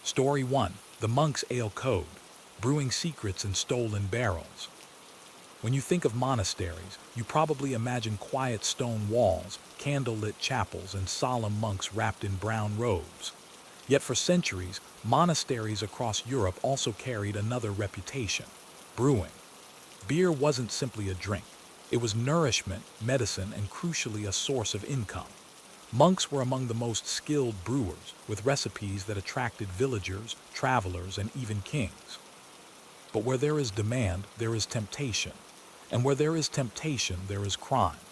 Story 1. The Monk's Ale Code. Brewing Secrets in Stolen Barrels. When you think of monasteries, you probably imagine quiet stone walls, candlelit chapels, and solemn monks wrapped in brown robes. Yet for centuries, monasteries across Europe also carried another reputation: brewing. Beer wasn't simply a drink. It was nourishment, medicine, and crucially a source of income. Monks were among the most skilled brewers, with recipes that attracted villagers, travelers, and even kings. But where there is demand, there is temptation. And where there is temptation, there is crime.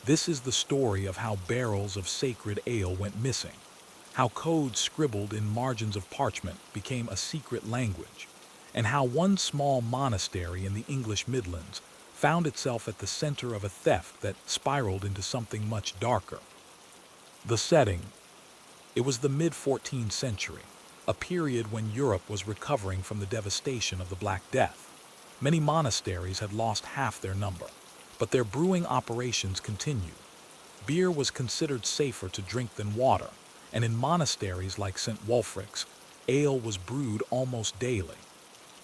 This is the story of how barrels of sacred ale went missing, how codes scribbled in margins of parchment became a secret language, and how one small monastery in the English Midlands found itself at the center of a theft that spiraled into something much darker. The setting: it was the mid-14th century, a period when Europe was recovering from the devastation of the Black Death. Many monasteries had lost half their number, but their brewing operations continued. Beer was considered safer to drink than water, and in monasteries like St. Wulfric's, ale was brewed almost daily.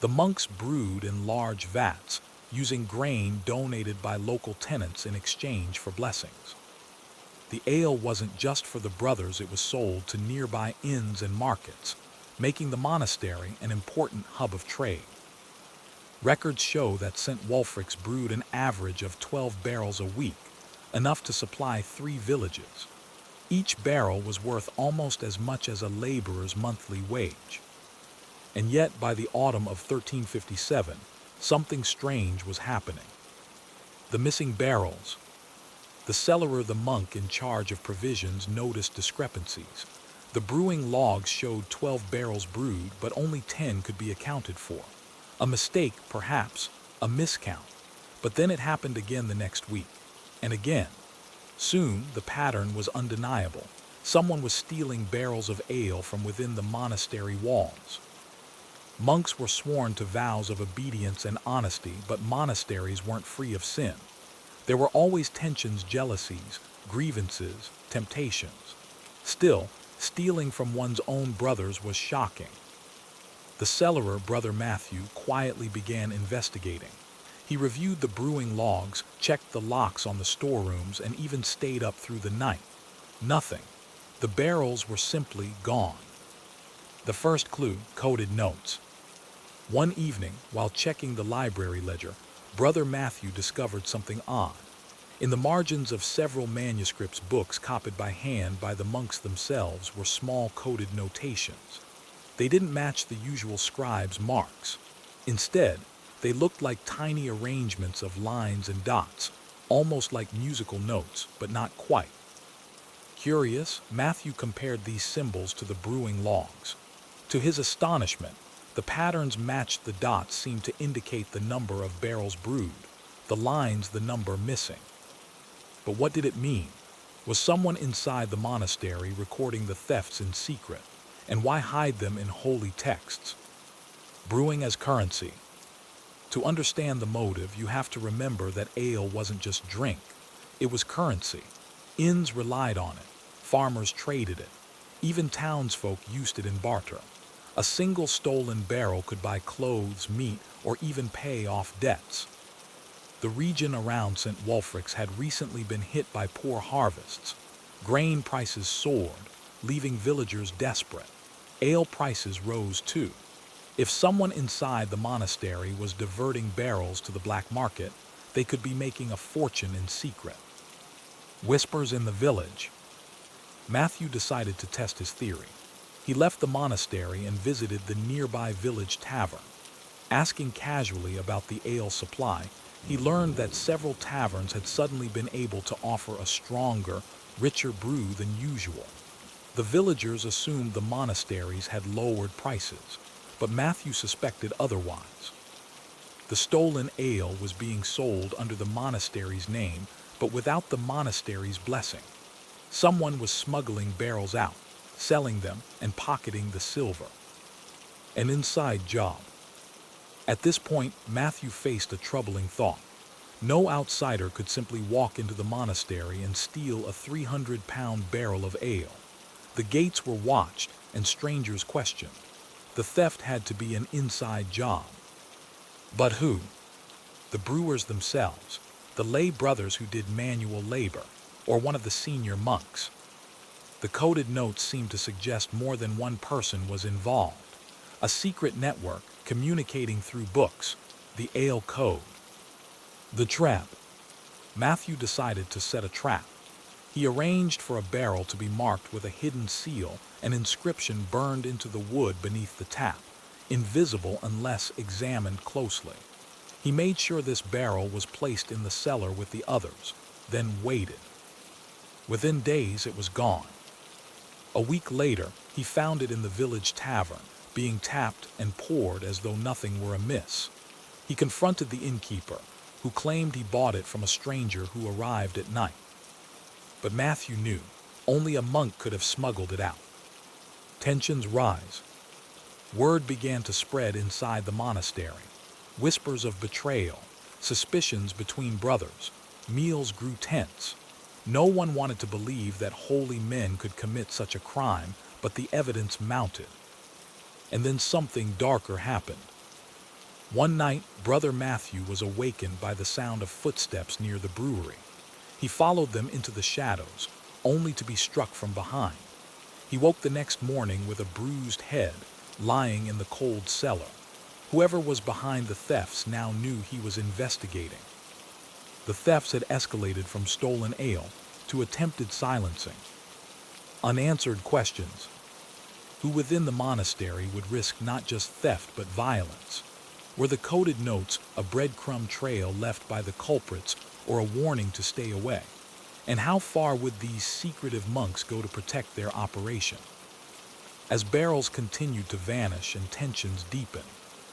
The monks brewed in large vats, using grain donated by local tenants in exchange for blessings. The ale wasn't just for the brothers, it was sold to nearby inns and markets, making the monastery an important hub of trade. Records show that St. Wulfric's brewed an average of 12 barrels a week, enough to supply 3 villages. Each barrel was worth almost as much as a laborer's monthly wage. And yet, by the autumn of 1357, something strange was happening. The missing barrels. The cellarer, the monk in charge of provisions, noticed discrepancies. The brewing logs showed 12 barrels brewed, but only 10 could be accounted for. A mistake, perhaps, a miscount. But then it happened again the next week, and again. Soon, the pattern was undeniable. Someone was stealing barrels of ale from within the monastery walls. Monks were sworn to vows of obedience and honesty, but monasteries weren't free of sin. There were always tensions, jealousies, grievances, temptations. Still, stealing from one's own brothers was shocking. The cellarer, Brother Matthew, quietly began investigating. He reviewed the brewing logs, checked the locks on the storerooms, and even stayed up through the night. Nothing. The barrels were simply gone. The first clue: coded notes. One evening, while checking the library ledger, Brother Matthew discovered something odd. In the margins of several manuscripts, books copied by hand by the monks themselves, were small coded notations. They didn't match the usual scribe's marks. Instead, they looked like tiny arrangements of lines and dots, almost like musical notes, but not quite. Curious, Matthew compared these symbols to the brewing logs. To his astonishment, the patterns matched. The dots seemed to indicate the number of barrels brewed, the lines the number missing. But what did it mean? Was someone inside the monastery recording the thefts in secret? And why hide them in holy texts? Brewing as currency. To understand the motive, you have to remember that ale wasn't just drink. It was currency. Inns relied on it. Farmers traded it. Even townsfolk used it in barter. A single stolen barrel could buy clothes, meat, or even pay off debts. The region around St. Wulfric's had recently been hit by poor harvests. Grain prices soared, leaving villagers desperate. Ale prices rose too. If someone inside the monastery was diverting barrels to the black market, they could be making a fortune in secret. Whispers in the village. Matthew decided to test his theory. He left the monastery and visited the nearby village tavern. Asking casually about the ale supply, he learned that several taverns had suddenly been able to offer a stronger, richer brew than usual. The villagers assumed the monasteries had lowered prices, but Matthew suspected otherwise. The stolen ale was being sold under the monastery's name, but without the monastery's blessing. Someone was smuggling barrels out, selling them, and pocketing the silver. An inside job. At this point, Matthew faced a troubling thought. No outsider could simply walk into the monastery and steal a 300-pound barrel of ale. The gates were watched, and strangers questioned. The theft had to be an inside job. But who? The brewers themselves, the lay brothers who did manual labor, or one of the senior monks? The coded notes seemed to suggest more than one person was involved. A secret network communicating through books, the Ale Code. The trap. Matthew decided to set a trap. He arranged for a barrel to be marked with a hidden seal, an inscription burned into the wood beneath the tap, invisible unless examined closely. He made sure this barrel was placed in the cellar with the others, then waited. Within days, it was gone. A week later, he found it in the village tavern, being tapped and poured as though nothing were amiss. He confronted the innkeeper, who claimed he bought it from a stranger who arrived at night. But Matthew knew only a monk could have smuggled it out. Tensions rise. Word began to spread inside the monastery. Whispers of betrayal, suspicions between brothers. Meals grew tense. No one wanted to believe that holy men could commit such a crime, but the evidence mounted. And then something darker happened. One night, Brother Matthew was awakened by the sound of footsteps near the brewery. He followed them into the shadows, only to be struck from behind. He woke the next morning with a bruised head, lying in the cold cellar. Whoever was behind the thefts now knew he was investigating. The thefts had escalated from stolen ale to attempted silencing. Unanswered questions. Who within the monastery would risk not just theft but violence? Were the coded notes a breadcrumb trail left by the culprits or a warning to stay away? And how far would these secretive monks go to protect their operation? As barrels continued to vanish and tensions deepened,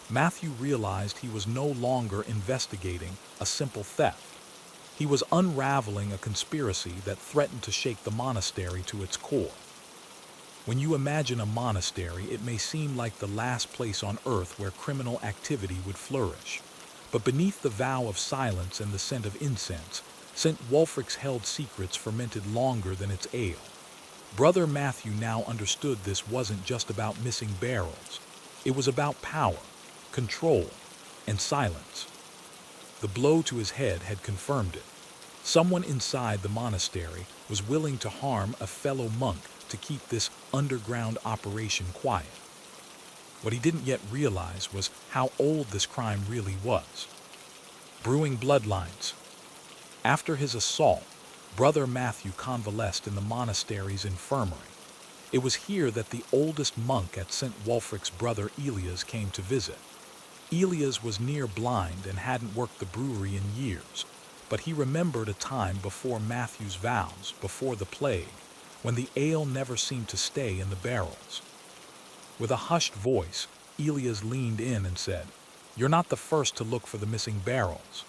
Matthew realized he was no longer investigating a simple theft. He was unraveling a conspiracy that threatened to shake the monastery to its core. When you imagine a monastery, it may seem like the last place on earth where criminal activity would flourish. But beneath the vow of silence and the scent of incense, St. Wulfric's held secrets fermented longer than its ale. Brother Matthew now understood this wasn't just about missing barrels. It was about power, control, and silence. The blow to his head had confirmed it. Someone inside the monastery was willing to harm a fellow monk to keep this underground operation quiet. What he didn't yet realize was how old this crime really was. Brewing bloodlines. After his assault, Brother Matthew convalesced in the monastery's infirmary. It was here that the oldest monk at St. Wulfric's brother Elias came to visit. Elias was near blind and hadn't worked the brewery in years, but he remembered a time before Matthew's vows, before the plague, when the ale never seemed to stay in the barrels. With a hushed voice, Elias leaned in and said, "You're not the first to look for the missing barrels."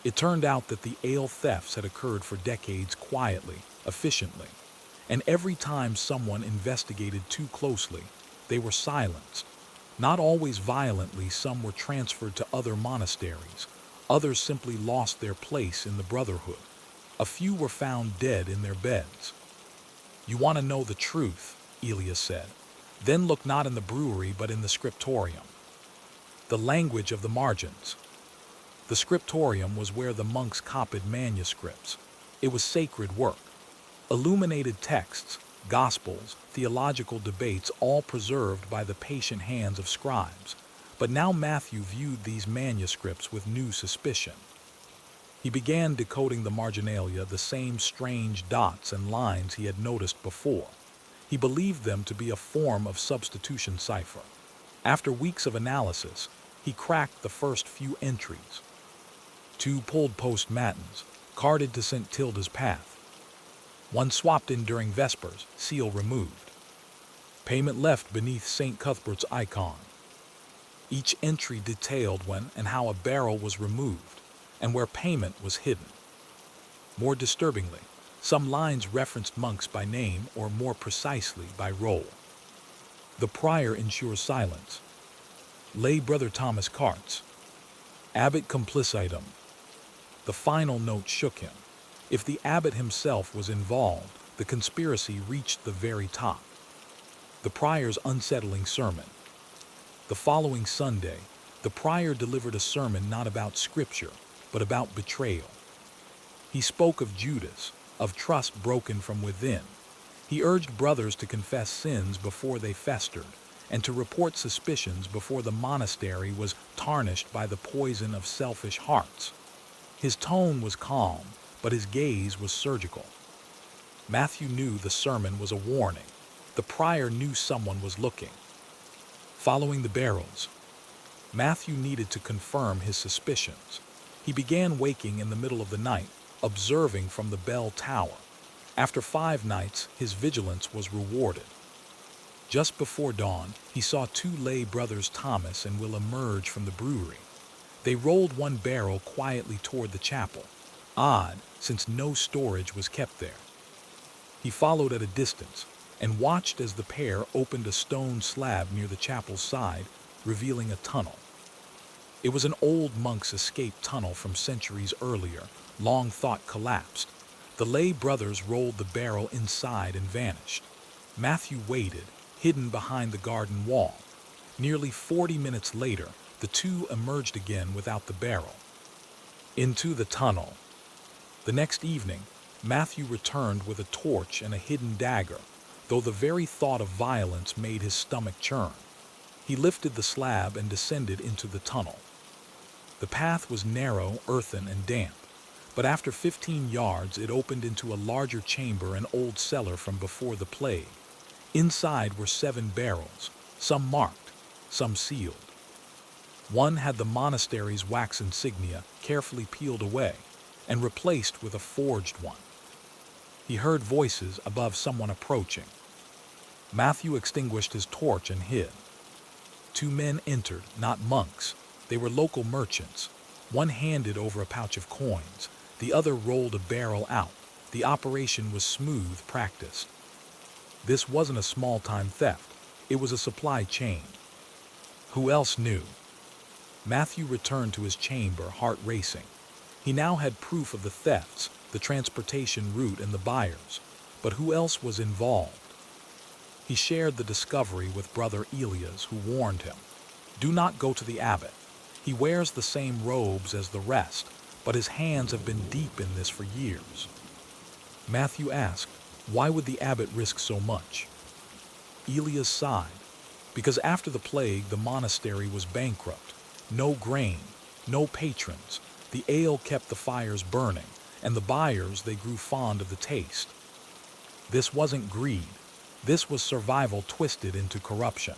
It turned out that the ale thefts had occurred for decades quietly, efficiently, and every time someone investigated too closely, they were silenced. Not always violently, some were transferred to other monasteries. Others simply lost their place in the brotherhood. A few were found dead in their beds. "You want to know the truth," Elias said. "Then look not in the brewery but in the scriptorium." The language of the margins. The scriptorium was where the monks copied manuscripts. It was sacred work. Illuminated texts, gospels, theological debates, all preserved by the patient hands of scribes. But now Matthew viewed these manuscripts with new suspicion. He began decoding the marginalia, the same strange dots and lines he had noticed before. He believed them to be a form of substitution cipher. After weeks of analysis, he cracked the first few entries. 2 pulled post matins, carted to St. Tilda's path. 1 swapped in during Vespers, seal removed. Payment left beneath St. Cuthbert's icon. Each entry detailed when and how a barrel was removed, and where payment was hidden. More disturbingly, some lines referenced monks by name or more precisely by role. The prior ensures silence. Lay Brother Thomas Carts. Abbot complicitum. The final note shook him. If the abbot himself was involved, the conspiracy reached the very top. The prior's unsettling sermon. The following Sunday, the prior delivered a sermon not about scripture, but about betrayal. He spoke of Judas, of trust broken from within. He urged brothers to confess sins before they festered, and to report suspicions before the monastery was tarnished by the poison of selfish hearts. His tone was calm, but his gaze was surgical. Matthew knew the sermon was a warning. The prior knew someone was looking. Following the barrels, Matthew needed to confirm his suspicions. He began waking in the middle of the night, observing from the bell tower. After 5 nights, his vigilance was rewarded. Just before dawn, he saw 2 lay brothers Thomas and Will emerge from the brewery. They rolled one barrel quietly toward the chapel. Odd, since no storage was kept there. He followed at a distance and watched as the pair opened a stone slab near the chapel's side, revealing a tunnel. It was an old monk's escape tunnel from centuries earlier, long thought collapsed. The lay brothers rolled the barrel inside and vanished. Matthew waited, hidden behind the garden wall. Nearly 40 minutes later, the 2 emerged again without the barrel. Into the tunnel. The next evening, Matthew returned with a torch and a hidden dagger, though the very thought of violence made his stomach churn. He lifted the slab and descended into the tunnel. The path was narrow, earthen, and damp, but after 15 yards it opened into a larger chamber and old cellar from before the plague. Inside were 7 barrels, some marked, some sealed. One had the monastery's wax insignia carefully peeled away and replaced with a forged one. He heard voices above someone approaching. Matthew extinguished his torch and hid. 2 men entered, not monks. They were local merchants. One handed over a pouch of coins. The other rolled a barrel out. The operation was smooth, practiced. This wasn't a small-time theft. It was a supply chain. Who else knew? Matthew returned to his chamber, heart racing. He now had proof of the thefts, the transportation route, and the buyers. But who else was involved? He shared the discovery with Brother Elias, who warned him, "Do not go to the abbot. He wears the same robes as the rest, but his hands have been deep in this for years." Matthew asked, why would the abbot risk so much? Elias sighed, because after the plague the monastery was bankrupt. No grain, no patrons. The ale kept the fires burning, and the buyers, they grew fond of the taste. This wasn't greed. This was survival twisted into corruption.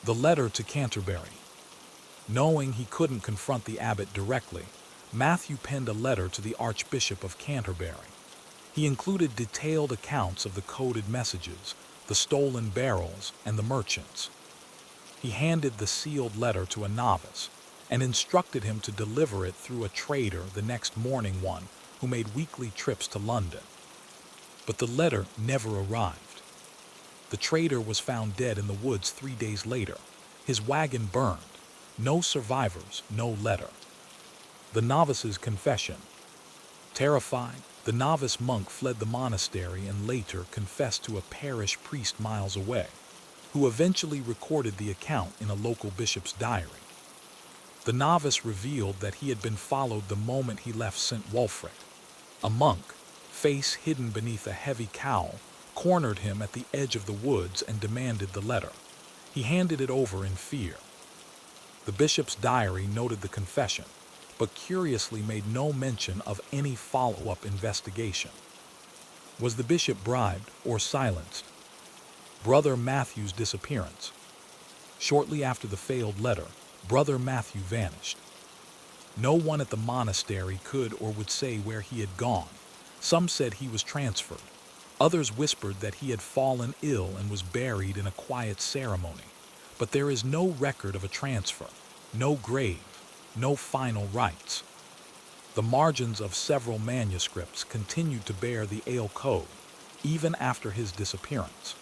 The letter to Canterbury. Knowing he couldn't confront the abbot directly, Matthew penned a letter to the Archbishop of Canterbury. He included detailed accounts of the coded messages, the stolen barrels, and the merchants. He handed the sealed letter to a novice and instructed him to deliver it through a trader the next morning, one who made weekly trips to London. But the letter never arrived. The trader was found dead in the woods 3 days later, his wagon burned. No survivors, no letter. The novice's confession. Terrified, the novice monk fled the monastery and later confessed to a parish priest miles away, who eventually recorded the account in a local bishop's diary. The novice revealed that he had been followed the moment he left St. Wulfric. A monk, face hidden beneath a heavy cowl, cornered him at the edge of the woods and demanded the letter. He handed it over in fear. The bishop's diary noted the confession, but curiously made no mention of any follow-up investigation. Was the bishop bribed or silenced? Brother Matthew's disappearance. Shortly after the failed letter, Brother Matthew vanished. No one at the monastery could or would say where he had gone. Some said he was transferred. Others whispered that he had fallen ill and was buried in a quiet ceremony. But there is no record of a transfer, no grave, no final rites. The margins of several manuscripts continued to bear the ale code, even after his disappearance.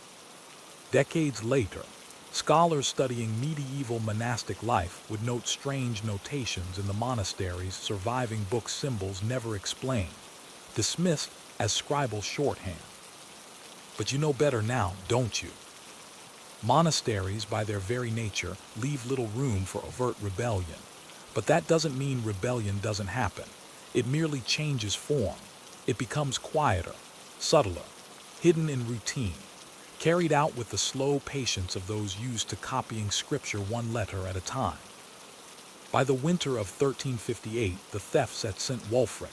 Decades later, scholars studying medieval monastic life would note strange notations in the monastery's surviving book, symbols never explained, dismissed as scribal shorthand. But you know better now, don't you? Monasteries, by their very nature, leave little room for overt rebellion. But that doesn't mean rebellion doesn't happen. It merely changes form. It becomes quieter, subtler, hidden in routine, carried out with the slow patience of those used to copying scripture one letter at a time. By the winter of 1358, the thefts at St. Wulfric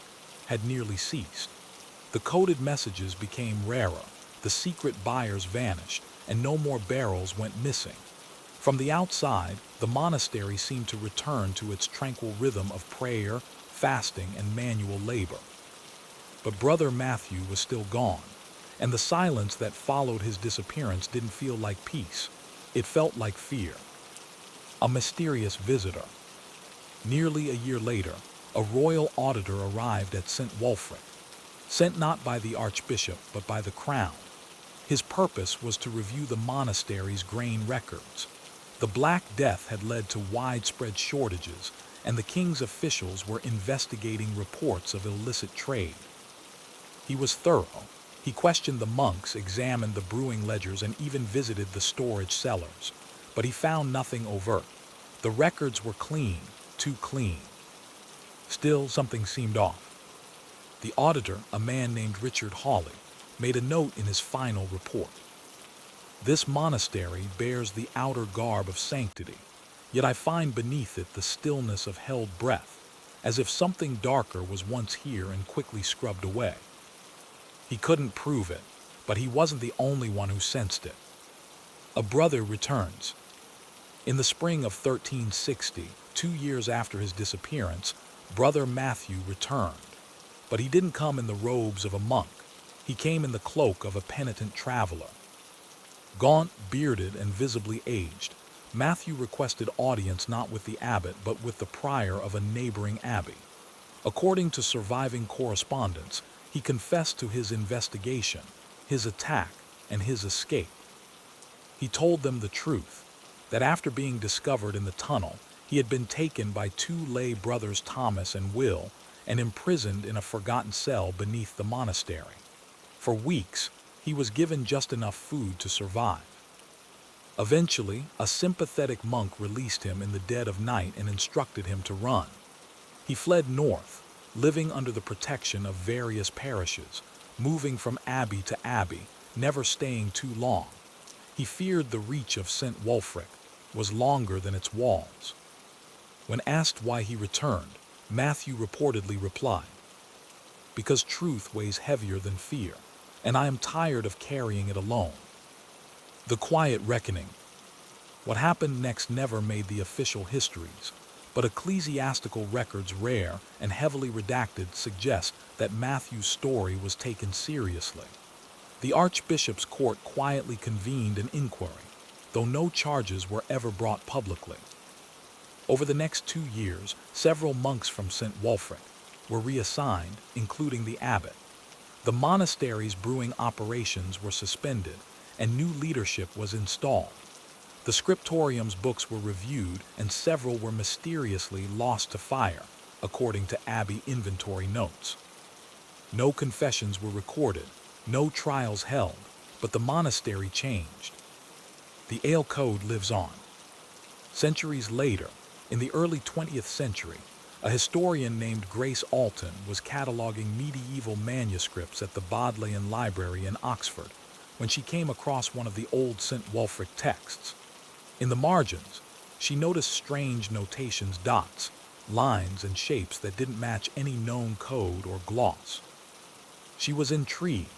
had nearly ceased. The coded messages became rarer, the secret buyers vanished, and no more barrels went missing. From the outside, the monastery seemed to return to its tranquil rhythm of prayer, fasting, and manual labor. But Brother Matthew was still gone, and the silence that followed his disappearance didn't feel like peace. It felt like fear. A mysterious visitor. Nearly a year later, a royal auditor arrived at St. Wulfric, sent not by the archbishop but by the crown. His purpose was to review the monastery's grain records. The Black Death had led to widespread shortages, and the king's officials were investigating reports of illicit trade. He was thorough. He questioned the monks, examined the brewing ledgers, and even visited the storage cellars. But he found nothing overt. The records were clean, too clean. Still, something seemed off. The auditor, a man named Richard Hawley, made a note in his final report. This monastery bears the outer garb of sanctity, yet I find beneath it the stillness of held breath, as if something darker was once here and quickly scrubbed away. He couldn't prove it, but he wasn't the only one who sensed it. A brother returns. In the spring of 1360, 2 years after his disappearance, Brother Matthew returned. But he didn't come in the robes of a monk. He came in the cloak of a penitent traveler. Gaunt, bearded, and visibly aged, Matthew requested audience not with the abbot but with the prior of a neighboring abbey. According to surviving correspondence, he confessed to his investigation, his attack, and his escape. He told them the truth, that after being discovered in the tunnel, he had been taken by 2 lay brothers Thomas and Will and imprisoned in a forgotten cell beneath the monastery. For weeks, he was given just enough food to survive. Eventually, a sympathetic monk released him in the dead of night and instructed him to run. He fled north, living under the protection of various parishes, moving from abbey to abbey, never staying too long. He feared the reach of St. Wulfric was longer than its walls. When asked why he returned, Matthew reportedly replied, "Because truth weighs heavier than fear, and I am tired of carrying it alone." The quiet reckoning. What happened next never made the official histories, but ecclesiastical records, rare and heavily redacted, suggest that Matthew's story was taken seriously. The Archbishop's court quietly convened an inquiry, though no charges were ever brought publicly. Over the next 2 years, several monks from St. Wulfric were reassigned, including the abbot. The monastery's brewing operations were suspended, and new leadership was installed. The scriptorium's books were reviewed, and several were mysteriously lost to fire, according to abbey inventory notes. No confessions were recorded, no trials held, but the monastery changed. The ale code lives on. Centuries later, in the early 20th century, a historian named Grace Alton was cataloging medieval manuscripts at the Bodleian Library in Oxford when she came across one of the old St. Wulfric texts. In the margins, she noticed strange notations, dots, lines, and shapes that didn't match any known code or gloss. She was intrigued.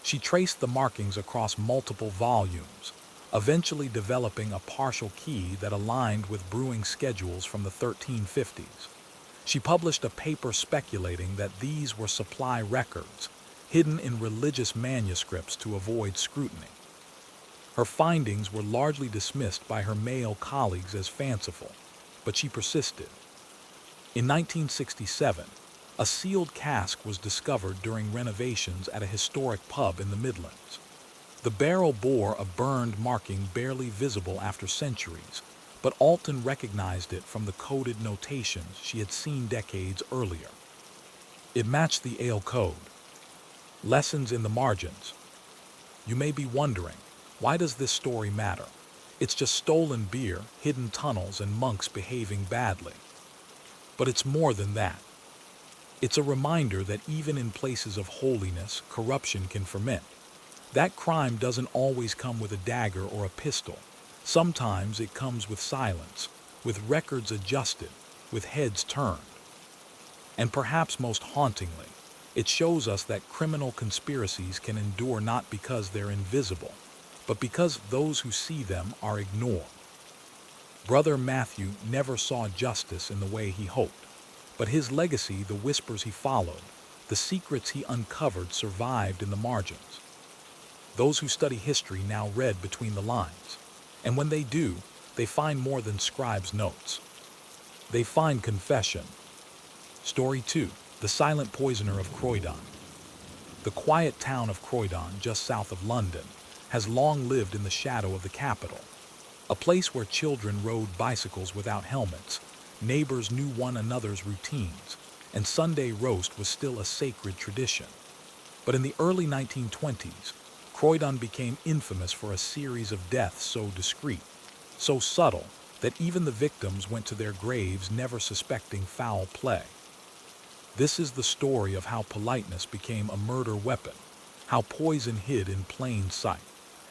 She traced the markings across multiple volumes, eventually developing a partial key that aligned with brewing schedules from the 1350s. She published a paper speculating that these were supply records, hidden in religious manuscripts to avoid scrutiny. Her findings were largely dismissed by her male colleagues as fanciful, but she persisted. In 1967, a sealed cask was discovered during renovations at a historic pub in the Midlands. The barrel bore a burned marking barely visible after centuries, but Alton recognized it from the coded notations she had seen decades earlier. It matched the ale code. Lessons in the margins. You may be wondering, why does this story matter? It's just stolen beer, hidden tunnels, and monks behaving badly. But it's more than that. It's a reminder that even in places of holiness, corruption can ferment. That crime doesn't always come with a dagger or a pistol. Sometimes it comes with silence, with records adjusted, with heads turned. And perhaps most hauntingly, it shows us that criminal conspiracies can endure not because they're invisible, but because those who see them are ignored. Brother Matthew never saw justice in the way he hoped, but his legacy, the whispers he followed, the secrets he uncovered survived in the margins. Those who study history now read between the lines, and when they do, they find more than scribes' notes. They find confession. Story 2. The Silent Poisoner of Croydon. The quiet town of Croydon, just south of London, has long lived in the shadow of the capital. A place where children rode bicycles without helmets, neighbors knew one another's routines, and Sunday roast was still a sacred tradition. But in the early 1920s, Croydon became infamous for a series of deaths so discreet, so subtle, that even the victims went to their graves never suspecting foul play. This is the story of how politeness became a murder weapon, how poison hid in plain sight,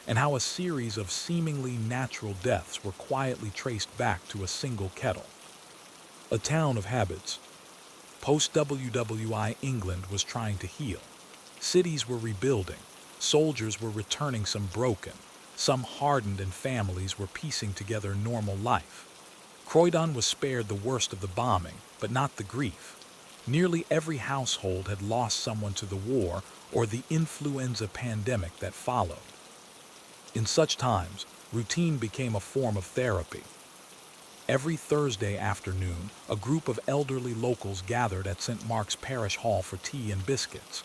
and how a series of seemingly natural deaths were quietly traced back to a single kettle. A town of habits. Post-WWI England was trying to heal. Cities were rebuilding, soldiers were returning, some broken, some hardened, and families were piecing together normal life. Croydon was spared the worst of the bombing, but not the grief. Nearly every household had lost someone to the war or the influenza pandemic that followed. In such times, routine became a form of therapy. Every Thursday afternoon, a group of elderly locals gathered at St. Mark's Parish Hall for tea and biscuits.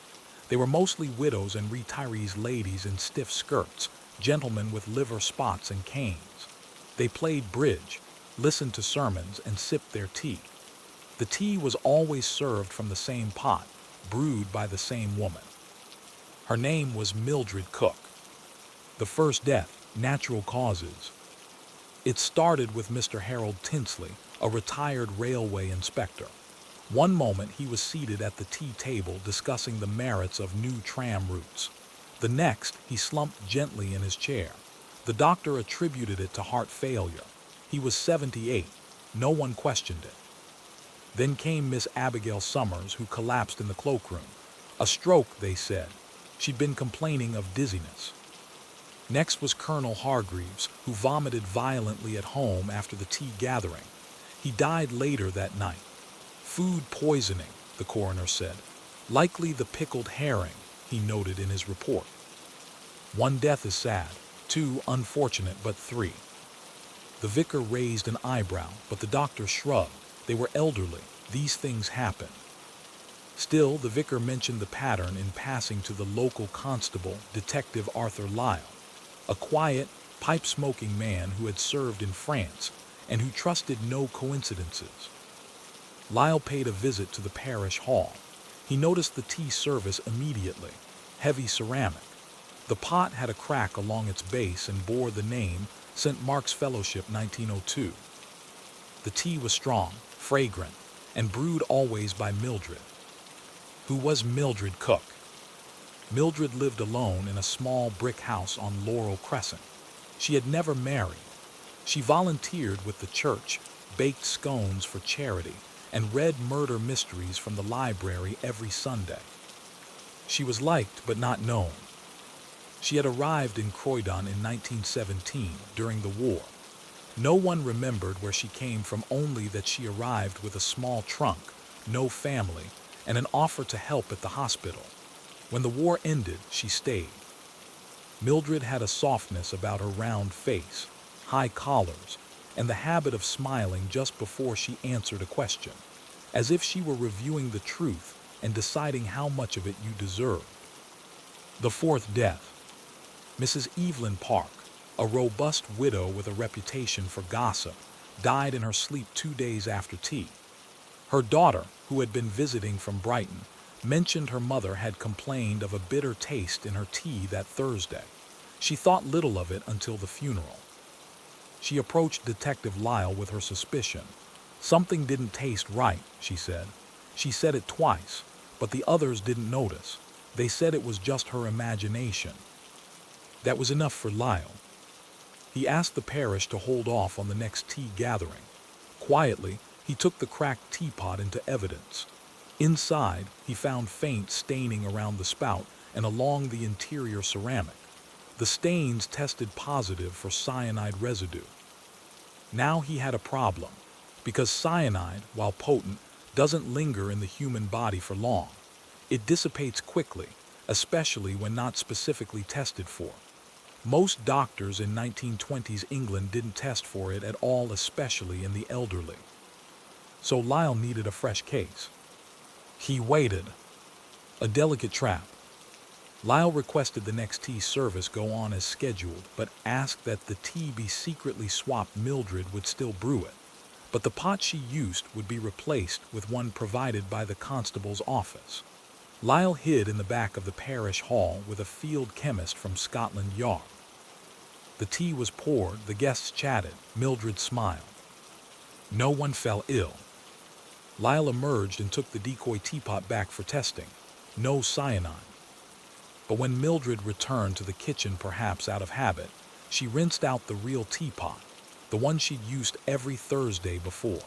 They were mostly widows and retirees, ladies in stiff skirts, gentlemen with liver spots and canes. They played bridge, listened to sermons, and sipped their tea. The tea was always served from the same pot, brewed by the same woman. Her name was Mildred Cook. The first death, natural causes. It started with Mr. Harold Tinsley, a retired railway inspector. One moment he was seated at the tea table discussing the merits of new tram routes. The next, he slumped gently in his chair. The doctor attributed it to heart failure. He was 78. No one questioned it. Then came Miss Abigail Summers, who collapsed in the cloakroom. A stroke, they said. She'd been complaining of dizziness. Next was Colonel Hargreaves, who vomited violently at home after the tea gathering. He died later that night. Food poisoning, the coroner said. Likely the pickled herring, he noted in his report. One death is sad, two unfortunate, but three. The vicar raised an eyebrow, but the doctor shrugged. They were elderly. These things happen. Still, the vicar mentioned the pattern in passing to the local constable, Detective Arthur Lyle, a quiet, pipe-smoking man who had served in France and who trusted no coincidences. Lyle paid a visit to the parish hall. He noticed the tea service immediately. Heavy ceramic. The pot had a crack along its base and bore the name St. Mark's Fellowship 1902. The tea was strong, fragrant, and brewed always by Mildred. Who was Mildred Cook? Mildred lived alone in a small brick house on Laurel Crescent. She had never married. She volunteered with the church, baked scones for charity, and read murder mysteries from the library every Sunday. She was liked but not known. She had arrived in Croydon in 1917 during the war. No one remembered where she came from, only that she arrived with a small trunk, no family, and an offer to help at the hospital. When the war ended, she stayed. Mildred had a softness about her round face, high collars, and the habit of smiling just before she answered a question, as if she were reviewing the truth and deciding how much of it you deserved. The fourth death. Mrs. Evelyn Park, a robust widow with a reputation for gossip, died in her sleep 2 days after tea. Her daughter, who had been visiting from Brighton, mentioned her mother had complained of a bitter taste in her tea that Thursday. She thought little of it until the funeral. She approached Detective Lyle with her suspicion. Something didn't taste right, she said. She said it twice, but the others didn't notice. They said it was just her imagination. That was enough for Lyle. He asked the parish to hold off on the next tea gathering. Quietly, he took the cracked teapot into evidence. Inside, he found faint staining around the spout and along the interior ceramic. The stains tested positive for cyanide residue. Now he had a problem, because cyanide, while potent, doesn't linger in the human body for long. It dissipates quickly, especially when not specifically tested for. Most doctors in 1920s England didn't test for it at all, especially in the elderly. So Lyle needed a fresh case. He waited. A delicate trap. Lyle requested the next tea service go on as scheduled, but asked that the tea be secretly swapped. Mildred would still brew it, but the pot she used would be replaced with one provided by the constable's office. Lyle hid in the back of the parish hall with a field chemist from Scotland Yard. The tea was poured, the guests chatted, Mildred smiled. No one fell ill. Lyle emerged and took the decoy teapot back for testing. No cyanide. But when Mildred returned to the kitchen, perhaps out of habit, she rinsed out the real teapot, the one she'd used every Thursday before.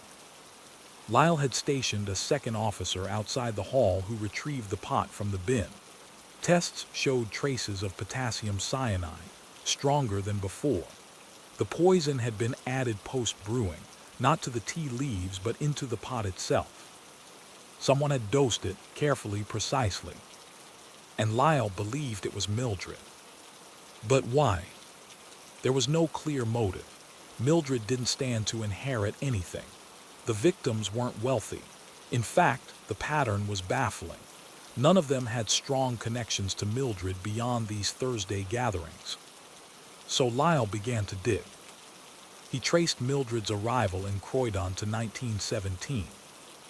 Lyle had stationed a second officer outside the hall who retrieved the pot from the bin. Tests showed traces of potassium cyanide, stronger than before. The poison had been added post-brewing, not to the tea leaves but into the pot itself. Someone had dosed it carefully, precisely. And Lyle believed it was Mildred. But why? There was no clear motive. Mildred didn't stand to inherit anything. The victims weren't wealthy. In fact, the pattern was baffling. None of them had strong connections to Mildred beyond these Thursday gatherings. So Lyle began to dig. He traced Mildred's arrival in Croydon to 1917.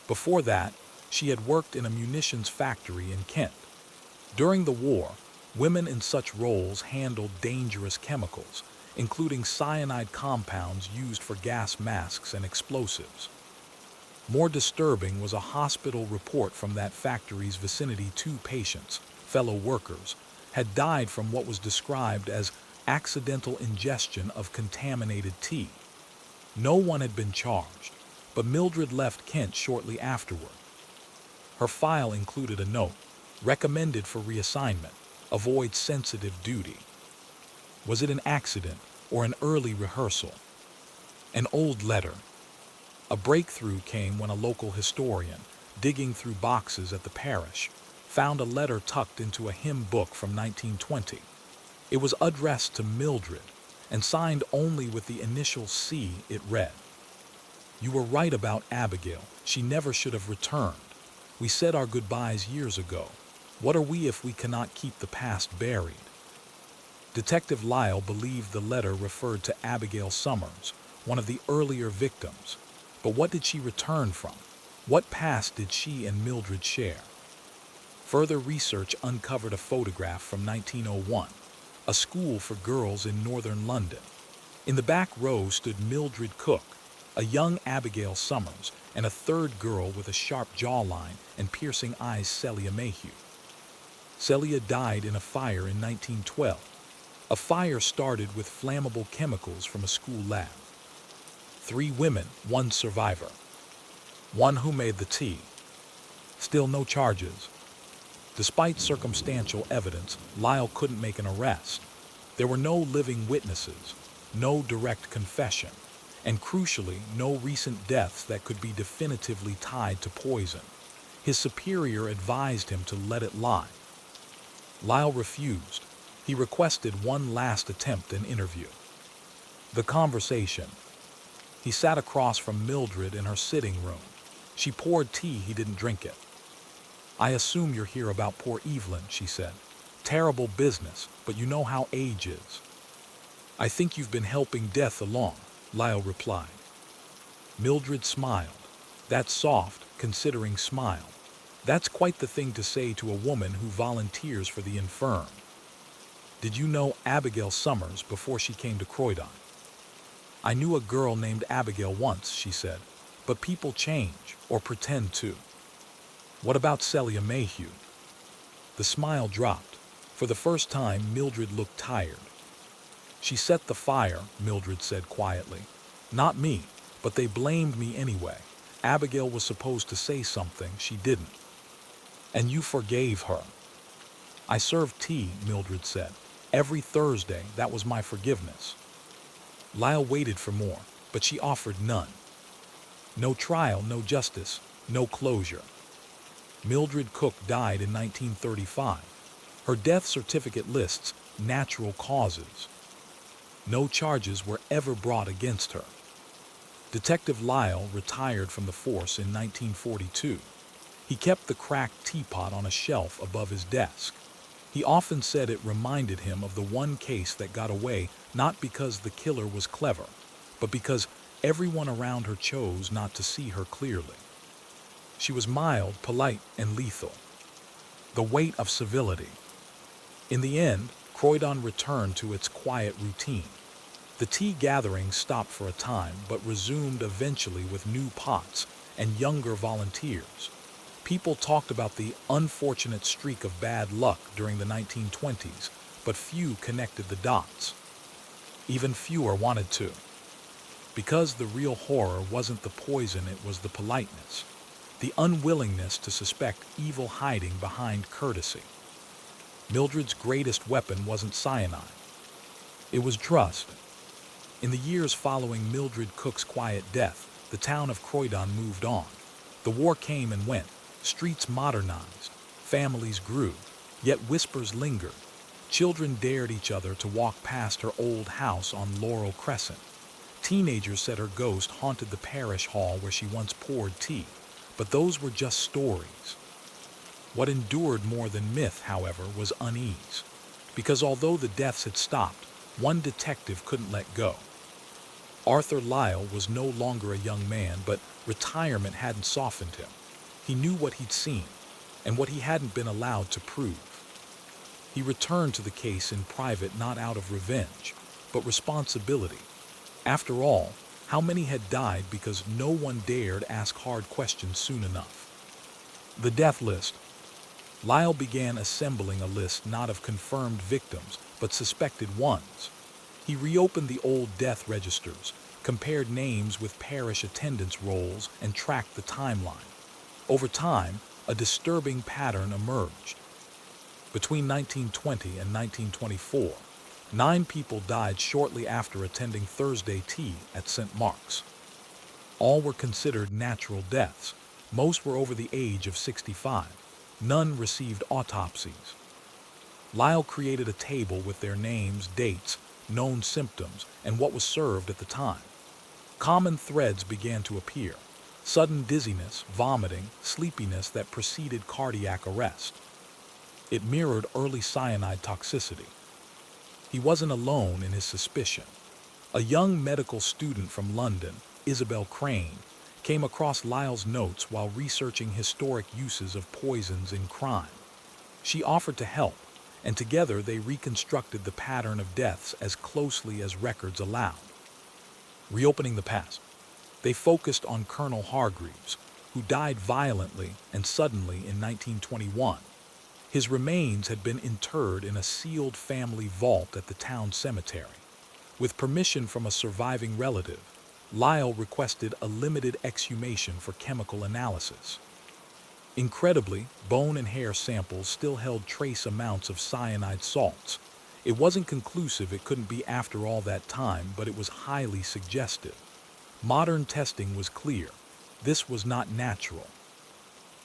Before that, she had worked in a munitions factory in Kent. During the war, women in such roles handled dangerous chemicals, including cyanide compounds used for gas masks and explosives. More disturbing was a hospital report from that factory's vicinity. 2 patients, fellow workers, had died from what was described as accidental ingestion of contaminated tea. No one had been charged, but Mildred left Kent shortly afterward. Her file included a note, recommended for reassignment, avoid sensitive duty. Was it an accident or an early rehearsal? An old letter. A breakthrough came when a local historian, digging through boxes at the parish, found a letter tucked into a hymn book from 1920. It was addressed to Mildred and signed only with the initial C. It read, "You were right about Abigail. She never should have returned. We said our goodbyes years ago. What are we if we cannot keep the past buried?" Detective Lyle believed the letter referred to Abigail Summers, one of the earlier victims. But what did she return from? What past did she and Mildred share? Further research uncovered a photograph from 1901, a school for girls in northern London. In the back row stood Mildred Cook, a young Abigail Summers, and a third girl with a sharp jawline and piercing eyes, Celia Mayhew. Celia died in a fire in 1912. A fire started with flammable chemicals from a school lab. 3 women, 1 survivor. 1 who made the tea. Still no charges. Despite circumstantial evidence, Lyle couldn't make an arrest. There were no living witnesses, no direct confession, and crucially, no recent deaths that could be definitively tied to poison. His superior advised him to let it lie. Lyle refused. He requested one last attempt at an interview. The conversation. He sat across from Mildred in her sitting room. She poured tea, he didn't drink it. "I assume you're here about poor Evelyn," she said. "Terrible business, but you know how age is." "I think you've been helping death along," Lyle replied. Mildred smiled. That soft, considering smile. That's quite the thing to say to a woman who volunteers for the infirm. "Did you know Abigail Summers before she came to Croydon?" "I knew a girl named Abigail once," she said, "but people change, or pretend to." "What about Celia Mayhew?" The smile dropped. For the first time, Mildred looked tired. "She set the fire," Mildred said quietly. "Not me, but they blamed me anyway. Abigail was supposed to say something, she didn't." "And you forgave her?" "I served tea," Mildred said. "Every Thursday, that was my forgiveness." Lyle waited for more, but she offered none. No trial, no justice, no closure. Mildred Cook died in 1935. Her death certificate lists natural causes. No charges were ever brought against her. Detective Lyle retired from the force in 1942. He kept the cracked teapot on a shelf above his desk. He often said it reminded him of the one case that got away, not because the killer was clever, but because everyone around her chose not to see her clearly. She was mild, polite, and lethal. The weight of civility. In the end, Croydon returned to its quiet routine. The tea gatherings stopped for a time, but resumed eventually with new pots and younger volunteers. People talked about the unfortunate streak of bad luck during the 1920s, but few connected the dots. Even fewer wanted to. Because the real horror wasn't the poison, it was the politeness. The unwillingness to suspect evil hiding behind courtesy. Mildred's greatest weapon wasn't cyanide. It was trust. In the years following Mildred Cook's quiet death, the town of Croydon moved on. The war came and went. Streets modernized. Families grew. Yet whispers lingered. Children dared each other to walk past her old house on Laurel Crescent. Teenagers said her ghost haunted the parish hall where she once poured tea. But those were just stories. What endured more than myth, however, was unease. Because although the deaths had stopped, one detective couldn't let go. Arthur Lyle was no longer a young man, but retirement hadn't softened him. He knew what he'd seen, and what he hadn't been allowed to prove. He returned to the case in private, not out of revenge, but responsibility. After all, how many had died because no one dared ask hard questions soon enough? The death list. Lyle began assembling a list not of confirmed victims, but suspected ones. He reopened the old death registers, compared names with parish attendance rolls, and tracked the timeline. Over time, a disturbing pattern emerged. Between 1920 and 1924, 9 people died shortly after attending Thursday tea at St. Mark's. All were considered natural deaths. Most were over the age of 65. None received autopsies. Lyle created a table with their names, dates, known symptoms, and what was served at the time. Common threads began to appear: sudden dizziness, vomiting, sleepiness that preceded cardiac arrest. It mirrored early cyanide toxicity. He wasn't alone in his suspicion. A young medical student from London, Isabel Crane, came across Lyle's notes while researching historic uses of poisons in crime. She offered to help, and together they reconstructed the pattern of deaths as closely as records allowed. Reopening the past, they focused on Colonel Hargreaves, who died violently and suddenly in 1921. His remains had been interred in a sealed family vault at the town cemetery. With permission from a surviving relative, Lyle requested a limited exhumation for chemical analysis. Incredibly, bone and hair samples still held trace amounts of cyanide salts. It wasn't conclusive, it couldn't be after all that time, but it was highly suggestive. Modern testing was clear. This was not natural.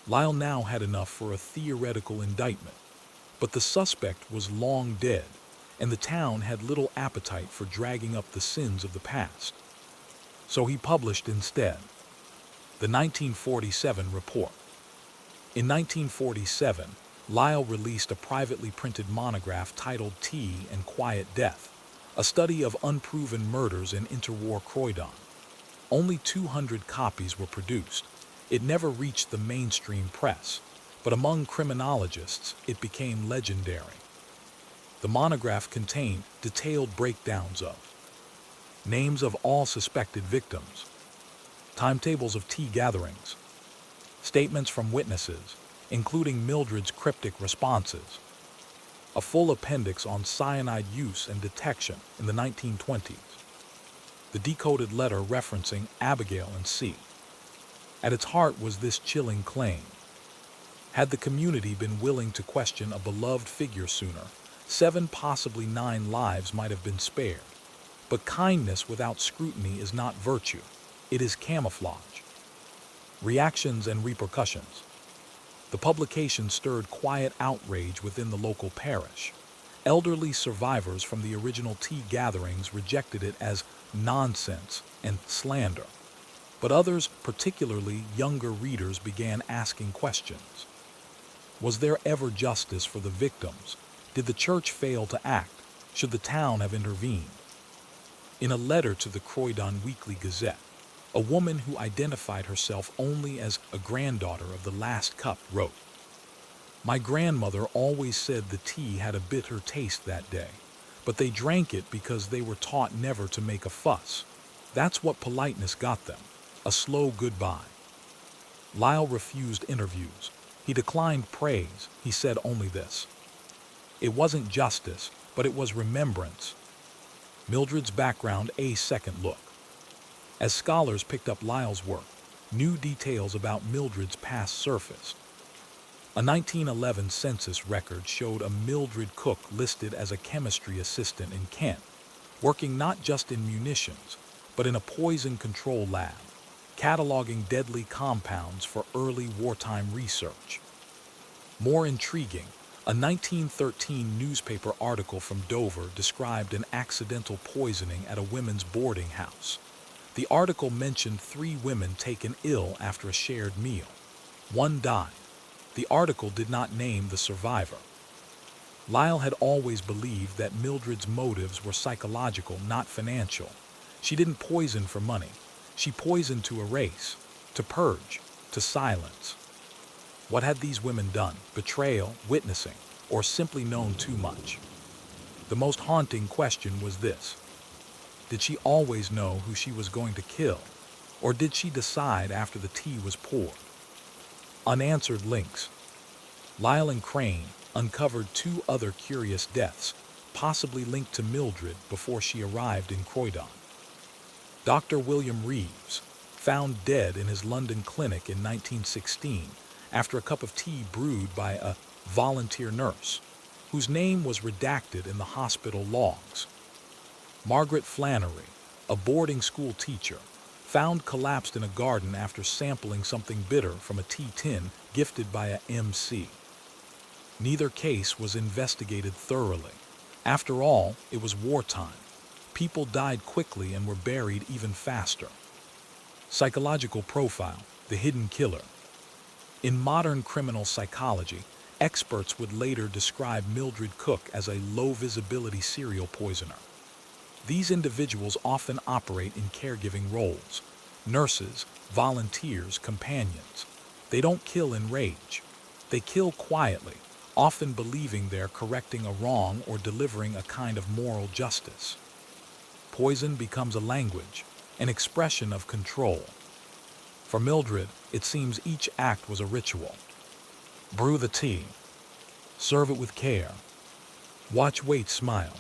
Lyle now had enough for a theoretical indictment, but the suspect was long dead, and the town had little appetite for dragging up the sins of the past. So he published instead the 1947 report. In 1947, Lyle released a privately printed monograph titled Tea and Quiet Death, a study of unproven murders in interwar Croydon. Only 200 copies were produced. It never reached the mainstream press, but among criminologists it became legendary. The monograph contained detailed breakdowns of names of all suspected victims, timetables of tea gatherings, statements from witnesses, including Mildred's cryptic responses, a full appendix on cyanide use and detection in the 1920s, the decoded letter referencing Abigail and C. At its heart was this chilling claim. Had the community been willing to question a beloved figure sooner, 7, possibly 9 lives might have been spared. But kindness without scrutiny is not virtue, it is camouflage. Reactions and repercussions. The publication stirred quiet outrage within the local parish. Elderly survivors from the original tea gatherings rejected it as nonsense and slander. But others, particularly younger readers, began asking questions. Was there ever justice for the victims? Did the church fail to act? Should the town have intervened? In a letter to the Croydon Weekly Gazette, a woman who identified herself only as a granddaughter of the last cup wrote, "My grandmother always said the tea had a bitter taste that day, but they drank it because they were taught never to make a fuss. That's what politeness got them, a slow goodbye." Lyle refused interviews. He declined praise. He said only this: "It wasn't justice, but it was remembrance." Mildred's background, a second look. As scholars picked up Lyle's work, new details about Mildred's past surfaced. A 1911 census record showed a Mildred Cook listed as a chemistry assistant in Kent, working not just in munitions, but in a poison control lab, cataloging deadly compounds for early wartime research. More intriguing, a 1913 newspaper article from Dover described an accidental poisoning at a women's boarding house. The article mentioned 3 women taken ill after a shared meal. 1 died. The article did not name the survivor. Lyle had always believed that Mildred's motives were psychological, not financial. She didn't poison for money. She poisoned to erase, to purge, to silence. What had these women done? Betrayal, witnessing, or simply known too much? The most haunting question was this: did she always know who she was going to kill, or did she decide after the tea was poured? Unanswered links. Lyle and Crane uncovered 2 other curious deaths, possibly linked to Mildred before she arrived in Croydon. Dr. William Reeves, found dead in his London clinic in 1916 after a cup of tea brewed by a volunteer nurse, whose name was redacted in the hospital logs. Margaret Flannery, a boarding school teacher, found collapsed in a garden after sampling something bitter from a tea tin gifted by a MC. Neither case was investigated thoroughly. After all, it was wartime. People died quickly and were buried even faster. Psychological profile: the hidden killer. In modern criminal psychology, experts would later describe Mildred Cook as a low-visibility serial poisoner. These individuals often operate in caregiving roles: nurses, volunteers, companions. They don't kill in rage. They kill quietly, often believing they're correcting a wrong or delivering a kind of moral justice. Poison becomes a language, an expression of control. For Mildred, it seems each act was a ritual. Brew the tea. Serve it with care. Watch, wait, smile.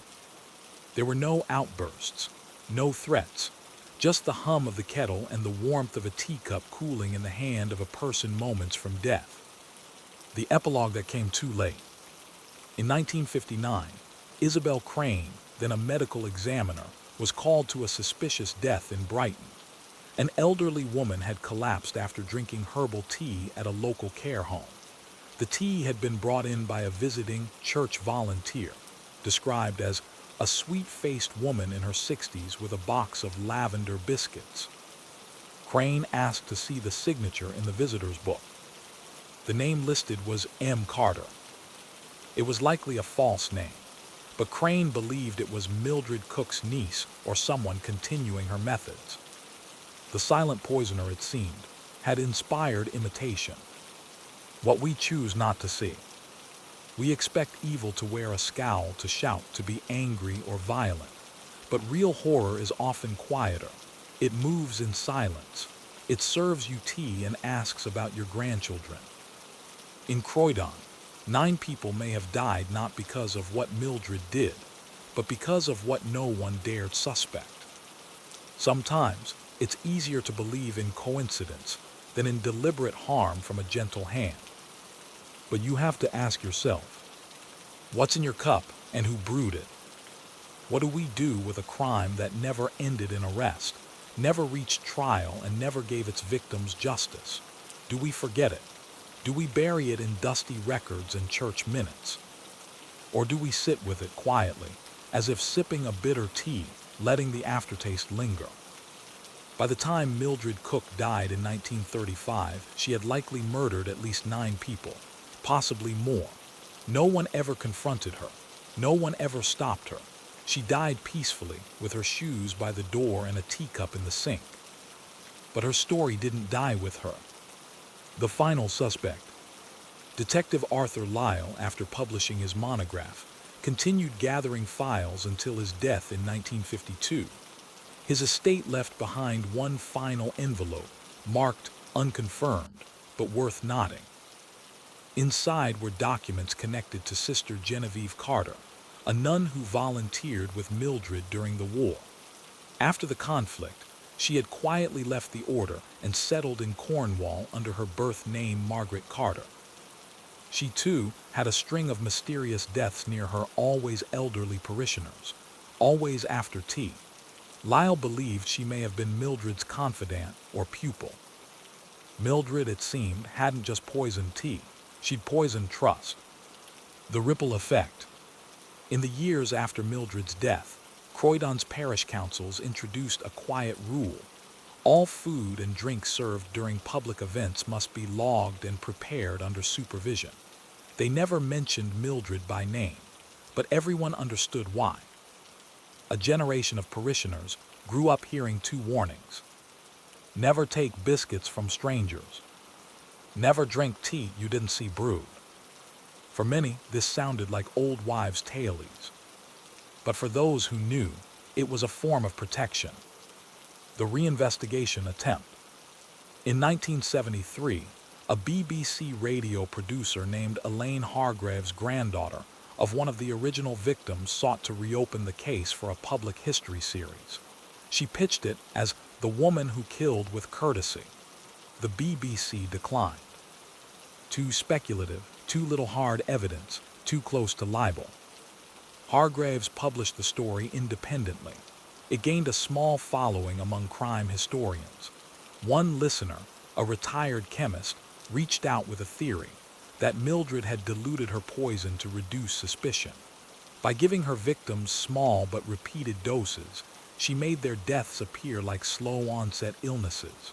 There were no outbursts, no threats, just the hum of the kettle and the warmth of a teacup cooling in the hand of a person moments from death. The epilogue that came too late. In 1959, Isabel Crane, then a medical examiner, was called to a suspicious death in Brighton. An elderly woman had collapsed after drinking herbal tea at a local care home. The tea had been brought in by a visiting church volunteer, described as a sweet-faced woman in her 60s with a box of lavender biscuits. Crane asked to see the signature in the visitor's book. The name listed was M. Carter. It was likely a false name, but Crane believed it was Mildred Cook's niece or someone continuing her methods. The silent poisoner, it seemed, had inspired imitation. What we choose not to see. We expect evil to wear a scowl, to shout, to be angry or violent. But real horror is often quieter. It moves in silence. It serves you tea and asks about your grandchildren. In Croydon, 9 people may have died not because of what Mildred did, but because of what no one dared suspect. Sometimes, it's easier to believe in coincidence than in deliberate harm from a gentle hand. But you have to ask yourself, what's in your cup and who brewed it? What do we do with a crime that never ended in arrest, never reached trial, and never gave its victims justice? Do we forget it? Do we bury it in dusty records and church minutes? Or do we sit with it quietly, as if sipping a bitter tea, letting the aftertaste linger? By the time Mildred Cook died in 1935, she had likely murdered at least 9 people, possibly more. No one ever confronted her. No one ever stopped her. She died peacefully, with her shoes by the door and a teacup in the sink. But her story didn't die with her. The final suspect. Detective Arthur Lyle, after publishing his monograph, continued gathering files until his death in 1952. His estate left behind one final envelope, marked unconfirmed, but worth noting. Inside were documents connected to Sister Genevieve Carter, a nun who volunteered with Mildred during the war. After the conflict, she had quietly left the order and settled in Cornwall under her birth name Margaret Carter. She too had a string of mysterious deaths near her always elderly parishioners, always after tea. Lyle believed she may have been Mildred's confidant or pupil. Mildred, it seemed, hadn't just poisoned tea, she'd poisoned trust. The ripple effect. In the years after Mildred's death, Croydon's parish councils introduced a quiet rule. All food and drink served during public events must be logged and prepared under supervision. They never mentioned Mildred by name, but everyone understood why. A generation of parishioners grew up hearing 2 warnings. Never take biscuits from strangers. Never drink tea you didn't see brewed. For many, this sounded like old wives' tales. But for those who knew, it was a form of protection. The reinvestigation attempt. In 1973, a BBC radio producer named Elaine Hargrave's granddaughter of one of the original victims sought to reopen the case for a public history series. She pitched it as The Woman Who Killed with Courtesy. The BBC declined. Too speculative, too little hard evidence, too close to libel. Hargraves published the story independently. It gained a small following among crime historians. One listener, a retired chemist, reached out with a theory that Mildred had diluted her poison to reduce suspicion. By giving her victims small but repeated doses, she made their deaths appear like slow-onset illnesses.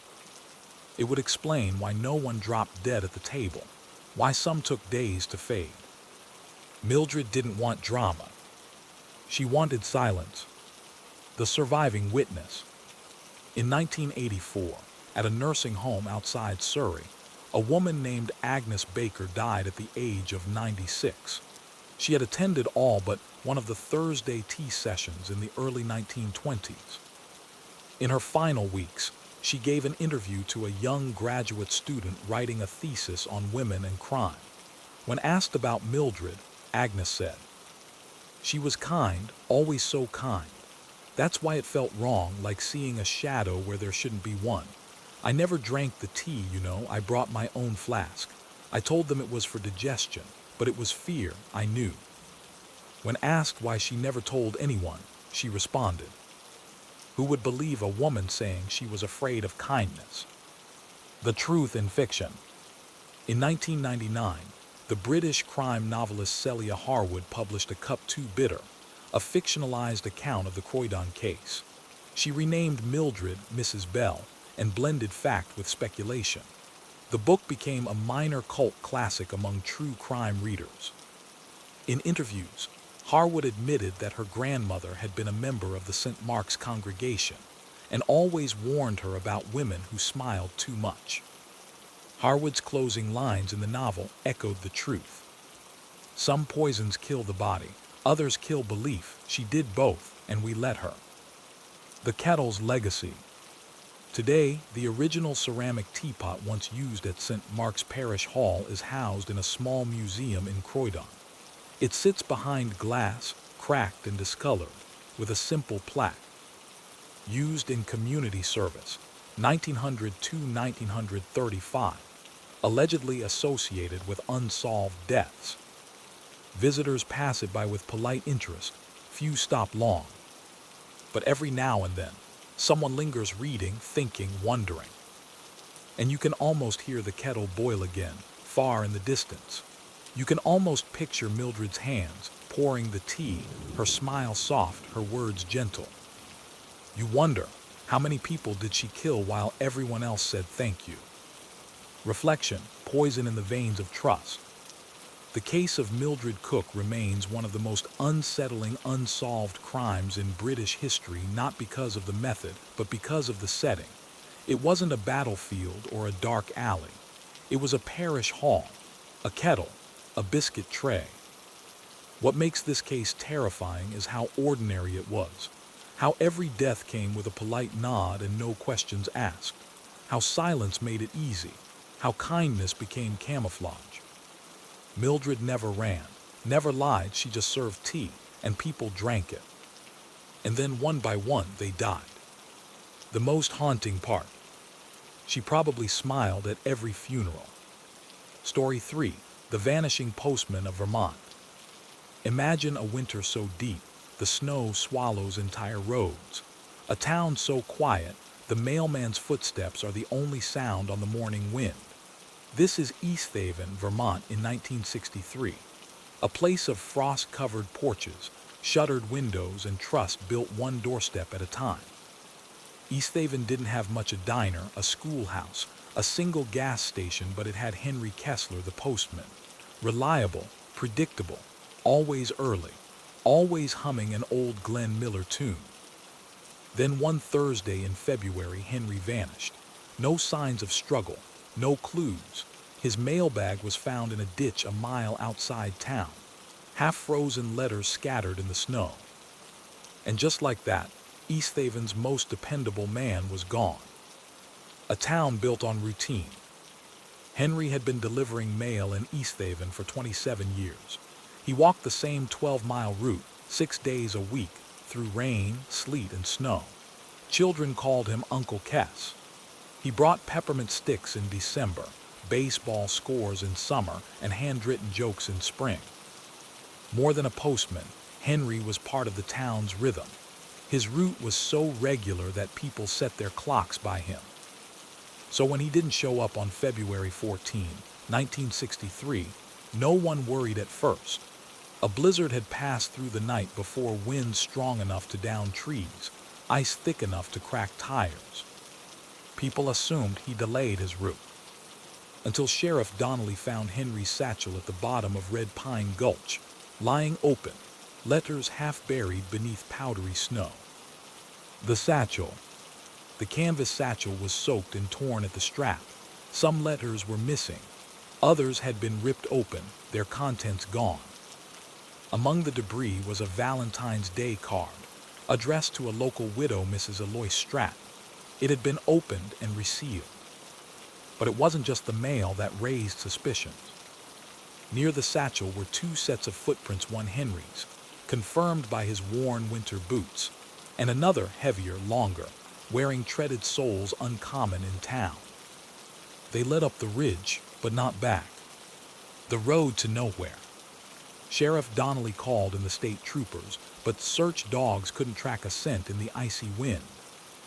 It would explain why no one dropped dead at the table, why some took days to fade. Mildred didn't want drama. She wanted silence. The surviving witness. In 1984, at a nursing home outside Surrey, a woman named Agnes Baker died at the age of 96. She had attended all but one of the Thursday tea sessions in the early 1920s. In her final weeks, she gave an interview to a young graduate student writing a thesis on women and crime. When asked about Mildred, Agnes said, "She was kind, always so kind. That's why it felt wrong, like seeing a shadow where there shouldn't be one. I never drank the tea, I brought my own flask. I told them it was for digestion, but it was fear, I knew." When asked why she never told anyone, she responded, "Who would believe a woman saying she was afraid of kindness?" The truth in fiction. In 1999, the British crime novelist Celia Harwood published A Cup Too Bitter, a fictionalized account of the Croydon case. She renamed Mildred Mrs. Bell and blended fact with speculation. The book became a minor cult classic among true crime readers. In interviews, Harwood admitted that her grandmother had been a member of the St. Mark's congregation and always warned her about women who smiled too much. Harwood's closing lines in the novel echoed the truth. "Some poisons kill the body, others kill belief. She did both, and we let her." The kettle's legacy. Today, the original ceramic teapot once used at St. Mark's Parish Hall is housed in a small museum in Croydon. It sits behind glass, cracked and discolored, with a simple plaque. Used in community service, 1900 to 1935, allegedly associated with unsolved deaths. Visitors pass it by with polite interest, few stop long. But every now and then, someone lingers reading, thinking, wondering. And you can almost hear the kettle boil again, far in the distance. You can almost picture Mildred's hands, pouring the tea, her smile soft, her words gentle. You wonder, how many people did she kill while everyone else said thank you? Reflection, poison in the veins of trust. The case of Mildred Cook remains one of the most unsettling unsolved crimes in British history, not because of the method, but because of the setting. It wasn't a battlefield or a dark alley. It was a parish hall, a kettle, a biscuit tray. What makes this case terrifying is how ordinary it was, how every death came with a polite nod and no questions asked, how silence made it easy, how kindness became camouflage. Mildred never ran, never lied, she just served tea, and people drank it. And then one by one they died. The most haunting part. She probably smiled at every funeral. Story 3. The Vanishing Postman of Vermont. Imagine a winter so deep, the snow swallows entire roads. A town so quiet, the mailman's footsteps are the only sound on the morning wind. This is East Haven, Vermont in 1963. A place of frost-covered porches, shuttered windows, and trust built one doorstep at a time. East Haven didn't have much: a diner, a schoolhouse, a single gas station, but it had Henry Kessler, the postman. Reliable, predictable, always early, always humming an old Glenn Miller tune. Then one Thursday in February, Henry vanished. No signs of struggle, no clues. His mailbag was found in a ditch a mile outside town, half-frozen letters scattered in the snow. And just like that, East Haven's most dependable man was gone. A town built on routine. Henry had been delivering mail in East Haven for 27 years. He walked the same 12-mile route, 6 days a week, through rain, sleet, and snow. Children called him Uncle Kess. He brought peppermint sticks in December, baseball scores in summer, and handwritten jokes in spring. More than a postman, Henry was part of the town's rhythm. His route was so regular that people set their clocks by him. So when he didn't show up on February 14, 1963, no one worried at first. A blizzard had passed through the night before, winds strong enough to down trees, ice thick enough to crack tires. People assumed he delayed his route. Until Sheriff Donnelly found Henry's satchel at the bottom of Red Pine Gulch, lying open, letters half buried beneath powdery snow. The satchel. The canvas satchel was soaked and torn at the strap. Some letters were missing. Others had been ripped open, their contents gone. Among the debris was a Valentine's Day card, addressed to a local widow, Mrs. Alois Stratt. It had been opened and resealed. But it wasn't just the mail that raised suspicions. Near the satchel were 2 sets of footprints, one Henry's, confirmed by his worn winter boots, and another heavier, longer, wearing treaded soles uncommon in town. They led up the ridge, but not back. The road to nowhere. Sheriff Donnelly called in the state troopers, but search dogs couldn't track a scent in the icy wind.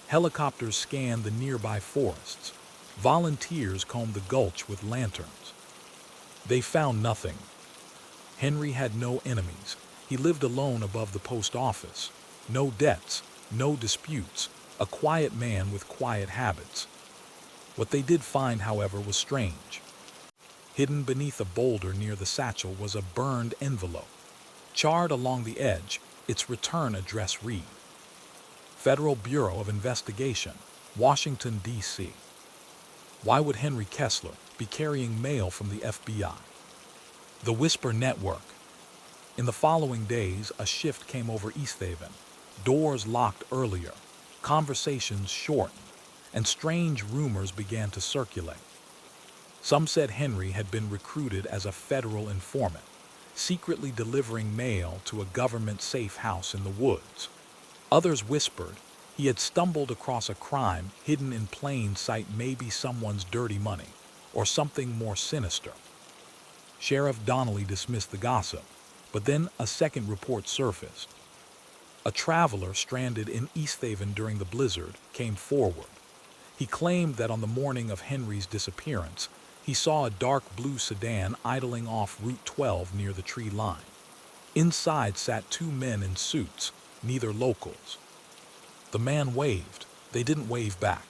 Helicopters scanned the nearby forests. Volunteers combed the gulch with lanterns. They found nothing. Henry had no enemies. He lived alone above the post office. No debts, no disputes. A quiet man with quiet habits. What they did find, however, was strange. Hidden beneath a boulder near the satchel was a burned envelope. Charred along the edge, its return address read: Federal Bureau of Investigation, Washington, D.C. Why would Henry Kessler be carrying mail from the FBI? The Whisper Network. In the following days, a shift came over East Haven. Doors locked earlier. Conversations shortened, and strange rumors began to circulate. Some said Henry had been recruited as a federal informant, secretly delivering mail to a government safe house in the woods. Others whispered he had stumbled across a crime hidden in plain sight, maybe someone's dirty money, or something more sinister. Sheriff Donnelly dismissed the gossip, but then a second report surfaced. A traveler stranded in East Haven during the blizzard came forward. He claimed that on the morning of Henry's disappearance, he saw a dark blue sedan idling off Route 12 near the tree line. Inside sat two men in suits, neither locals. The man waved. They didn't wave back.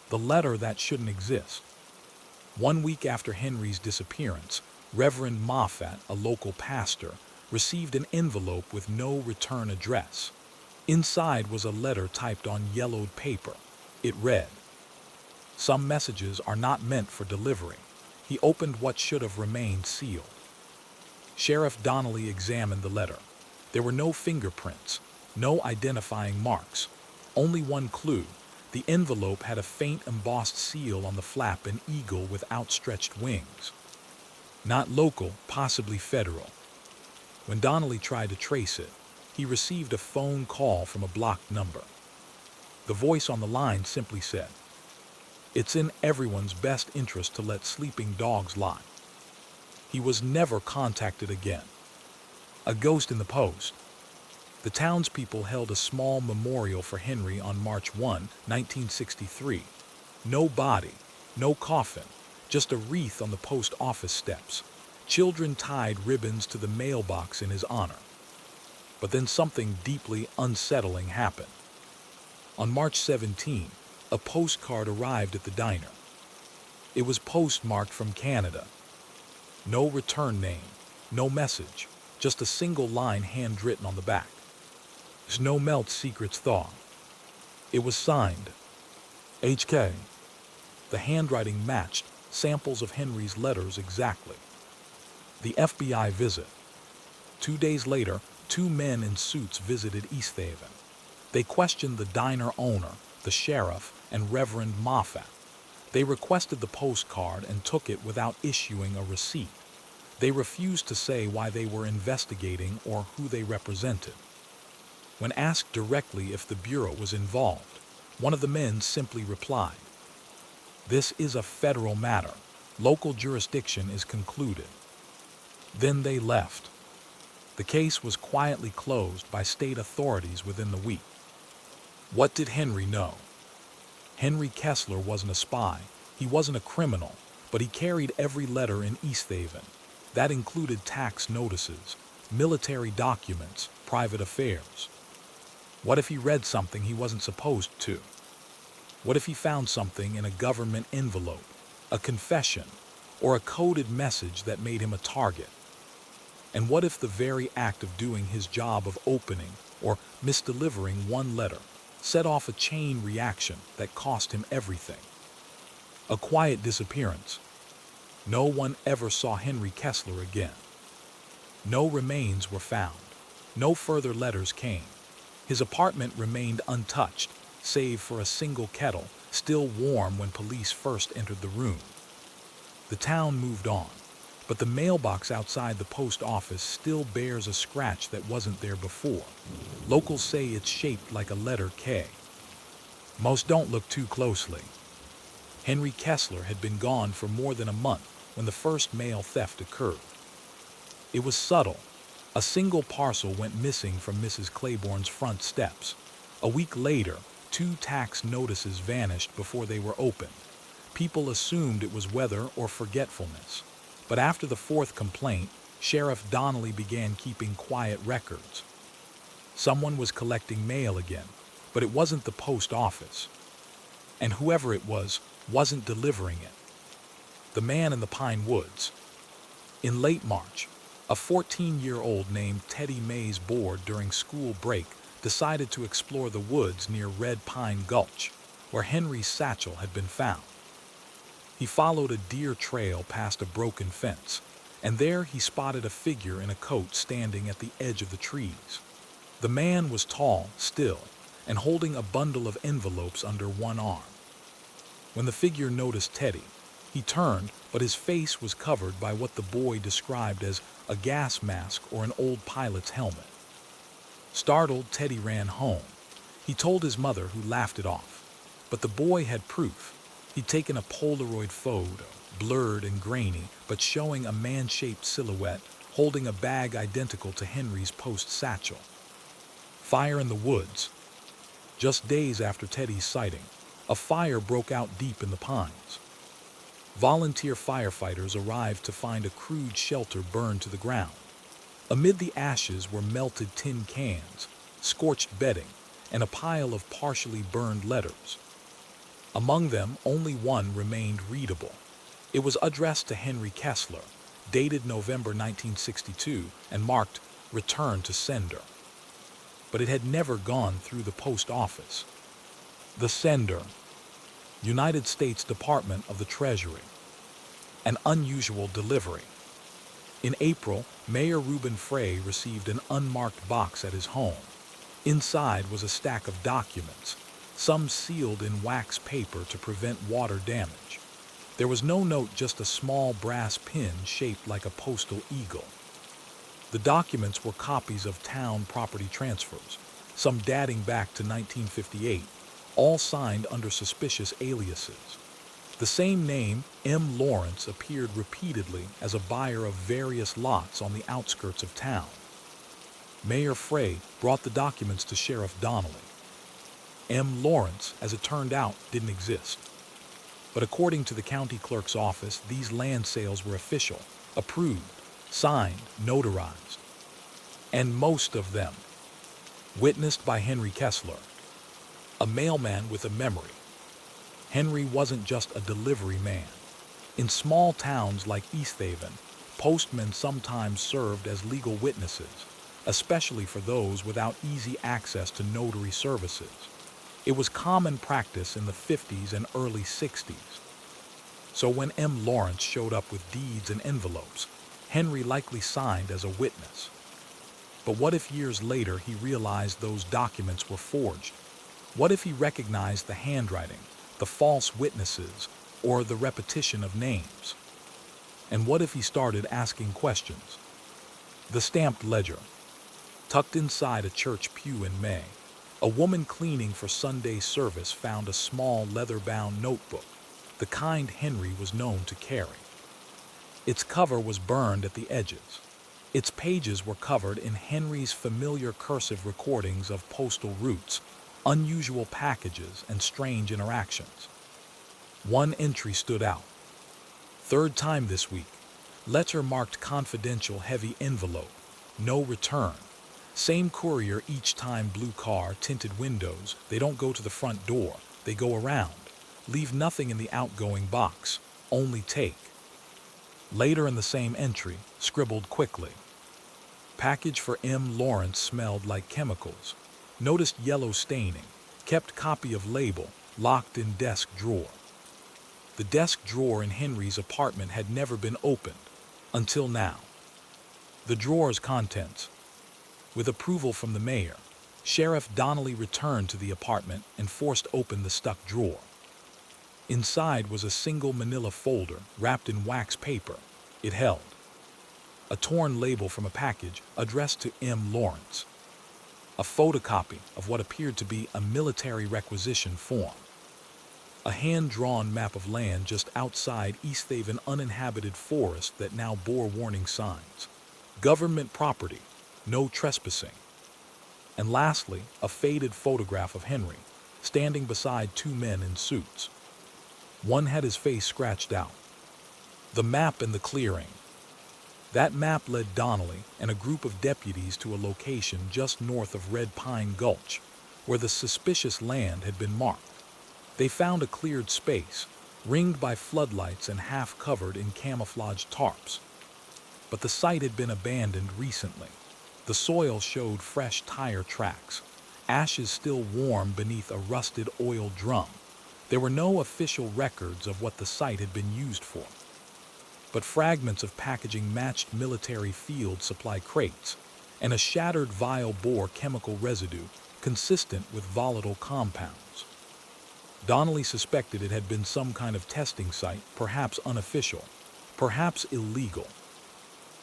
The letter that shouldn't exist. 1 week after Henry's disappearance, Reverend Moffat, a local pastor, received an envelope with no return address. Inside was a letter typed on yellowed paper. It read, "Some messages are not meant for delivery." He opened what should have remained sealed. Sheriff Donnelly examined the letter. There were no fingerprints, no identifying marks, only one clue. The envelope had a faint embossed seal on the flap, an eagle with outstretched wings. Not local, possibly federal. When Donnelly tried to trace it, he received a phone call from a blocked number. The voice on the line simply said, "It's in everyone's best interest to let sleeping dogs lie." He was never contacted again. A ghost in the post. The townspeople held a small memorial for Henry on March 1, 1963. No body, no coffin, just a wreath on the post office steps. Children tied ribbons to the mailbox in his honor. But then something deeply unsettling happened. On March 17, a postcard arrived at the diner. It was postmarked from Canada. No return name, no message, just a single line handwritten on the back. "Snow melts, secrets thaw." It was signed, HK. The handwriting matched samples of Henry's letters exactly. The FBI visit. 2 days later, two men in suits visited East Haven. They questioned the diner owner, the sheriff, and Reverend Moffat. They requested the postcard and took it without issuing a receipt. They refused to say why they were investigating or who they represented. When asked directly if the Bureau was involved, one of the men simply replied, "This is a federal matter. Local jurisdiction is concluded." Then they left. The case was quietly closed by state authorities within the week. What did Henry know? Henry Kessler wasn't a spy. He wasn't a criminal, but he carried every letter in East Haven. That included tax notices, military documents, private affairs. What if he read something he wasn't supposed to? What if he found something in a government envelope, a confession, or a coded message that made him a target? And what if the very act of doing his job of opening or misdelivering one letter set off a chain reaction that cost him everything? A quiet disappearance. No one ever saw Henry Kessler again. No remains were found. No further letters came. His apartment remained untouched, save for a single kettle, still warm when police first entered the room. The town moved on, but the mailbox outside the post office still bears a scratch that wasn't there before. Locals say it's shaped like a letter K. Most don't look too closely. Henry Kessler had been gone for more than a month when the first mail theft occurred. It was subtle. A single parcel went missing from Mrs. Claiborne's front steps. A week later, 2 tax notices vanished before they were opened. People assumed it was weather or forgetfulness. But after the 4th complaint, Sheriff Donnelly began keeping quiet records. Someone was collecting mail again, but it wasn't the post office. And whoever it was, wasn't delivering it. The man in the pine woods. In late March, a 14-year-old named Teddy Mays bored during school break decided to explore the woods near Red Pine Gulch, where Henry's satchel had been found. He followed a deer trail past a broken fence, and there he spotted a figure in a coat standing at the edge of the trees. The man was tall, still, and holding a bundle of envelopes under one arm. When the figure noticed Teddy, he turned, but his face was covered by what the boy described as a gas mask or an old pilot's helmet. Startled, Teddy ran home. He told his mother, who laughed it off. But the boy had proof. He'd taken a Polaroid photo, blurred and grainy, but showing a man-shaped silhouette holding a bag identical to Henry's post satchel. Fire in the woods. Just days after Teddy's sighting, a fire broke out deep in the pines. Volunteer firefighters arrived to find a crude shelter burned to the ground. Amid the ashes were melted tin cans, scorched bedding, and a pile of partially burned letters. Among them, only one remained readable. It was addressed to Henry Kessler, dated November 1962, and marked "Return to Sender." But it had never gone through the post office. The sender, United States Department of the Treasury. An unusual delivery. In April, Mayor Reuben Frey received an unmarked box at his home. Inside was a stack of documents, some sealed in wax paper to prevent water damage. There was no note, just a small brass pin shaped like a postal eagle. The documents were copies of town property transfers, some dating back to 1958, all signed under suspicious aliases. The same name, M. Lawrence, appeared repeatedly as a buyer of various lots on the outskirts of town. Mayor Frey brought the documents to Sheriff Donnelly. M. Lawrence, as it turned out, didn't exist. But according to the county clerk's office, these land sales were official, approved, signed, notarized. And most of them witnessed by Henry Kessler, a mailman with a memory. Henry wasn't just a delivery man. In small towns like East Haven, postmen sometimes served as legal witnesses, especially for those without easy access to notary services. It was common practice in the 50s and early 60s. So when M. Lawrence showed up with deeds and envelopes, Henry likely signed as a witness. But what if years later he realized those documents were forged? What if he recognized the handwriting, the false witnesses, or the repetition of names? And what if he started asking questions? The stamped ledger. Tucked inside a church pew in May, a woman cleaning for Sunday service found a small leather-bound notebook, the kind Henry was known to carry. Its cover was burned at the edges. Its pages were covered in Henry's familiar cursive recordings of postal routes, unusual packages, and strange interactions. One entry stood out. Third time this week. Letter marked confidential, heavy envelope. No return. Same courier each time, blue car, tinted windows. They don't go to the front door. They go around. Leave nothing in the outgoing box. Only take. Later in the same entry, scribbled quickly. Package for M. Lawrence, smelled like chemicals. Noticed yellow staining. Kept copy of label, locked in desk drawer. The desk drawer in Henry's apartment had never been opened, until now. The drawer's contents. With approval from the mayor, Sheriff Donnelly returned to the apartment and forced open the stuck drawer. Inside was a single manila folder wrapped in wax paper. It held a torn label from a package addressed to M. Lawrence, a photocopy of what appeared to be a military requisition form, a hand-drawn map of land just outside East Haven uninhabited forest that now bore warning signs. Government property, no trespassing. And lastly, a faded photograph of Henry, standing beside two men in suits. One had his face scratched out. The map in the clearing. That map led Donnelly and a group of deputies to a location just north of Red Pine Gulch, where the suspicious land had been marked. They found a cleared space, ringed by floodlights and half covered in camouflaged tarps. But the site had been abandoned recently. The soil showed fresh tire tracks, ashes still warm beneath a rusted oil drum. There were no official records of what the site had been used for. But fragments of packaging matched military field supply crates, and a shattered vial bore chemical residue consistent with volatile compounds. Donnelly suspected it had been some kind of testing site, perhaps unofficial, perhaps illegal.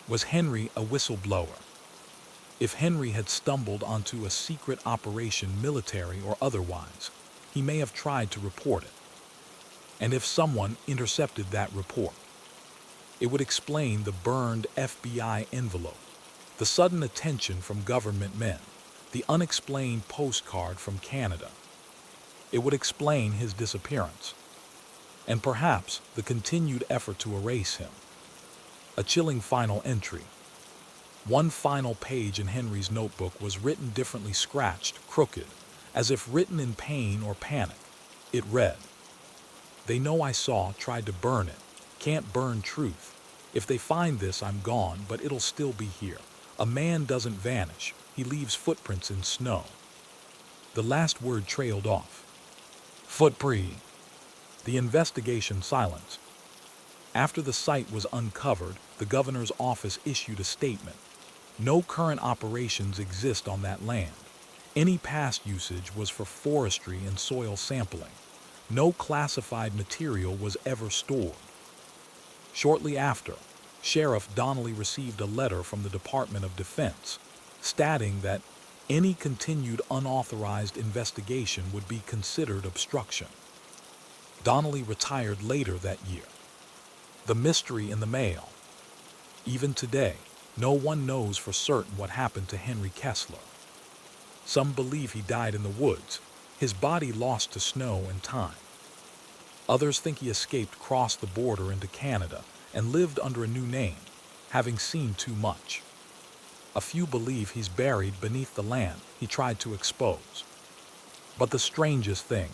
Was Henry a whistleblower? If Henry had stumbled onto a secret operation, military or otherwise, he may have tried to report it. And if someone intercepted that report, it would explain the burned FBI envelope, the sudden attention from government men, the unexplained postcard from Canada. It would explain his disappearance, and perhaps the continued effort to erase him. A chilling final entry. One final page in Henry's notebook was written differently, scratched, crooked, as if written in pain or panic. It read, "They know I saw, tried to burn it. Can't burn truth. If they find this, I'm gone, but it'll still be here. A man doesn't vanish. He leaves footprints in snow." The last word trailed off. Footprint. The investigation silenced. After the site was uncovered, the governor's office issued a statement. No current operations exist on that land. Any past usage was for forestry and soil sampling. No classified material was ever stored. Shortly after, Sheriff Donnelly received a letter from the Department of Defense stating that any continued unauthorized investigation would be considered obstruction. Donnelly retired later that year. The mystery in the mail. Even today, no one knows for certain what happened to Henry Kessler. Some believe he died in the woods, his body lost to snow and time. Others think he escaped, crossed the border into Canada, and lived under a new name, having seen too much. A few believe he's buried beneath the land he tried to expose. But the strangest thing,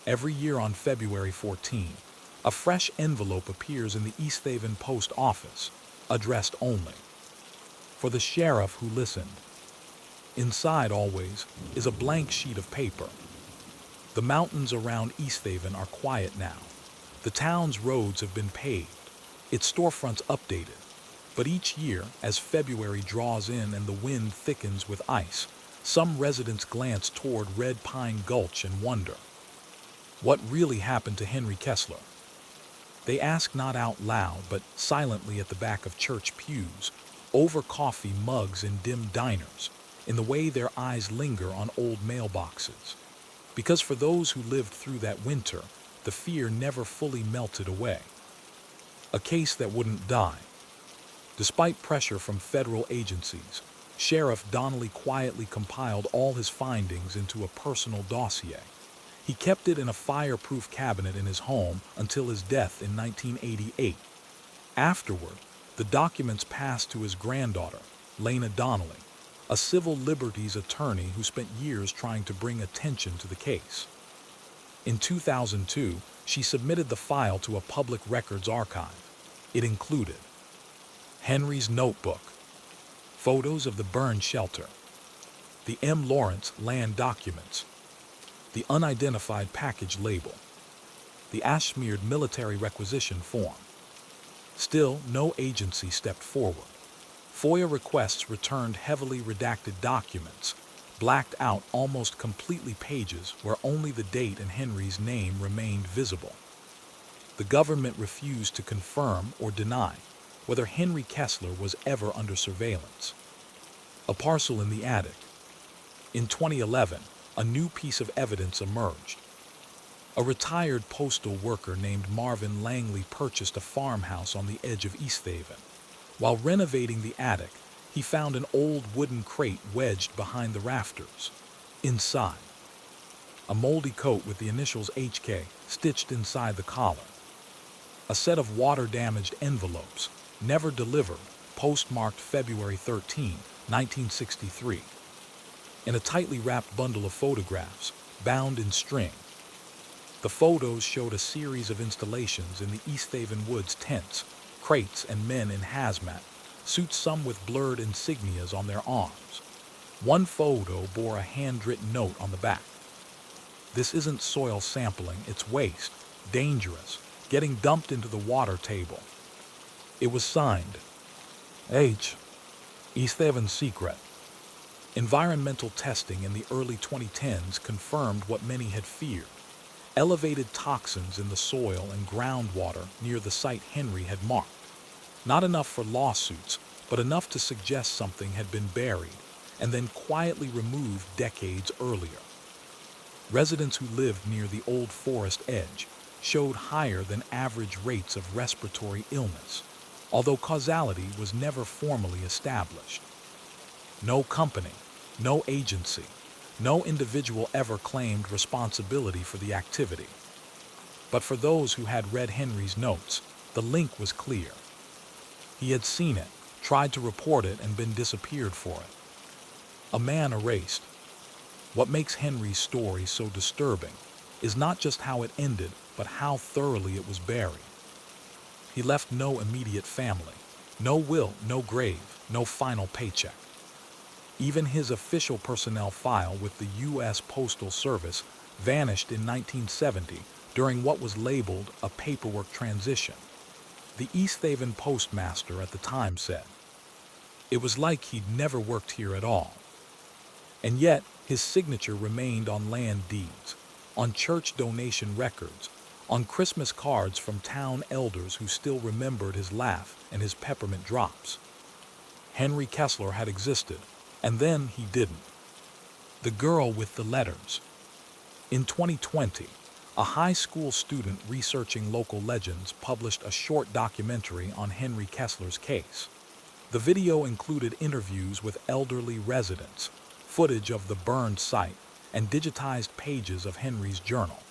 every year on February 14, a fresh envelope appears in the East Haven post office, addressed only for the sheriff who listened. Inside always is a blank sheet of paper. The mountains around East Haven are quiet now. The town's roads have been paved, its storefronts updated. But each year, as February draws in and the wind thickens with ice, some residents glance toward Red Pine Gulch and wonder, what really happened to Henry Kessler? They ask not out loud, but silently at the back of church pews, over coffee mugs in dim diners, in the way their eyes linger on old mailboxes. Because for those who lived through that winter, the fear never fully melted away. A case that wouldn't die. Despite pressure from federal agencies, Sheriff Donnelly quietly compiled all his findings into a personal dossier. He kept it in a fireproof cabinet in his home until his death in 1988. Afterward, the documents passed to his granddaughter, Lena Donnelly, a civil liberties attorney who spent years trying to bring attention to the case. In 2002, she submitted the file to a public records archive. It included Henry's notebook, photos of the burned shelter, the M. Lawrence land documents, the unidentified package label, the ash-smeared military requisition form. Still, no agency stepped forward. FOIA requests returned heavily redacted documents, blacked out almost completely pages where only the date and Henry's name remained visible. The government refused to confirm or deny whether Henry Kessler was ever under surveillance. A parcel in the attic. In 2011, a new piece of evidence emerged. A retired postal worker named Marvin Langley purchased a farmhouse on the edge of East Haven. While renovating the attic, he found an old wooden crate wedged behind the rafters. Inside, a moldy coat with the initials HK stitched inside the collar. A set of water-damaged envelopes, never delivered, postmarked February 13, 1963. And a tightly wrapped bundle of photographs, bound in string. The photos showed a series of installations in the East Haven Woods: tents, crates, and men in hazmat suits, some with blurred insignias on their arms. One photo bore a handwritten note on the back. "This isn't soil sampling, it's waste. Dangerous. Getting dumped into the water table." It was signed H. East Haven Secret. Environmental testing in the early 2010s confirmed what many had feared. Elevated toxins in the soil and groundwater near the site Henry had marked. Not enough for lawsuits, but enough to suggest something had been buried and then quietly removed decades earlier. Residents who lived near the old forest edge showed higher than average rates of respiratory illness, although causality was never formally established. No company, no agency, no individual ever claimed responsibility for the activity. But for those who had read Henry's notes, the link was clear. He had seen it, tried to report it, and been disappeared for it. A man erased. What makes Henry's story so disturbing is not just how it ended, but how thoroughly it was buried. He left no immediate family, no will, no grave, no final paycheck. Even his official personnel file with the U.S. Postal Service vanished in 1970 during what was labeled a paperwork transition. The East Haven postmaster at the time said, "It was like he'd never worked here at all." And yet, his signature remained on land deeds, on church donation records, on Christmas cards from town elders who still remembered his laugh and his peppermint drops. Henry Kessler had existed, and then he didn't. The girl with the letters. In 2020, a high school student researching local legends published a short documentary on Henry Kessler's case. The video included interviews with elderly residents, footage of the burned site, and digitized pages of Henry's journal.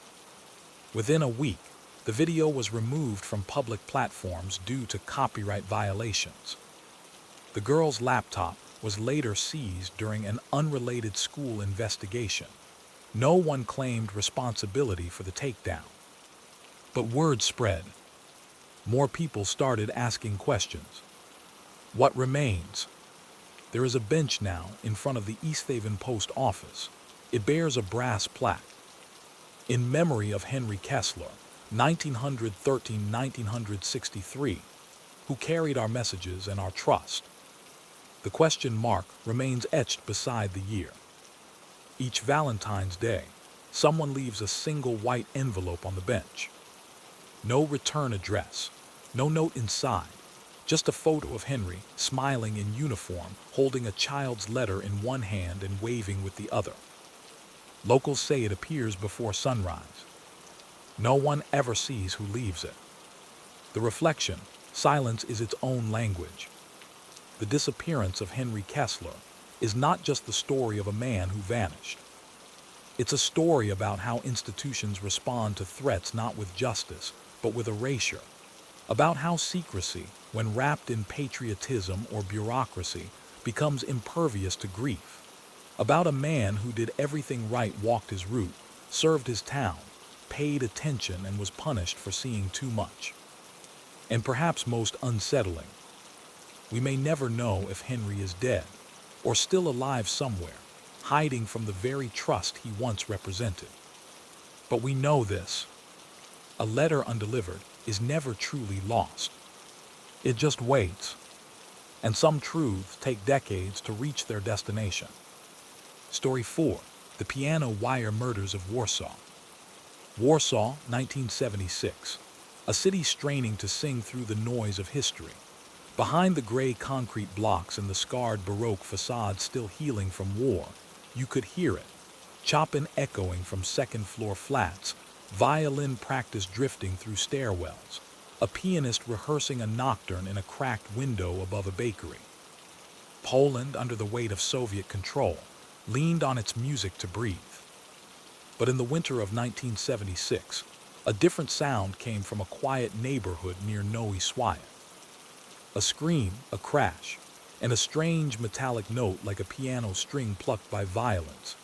Within a week, the video was removed from public platforms due to copyright violations. The girl's laptop was later seized during an unrelated school investigation. No one claimed responsibility for the takedown. But word spread. More people started asking questions. What remains? There is a bench now in front of the East Haven Post Office. It bears a brass plaque. In memory of Henry Kessler, 1913-1963, who carried our messages and our trust. The question mark remains etched beside the year. Each Valentine's Day, someone leaves a single white envelope on the bench. No return address, no note inside, just a photo of Henry smiling in uniform, holding a child's letter in one hand and waving with the other. Locals say it appears before sunrise. No one ever sees who leaves it. The reflection, silence is its own language. The disappearance of Henry Kessler is not just the story of a man who vanished. It's a story about how institutions respond to threats not with justice, but with erasure. About how secrecy, when wrapped in patriotism or bureaucracy, becomes impervious to grief. About a man who did everything right, walked his route, served his town, paid attention, and was punished for seeing too much. And perhaps most unsettling, we may never know if Henry is dead or still alive somewhere, hiding from the very trust he once represented. But we know this: a letter undelivered is never truly lost. It just waits, and some truths take decades to reach their destination. Story 4: The Piano Wire Murders of Warsaw. Warsaw, 1976. A city straining to sing through the noise of history. Behind the gray concrete blocks and the scarred Baroque facade still healing from war, you could hear it, Chopin echoing from second-floor flats, violin practice drifting through stairwells, a pianist rehearsing a nocturne in a cracked window above a bakery. Poland, under the weight of Soviet control, leaned on its music to breathe. But in the winter of 1976, a different sound came from a quiet neighborhood near Nowy Swiat. A scream, a crash, and a strange metallic note like a piano string plucked by violence.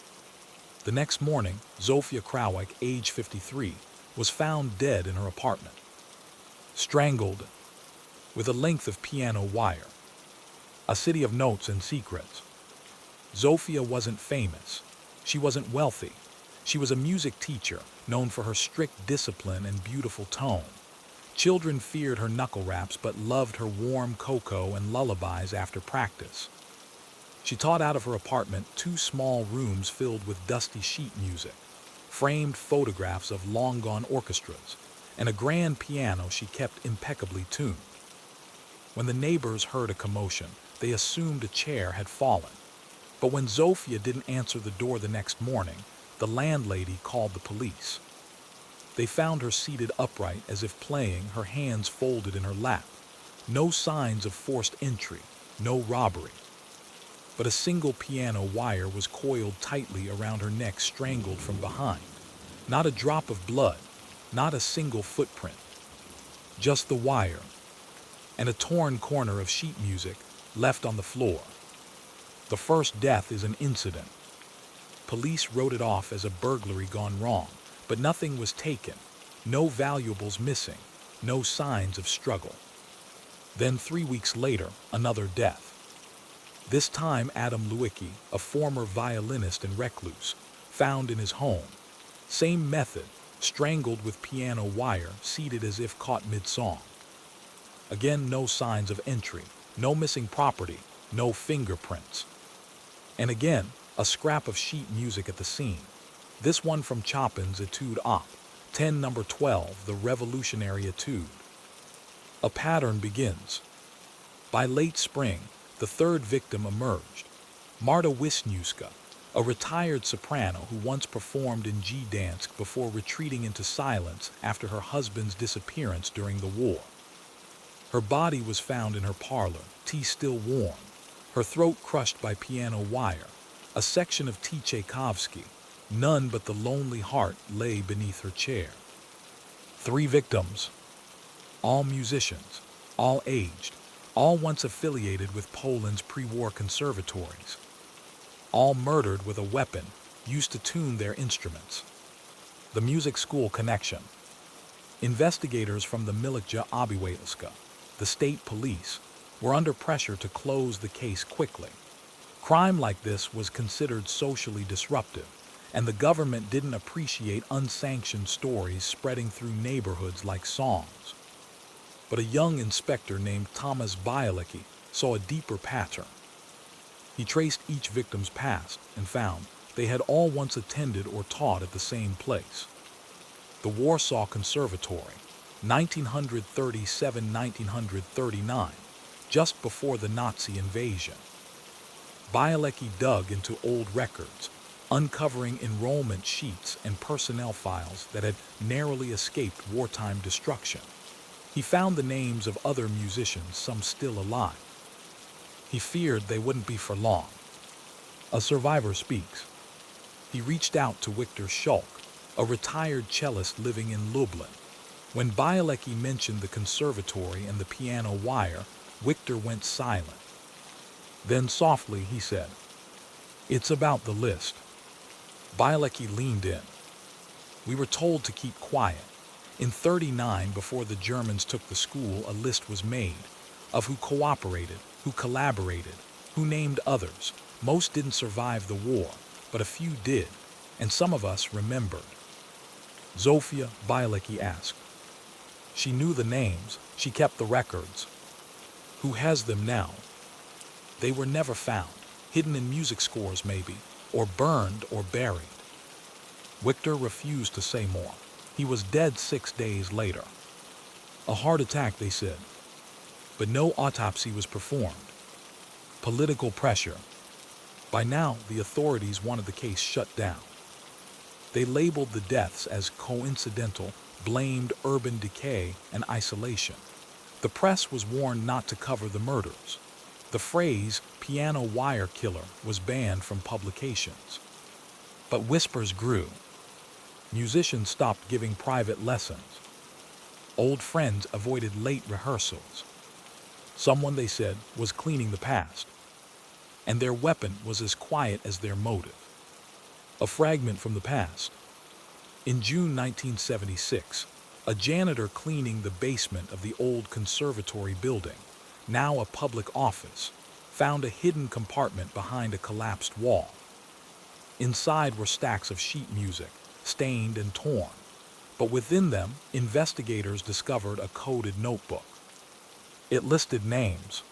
The next morning, Zofia Krawiec, age 53, was found dead in her apartment. Strangled with a length of piano wire. A city of notes and secrets. Zofia wasn't famous. She wasn't wealthy. She was a music teacher, known for her strict discipline and beautiful tone. Children feared her knuckle raps but loved her warm cocoa and lullabies after practice. She taught out of her apartment 2 small rooms filled with dusty sheet music, framed photographs of long-gone orchestras, and a grand piano she kept impeccably tuned. When the neighbors heard a commotion, they assumed a chair had fallen. But when Zofia didn't answer the door the next morning, the landlady called the police. They found her seated upright as if playing, her hands folded in her lap. No signs of forced entry, no robbery. But a single piano wire was coiled tightly around her neck, strangled from behind. Not a drop of blood, not a single footprint. Just the wire, and a torn corner of sheet music left on the floor. The first death is an incident. Police wrote it off as a burglary gone wrong, but nothing was taken, no valuables missing, no signs of struggle. Then 3 weeks later, another death. This time Adam Lewicki, a former violinist and recluse, found in his home. Same method, strangled with piano wire, seated as if caught mid-song. Again, no signs of entry, no missing property, no fingerprints. And again, a scrap of sheet music at the scene. This one from Chopin's Etude Op. 10 number 12, the Revolutionary Etude. A pattern begins. By late spring, the third victim emerged. Marta Wisniewska, a retired soprano who once performed in Gdansk before retreating into silence after her husband's disappearance during the war. Her body was found in her parlor, tea still warm, her throat crushed by piano wire, a section of T. Tchaikovsky, none but the lonely heart, lay beneath her chair. 3 victims, all musicians, all aged, all once affiliated with Poland's pre-war conservatories, all murdered with a weapon used to tune their instruments. The music school connection. Investigators from the Milicja Obywatelska, the state police, were under pressure to close the case quickly. Crime like this was considered socially disruptive, and the government didn't appreciate unsanctioned stories spreading through neighborhoods like songs. But a young inspector named Thomas Bielecki saw a deeper pattern. He traced each victim's past and found they had all once attended or taught at the same place. The Warsaw Conservatory, 1937-1939, just before the Nazi invasion. Bielecki dug into old records, uncovering enrollment sheets and personnel files that had narrowly escaped wartime destruction. He found the names of other musicians, some still alive. He feared they wouldn't be for long. A survivor speaks. He reached out to Wiktor Schulk, a retired cellist living in Lublin. When Bielecki mentioned the conservatory and the piano wire, Wiktor went silent. Then softly he said, "It's about the list." Bielecki leaned in. "We were told to keep quiet. In '39, before the Germans took the school, a list was made of who cooperated, who collaborated, who named others. Most didn't survive the war, but a few did, and some of us remembered." Zofia, Bielecki asked. "She knew the names, she kept the records. Who has them now?" "They were never found, hidden in music scores maybe, or burned or buried." Wiktor refused to say more. He was dead 6 days later. A heart attack, they said. But no autopsy was performed. Political pressure. By now, the authorities wanted the case shut down. They labeled the deaths as coincidental, blamed urban decay and isolation. The press was warned not to cover the murders. The phrase piano wire killer was banned from publications. But whispers grew. Musicians stopped giving private lessons. Old friends avoided late rehearsals. Someone, they said, was cleaning the past. And their weapon was as quiet as their motive. A fragment from the past. In June 1976, a janitor cleaning the basement of the old conservatory building, now a public office, found a hidden compartment behind a collapsed wall. Inside were stacks of sheet music, stained and torn, but within them, investigators discovered a coded notebook. It listed names.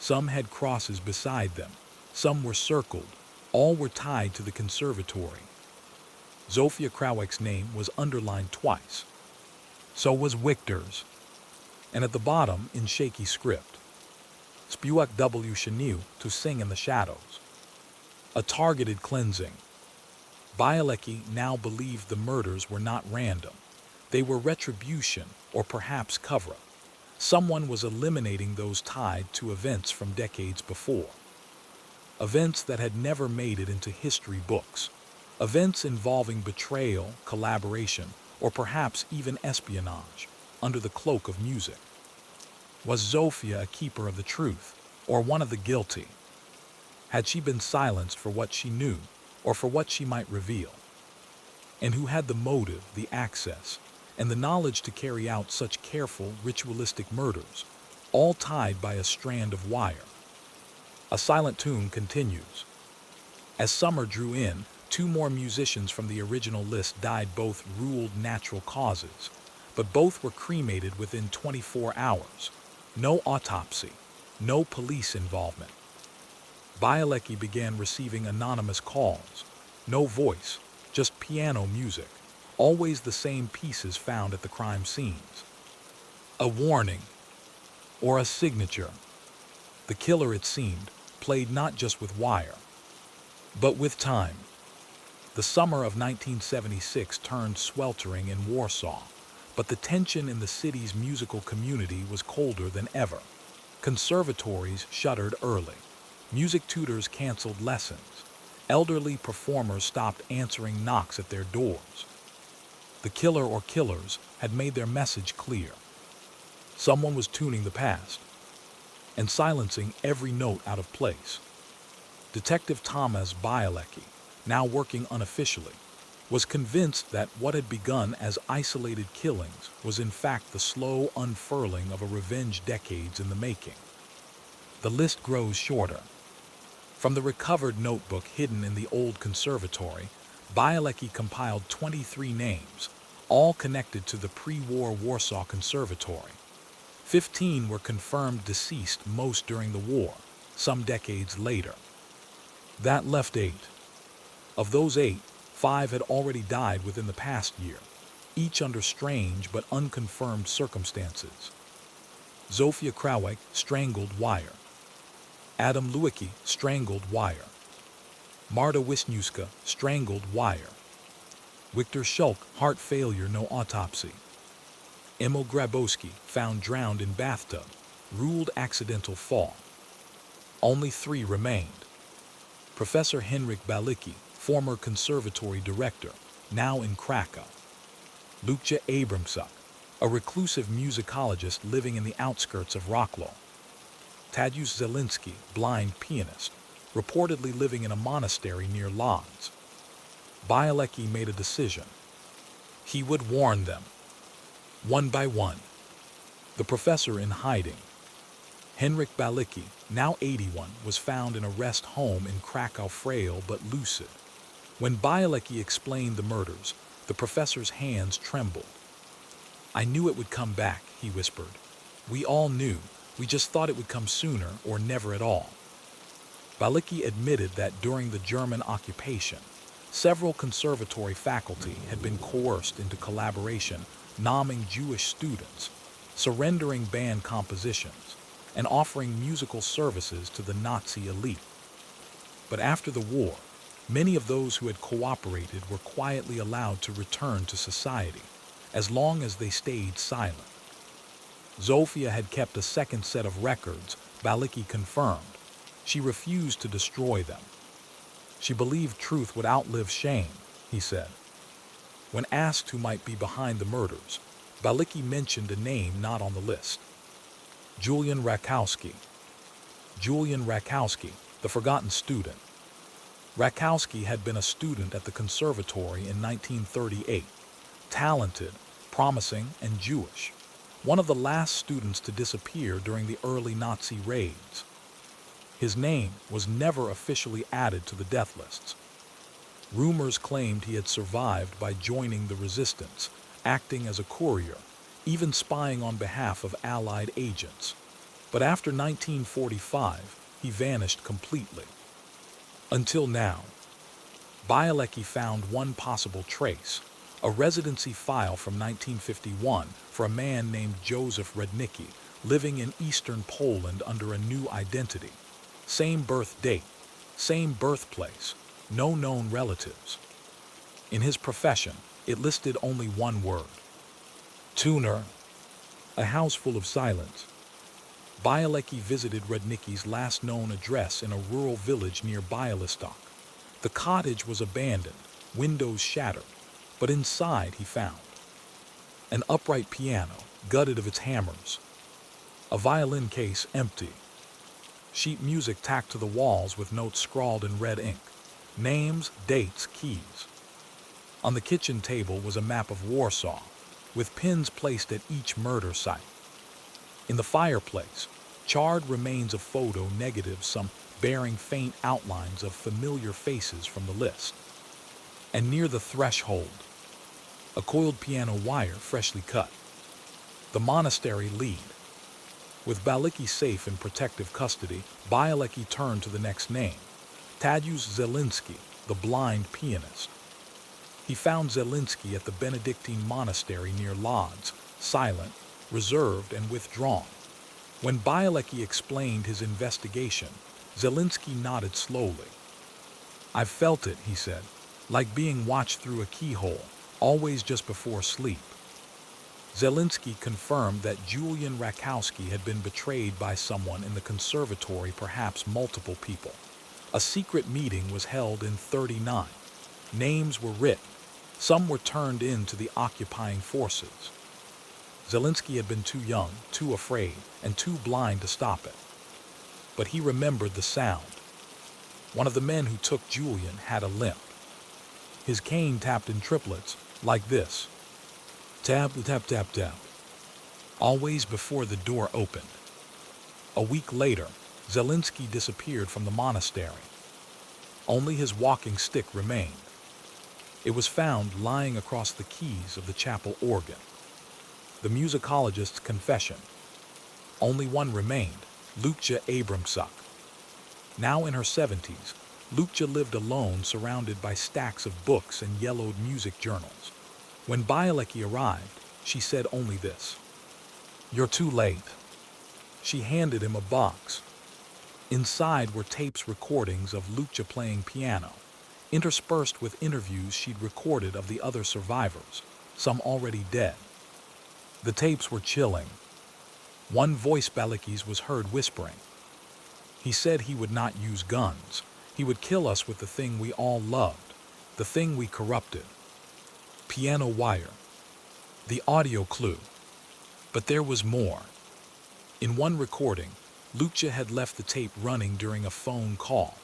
Some had crosses beside them, Some were circled. All were tied to the conservatory. Zofia Krawiec's name was underlined twice. So was Wiktor's. And at the bottom, in shaky script, Spewak W. Shaniu to sing in the shadows. A targeted cleansing. Bielecki now believed the murders were not random. They were retribution, or perhaps cover-up. Someone was eliminating those tied to events from decades before. Events that had never made it into history books. Events involving betrayal, collaboration, or perhaps even espionage, under the cloak of music. Was Zofia a keeper of the truth, or one of the guilty? Had she been silenced for what she knew, or for what she might reveal? And who had the motive, the access, and the knowledge to carry out such careful, ritualistic murders, all tied by a strand of wire? A silent tune continues. As summer drew in, 2 more musicians from the original list died, both ruled natural causes, but both were cremated within 24 hours. No autopsy, no police involvement. Bielecki began receiving anonymous calls. No voice, just piano music, always the same pieces found at the crime scenes. A warning, or a signature. The killer, it seemed, played not just with wire, but with time. The summer of 1976 turned sweltering in Warsaw, but the tension in the city's musical community was colder than ever. Conservatories shuttered early. Music tutors canceled lessons. Elderly performers stopped answering knocks at their doors. The killer or killers had made their message clear. Someone was tuning the past and silencing every note out of place. Detective Thomas Bielecki, now working unofficially, was convinced that what had begun as isolated killings was in fact the slow unfurling of a revenge decades in the making. The list grows shorter. From the recovered notebook hidden in the old conservatory, Bielecki compiled 23 names, all connected to the pre-war Warsaw Conservatory. 15 were confirmed deceased, most during the war, some decades later. That left 8. Of those 8, 5 had already died within the past year, each under strange but unconfirmed circumstances. Zofia Krawiec, strangled wire. Adam Lewicki, strangled wire. Marta Wisniewska, strangled wire. Wiktor Shulk, heart failure, no autopsy. Emil Grabowski, found drowned in bathtub, ruled accidental fall. Only 3 remained. Professor Henryk Balicki, former conservatory director, now in Krakow. Lucja Abramczuk, a reclusive musicologist living in the outskirts of Wrocław. Tadeusz Zielinski, blind pianist, reportedly living in a monastery near Lodz. Bielecki made a decision. He would warn them. One by one. The professor in hiding. Henryk Balicki, now 81, was found in a rest home in Krakow, frail but lucid. When Bielecki explained the murders, the professor's hands trembled. "I knew it would come back," he whispered. "We all knew. We just thought it would come sooner or never at all." Balicki admitted that during the German occupation, several conservatory faculty had been coerced into collaboration, nomming Jewish students, surrendering band compositions, and offering musical services to the Nazi elite. But after the war, many of those who had cooperated were quietly allowed to return to society, as long as they stayed silent. Zofia had kept a second set of records, Balicki confirmed. She refused to destroy them. She believed truth would outlive shame, he said. When asked who might be behind the murders, Balicki mentioned a name not on the list. Julian Rakowski. Julian Rakowski, the forgotten student. Rakowski had been a student at the conservatory in 1938, talented, promising, and Jewish. One of the last students to disappear during the early Nazi raids. His name was never officially added to the death lists. Rumors claimed he had survived by joining the resistance, acting as a courier, even spying on behalf of Allied agents. But after 1945, he vanished completely. Until now, Bielecki found one possible trace, a residency file from 1951 for a man named Joseph Rednicki, living in eastern Poland under a new identity. Same birth date, same birthplace, no known relatives. In his profession, it listed only one word: tuner. A house full of silence. Bielecki visited Rednicki's last known address in a rural village near Bialystok. The cottage was abandoned, windows shattered, but inside he found an upright piano, gutted of its hammers, a violin case empty, sheet music tacked to the walls with notes scrawled in red ink, names, dates, keys. On the kitchen table was a map of Warsaw, with pins placed at each murder site. In the fireplace, charred remains of photo negatives, some bearing faint outlines of familiar faces from the list. And near the threshold, a coiled piano wire freshly cut. The monastery lead. With Bielecki safe in protective custody, Bielecki turned to the next name, Tadeusz Zelinski, the blind pianist. He found Zelinski at the Benedictine monastery near Lodz, silent, reserved, and withdrawn. When Bielecki explained his investigation, Zelinski nodded slowly. "I felt it," he said, "like being watched through a keyhole, always just before sleep." Zelinski confirmed that Julian Rakowski had been betrayed by someone in the conservatory, perhaps multiple people. A secret meeting was held in '39. Names were written. Some were turned in to the occupying forces. Zelinski had been too young, too afraid, and too blind to stop it. But he remembered the sound. One of the men who took Julian had a limp. His cane tapped in triplets, like this. Tap, tap, tap, tap. Always before the door opened. A week later, Zelinski disappeared from the monastery. Only his walking stick remained. It was found lying across the keys of the chapel organ. The musicologist's confession. Only one remained, Lucia Abramczuk. Now in her 70s, Lucia lived alone, surrounded by stacks of books and yellowed music journals. When Bielecki arrived, she said only this: "You're too late." She handed him a box. Inside were tapes, recordings of Lucia playing piano, interspersed with interviews she'd recorded of the other survivors, some already dead. The tapes were chilling. One voice, Bielecki's, was heard whispering. He said he would not use guns. He would kill us with the thing we all loved, the thing we corrupted. Piano wire. The audio clue. But there was more. In one recording, Lucia had left the tape running during a phone call.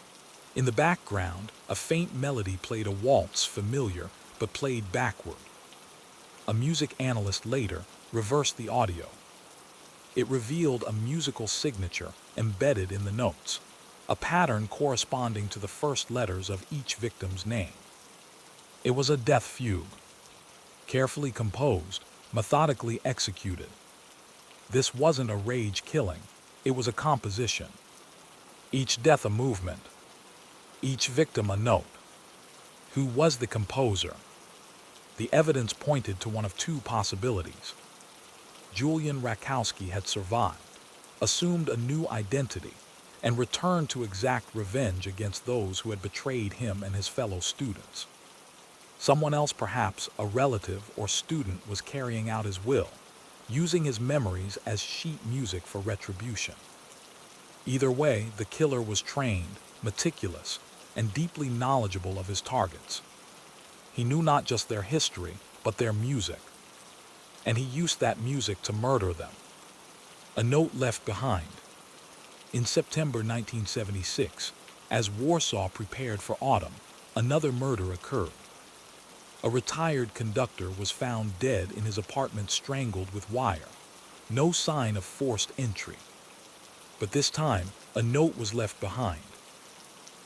In the background, a faint melody played, a waltz familiar, but played backward. A music analyst later reversed the audio. It revealed a musical signature embedded in the notes, a pattern corresponding to the first letters of each victim's name. It was a death fugue, carefully composed, methodically executed. This wasn't a rage killing, it was a composition. Each death a movement, each victim a note. Who was the composer? The evidence pointed to one of two possibilities. Julian Rakowski had survived, assumed a new identity, and returned to exact revenge against those who had betrayed him and his fellow students. Someone else, perhaps a relative or student, was carrying out his will, using his memories as sheet music for retribution. Either way, the killer was trained, meticulous, and deeply knowledgeable of his targets. He knew not just their history, but their music. And he used that music to murder them. A note left behind. In September 1976, as Warsaw prepared for autumn, another murder occurred. A retired conductor was found dead in his apartment, strangled with wire. No sign of forced entry. But this time, a note was left behind.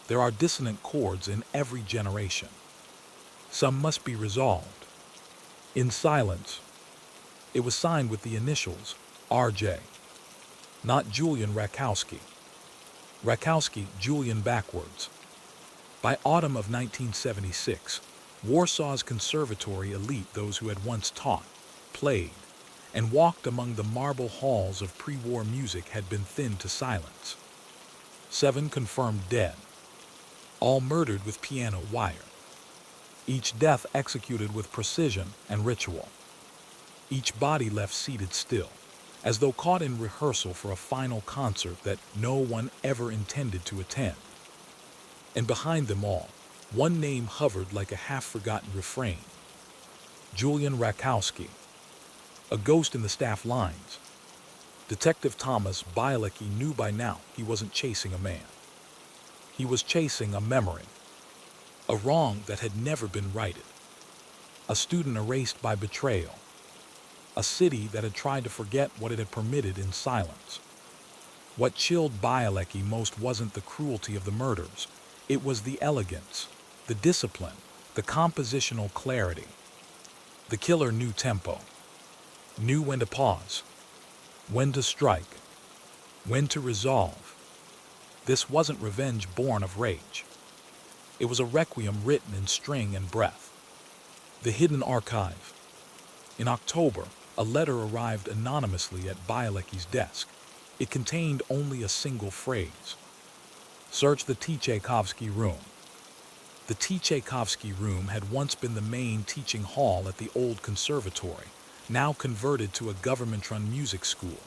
There are dissonant chords in every generation. Some must be resolved. In silence. It was signed with the initials, R.J. Not Julian Rakowski. Rakowski, Julian backwards. By autumn of 1976, Warsaw's conservatory elite, those who had once taught, played, and walked among the marble halls of pre-war music, had been thinned to silence. 7 confirmed dead, all murdered with piano wire. Each death executed with precision and ritual. Each body left seated still, as though caught in rehearsal for a final concert that no one ever intended to attend. And behind them all, one name hovered like a half-forgotten refrain: Julian Rakowski, a ghost in the staff lines. Detective Thomas Bielecki knew by now he wasn't chasing a man. He was chasing a memory, a wrong that had never been righted, a student erased by betrayal, a city that had tried to forget what it had permitted in silence. What chilled Bielecki most wasn't the cruelty of the murders, it was the elegance, the discipline, the compositional clarity. The killer knew tempo, knew when to pause, when to strike, when to resolve. This wasn't revenge born of rage. It was a requiem written in string and breath. The hidden archive. In October, a letter arrived anonymously at Bielecki's desk. It contained only a single phrase: search the T. Tchaikovsky room. The T. Tchaikovsky room had once been the main teaching hall at the old conservatory, now converted to a government-run music school.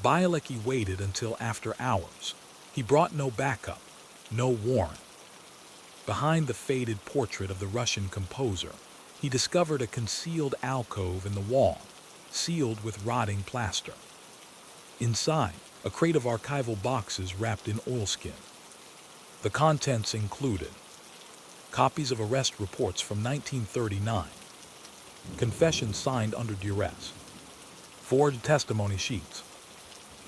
Bielecki waited until after hours. He brought no backup, no warrant. Behind the faded portrait of the Russian composer, he discovered a concealed alcove in the wall, sealed with rotting plaster. Inside, a crate of archival boxes wrapped in oilskin. The contents included copies of arrest reports from 1939, confessions signed under duress, forged testimony sheets,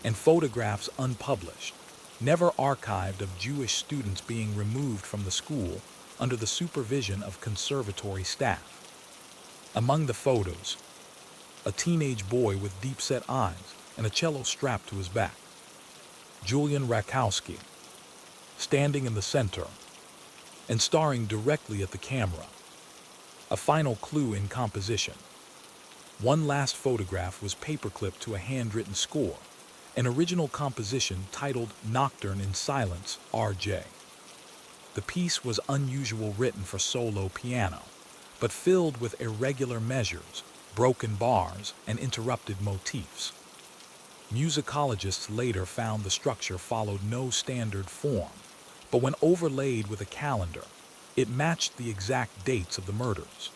and photographs unpublished, never archived, of Jewish students being removed from the school under the supervision of conservatory staff. Among the photos, a teenage boy with deep-set eyes and a cello strapped to his back. Julian Rakowski, standing in the center and staring directly at the camera. A final clue in composition. One last photograph was paperclipped to a handwritten score, an original composition titled Nocturne in Silence, R.J. The piece was unusual, written for solo piano, but filled with irregular measures, broken bars, and interrupted motifs. Musicologists later found the structure followed no standard form, but when overlaid with a calendar, it matched the exact dates of the murders.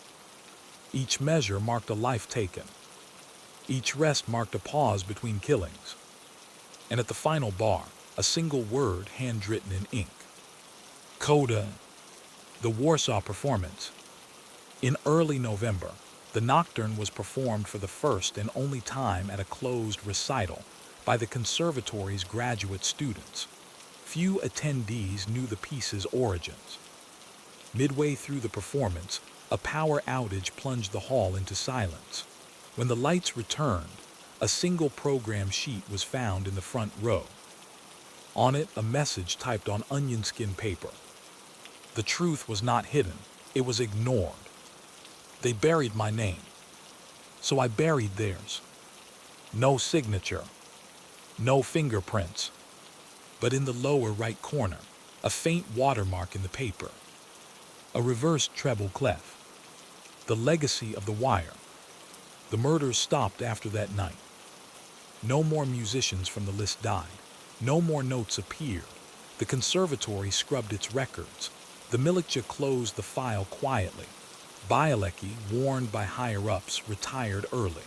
Each measure marked a life taken. Each rest marked a pause between killings. And at the final bar, a single word handwritten in ink: Coda. The Warsaw performance. In early November, the Nocturne was performed for the first and only time at a closed recital by the conservatory's graduate students. Few attendees knew the piece's origins. Midway through the performance, a power outage plunged the hall into silence. When the lights returned, a single program sheet was found in the front row. On it, a message typed on onion skin paper. The truth was not hidden, it was ignored. They buried my name, so I buried theirs. No signature, no fingerprints, but in the lower right corner, a faint watermark in the paper. A reversed treble clef. The legacy of the wire. The murders stopped after that night. No more musicians from the list died. No more notes appeared. The conservatory scrubbed its records. The militia closed the file quietly. Bielecki, warned by higher-ups, retired early.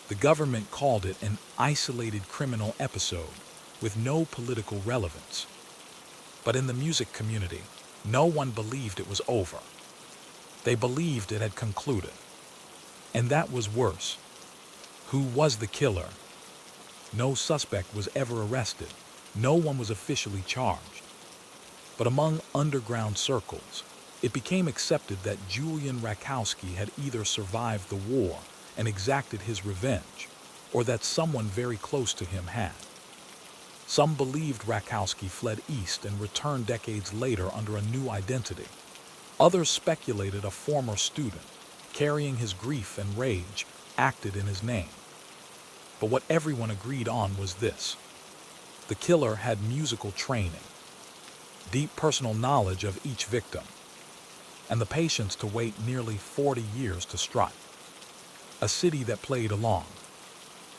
The government called it an isolated criminal episode with no political relevance. But in the music community, no one believed it was over. They believed it had concluded. And that was worse. Who was the killer? No suspect was ever arrested. No one was officially charged. But among underground circles, it became accepted that Julian Rakowski had either survived the war and exacted his revenge, or that someone very close to him had. Some believed Rakowski fled east and returned decades later under a new identity. Others speculated a former student, carrying his grief and rage, acted in his name. But what everyone agreed on was this: the killer had musical training, deep personal knowledge of each victim, and the patience to wait nearly 40 years to strike. A city that played along.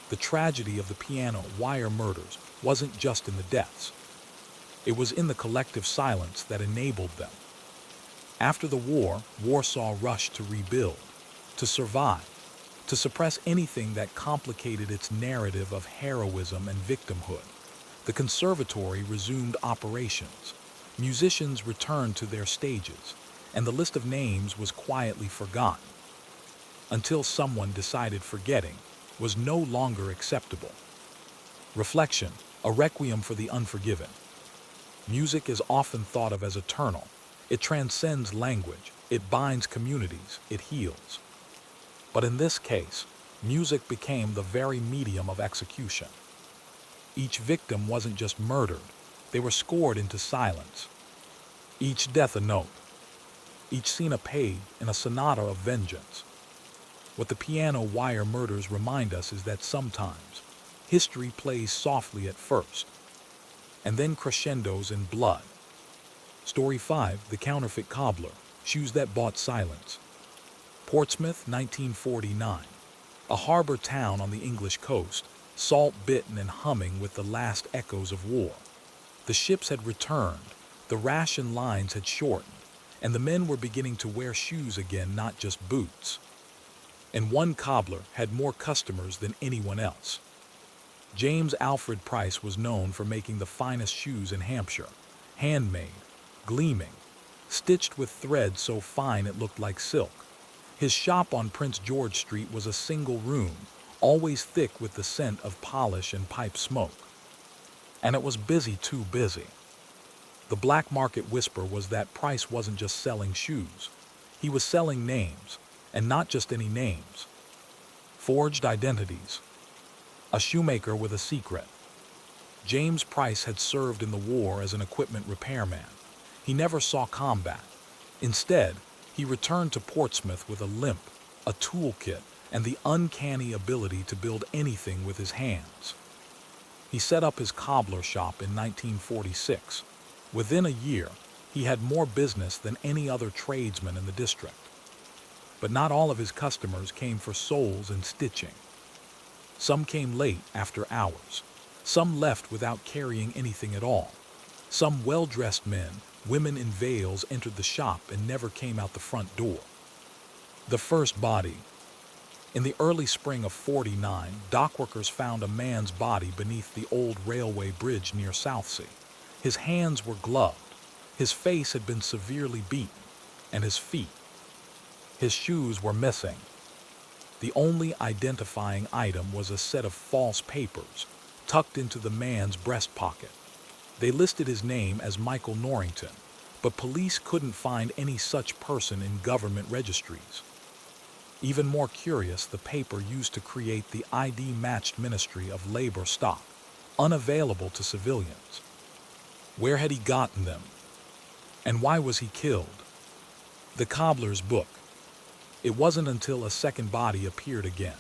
The tragedy of the piano wire murders wasn't just in the deaths. It was in the collective silence that enabled them. After the war, Warsaw rushed to rebuild, to survive, to suppress anything that complicated its narrative of heroism and victimhood. The conservatory resumed operations. Musicians returned to their stages, and the list of names was quietly forgotten, until someone decided forgetting was no longer acceptable. Reflection, a requiem for the unforgiven. Music is often thought of as eternal. It transcends language, it binds communities, it heals. But in this case, music became the very medium of execution. Each victim wasn't just murdered, they were scored into silence. Each death a note, each scene a page in a sonata of vengeance. What the piano wire murders remind us is that sometimes history plays softly at first, and then crescendos in blood. Story 5, The Counterfeit Cobbler, Shoes That Bought Silence. Portsmouth, 1949. A harbor town on the English coast, salt-bitten and humming with the last echoes of war. The ships had returned, the ration lines had shortened, and the men were beginning to wear shoes again, not just boots. And one cobbler had more customers than anyone else. James Alfred Price was known for making the finest shoes in Hampshire, handmade, gleaming, stitched with thread so fine it looked like silk. His shop on Prince George Street was a single room, always thick with the scent of polish and pipe smoke. And it was busy, too busy. The black market whisper was that Price wasn't just selling shoes. He was selling names, and not just any names. Forged identities. A shoemaker with a secret. James Price had served in the war as an equipment repairman. He never saw combat. Instead, he returned to Portsmouth with a limp, a toolkit, and the uncanny ability to build anything with his hands. He set up his cobbler shop in 1946. Within a year, he had more business than any other tradesman in the district. But not all of his customers came for soles and stitching. Some came late after hours. Some left without carrying anything at all. Some well-dressed men, women in veils, entered the shop and never came out the front door. The first body. In the early spring of '49, dockworkers found a man's body beneath the old railway bridge near Southsea. His hands were gloved, his face had been severely beaten, and his feet. His shoes were missing. The only identifying item was a set of false papers tucked into the man's breast pocket. They listed his name as Michael Norrington, but police couldn't find any such person in government registries. Even more curious, the paper used to create the ID-matched Ministry of Labor stock, unavailable to civilians. Where had he gotten them? And why was he killed? The cobbler's book. It wasn't until a second body appeared again.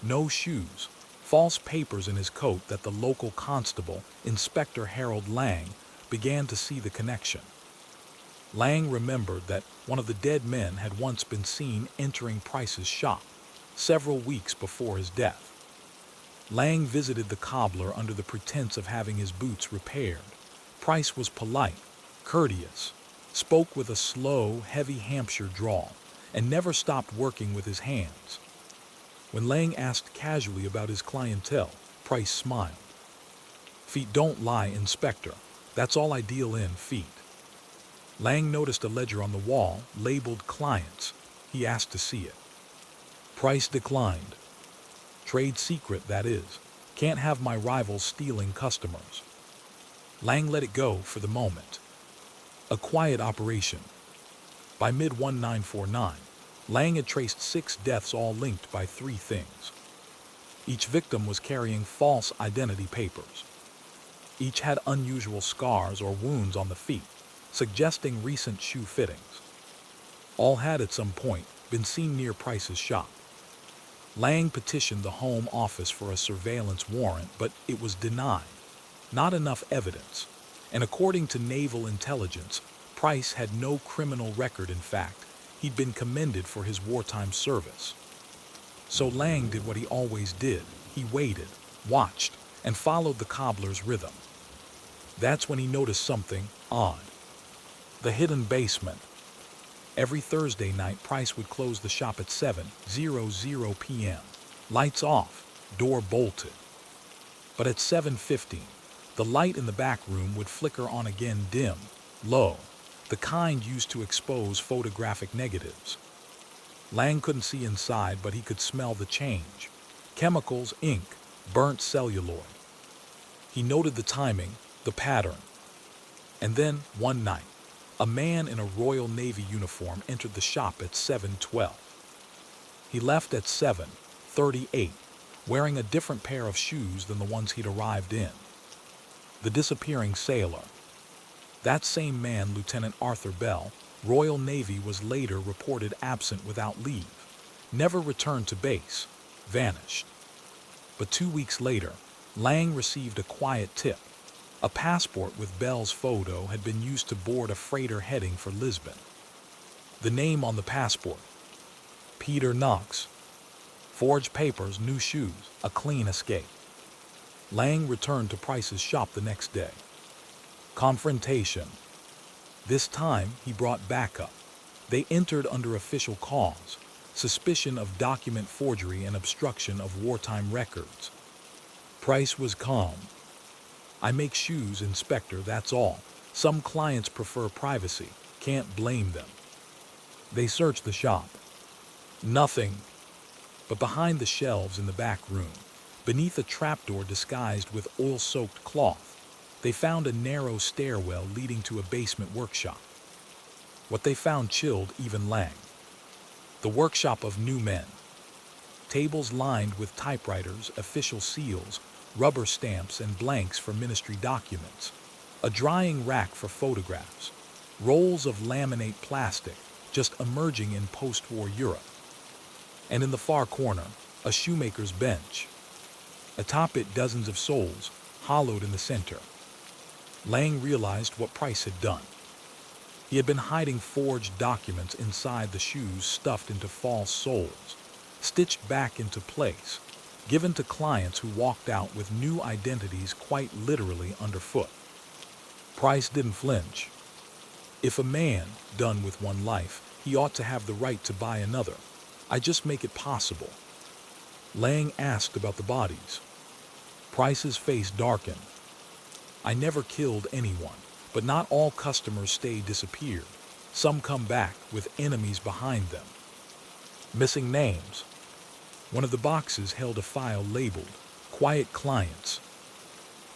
No shoes, false papers in his coat, that the local constable, Inspector Harold Lang, began to see the connection. Lang remembered that one of the dead men had once been seen entering Price's shop, several weeks before his death. Lang visited the cobbler under the pretense of having his boots repaired. Price was polite, courteous, spoke with a slow, heavy Hampshire drawl, and never stopped working with his hands. When Lang asked casually about his clientele, Price smiled. "Feet don't lie, Inspector. That's all I deal in, feet." Lang noticed a ledger on the wall, labeled Clients. He asked to see it. Price declined. "Trade secret, that is. Can't have my rivals stealing customers." Lang let it go for the moment. A quiet operation. By mid-1949, Lang had traced 6 deaths, all linked by 3 things. Each victim was carrying false identity papers. Each had unusual scars or wounds on the feet, suggesting recent shoe fittings. All had at some point been seen near Price's shop. Lang petitioned the Home Office for a surveillance warrant, but it was denied. Not enough evidence. And according to naval intelligence, Price had no criminal record. In fact, he'd been commended for his wartime service. So Lang did what he always did. He waited, watched, and followed the cobbler's rhythm. That's when he noticed something odd. The hidden basement. Every Thursday night, Price would close the shop at 7:00 p.m. Lights off, door bolted. But at 7:15, the light in the back room would flicker on again, dim, low, the kind used to expose photographic negatives. Lang couldn't see inside, but he could smell the change. Chemicals, ink, burnt celluloid. He noted the timing, the pattern. And then, one night, a man in a Royal Navy uniform entered the shop at 7:12. He left at 7:38, wearing a different pair of shoes than the ones he'd arrived in. The disappearing sailor. That same man, Lieutenant Arthur Bell, Royal Navy, was later reported absent without leave, never returned to base, vanished. But 2 weeks later, Lang received a quiet tip. A passport with Bell's photo had been used to board a freighter heading for Lisbon. The name on the passport: Peter Knox. Forged papers, new shoes, a clean escape. Lang returned to Price's shop the next day. Confrontation. This time, he brought backup. They entered under official cause, suspicion of document forgery and obstruction of wartime records. Price was calm. "I make shoes, Inspector, that's all. Some clients prefer privacy. Can't blame them." They searched the shop. Nothing. But behind the shelves in the back room, beneath a trapdoor disguised with oil-soaked cloth, they found a narrow stairwell leading to a basement workshop. What they found chilled even Lang. The workshop of new men. Tables lined with typewriters, official seals, rubber stamps, and blanks for ministry documents. A drying rack for photographs. Rolls of laminate plastic, just emerging in post-war Europe. And in the far corner, a shoemaker's bench. Atop it, dozens of soles, hollowed in the center. Lang realized what Price had done. He had been hiding forged documents inside the shoes, stuffed into false soles, stitched back into place, given to clients who walked out with new identities quite literally underfoot. Price didn't flinch. If a man done with one life, he ought to have the right to buy another. I just make it possible. Lang asked about the bodies. Price's face darkened. "I never killed anyone, but not all customers stay disappeared. Some come back with enemies behind them." Missing names. One of the boxes held a file labeled "Quiet Clients."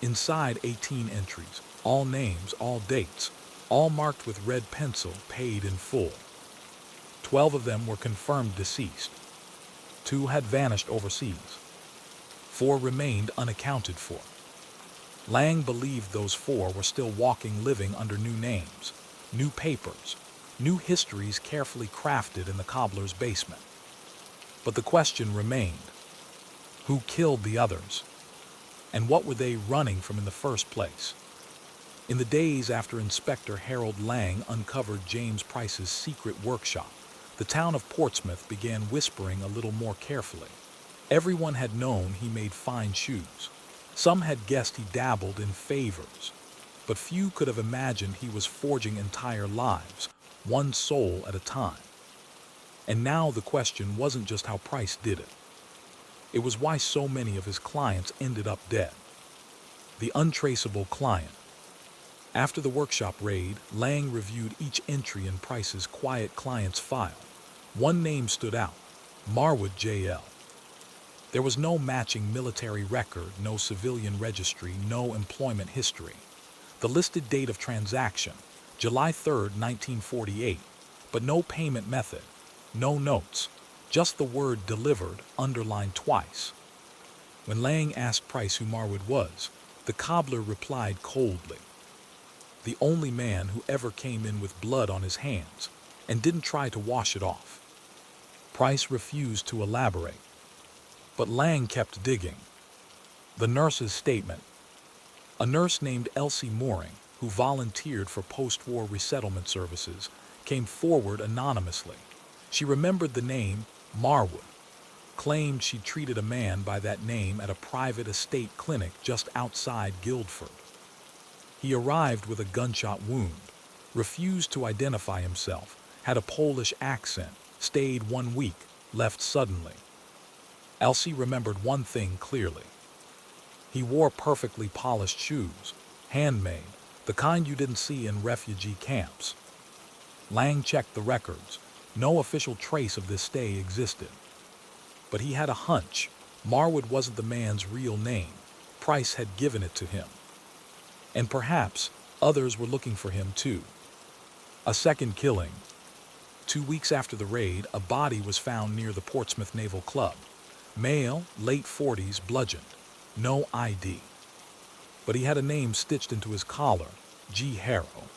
Inside, 18 entries, all names, all dates, all marked with red pencil, paid in full. 12 of them were confirmed deceased. 2 had vanished overseas. 4 remained unaccounted for. Lang believed those 4 were still walking, living under new names, new papers, new histories carefully crafted in the cobbler's basement. But the question remained: who killed the others? And what were they running from in the first place? In the days after Inspector Harold Lang uncovered James Price's secret workshop, the town of Portsmouth began whispering a little more carefully. Everyone had known he made fine shoes. Some had guessed he dabbled in favors. But few could have imagined he was forging entire lives, one soul at a time. And now the question wasn't just how Price did it. It was why so many of his clients ended up dead. The untraceable client. After the workshop raid, Lang reviewed each entry in Price's quiet client's file. One name stood out: Marwood J.L. There was no matching military record, no civilian registry, no employment history. The listed date of transaction, July 3, 1948, but no payment method, no notes, just the word "delivered" underlined twice. When Lang asked Price who Marwood was, The cobbler replied coldly, the only man who ever came in with blood on his hands and didn't try to wash it off. Price refused to elaborate, but Lang kept digging. The nurse's statement. A nurse named Elsie Mooring, who volunteered for post-war resettlement services, came forward anonymously. She remembered the name Marwood, claimed she'd treated a man by that name at a private estate clinic just outside Guildford. He arrived with a gunshot wound, refused to identify himself, had a Polish accent, stayed 1 week, left suddenly. Elsie remembered one thing clearly. He wore perfectly polished shoes, handmade, the kind you didn't see in refugee camps. Lang checked the records. No official trace of this stay existed. But he had a hunch. Marwood wasn't the man's real name. Price had given it to him. And perhaps others were looking for him too. A second killing. 2 weeks after the raid, a body was found near the Portsmouth Naval Club. Male, late 40s, bludgeoned. No ID. But he had a name stitched into his collar, G. Harrow.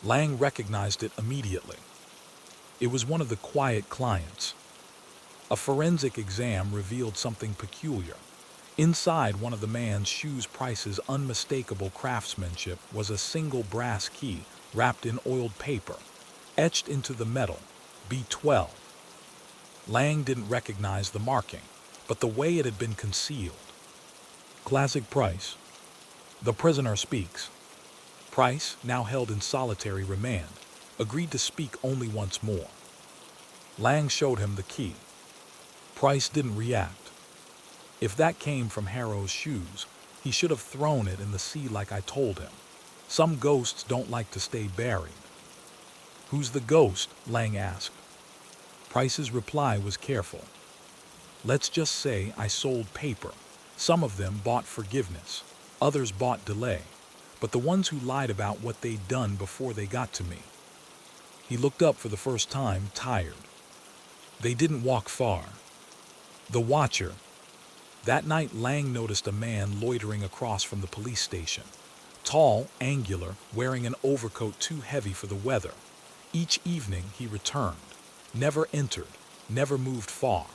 Lang recognized it immediately. It was one of the quiet clients. A forensic exam revealed something peculiar. Inside one of the man's shoes, Price's unmistakable craftsmanship was a single brass key wrapped in oiled paper, etched into the metal, B12. Lang didn't recognize the marking, but the way it had been concealed. Classic Price. The prisoner speaks. Price, now held in solitary remand, agreed to speak only once more. Lang showed him the key. Price didn't react. If that came from Harrow's shoes, he should have thrown it in the sea like I told him. Some ghosts don't like to stay buried. Who's the ghost? Lang asked. Price's reply was careful. Let's just say I sold paper. Some of them bought forgiveness. Others bought delay. But the ones who lied about what they'd done before they got to me. He looked up for the first time, tired. They didn't walk far. The watcher. That night, Lang noticed a man loitering across from the police station. Tall, angular, wearing an overcoat too heavy for the weather. Each evening he returned. Never entered. Never moved far.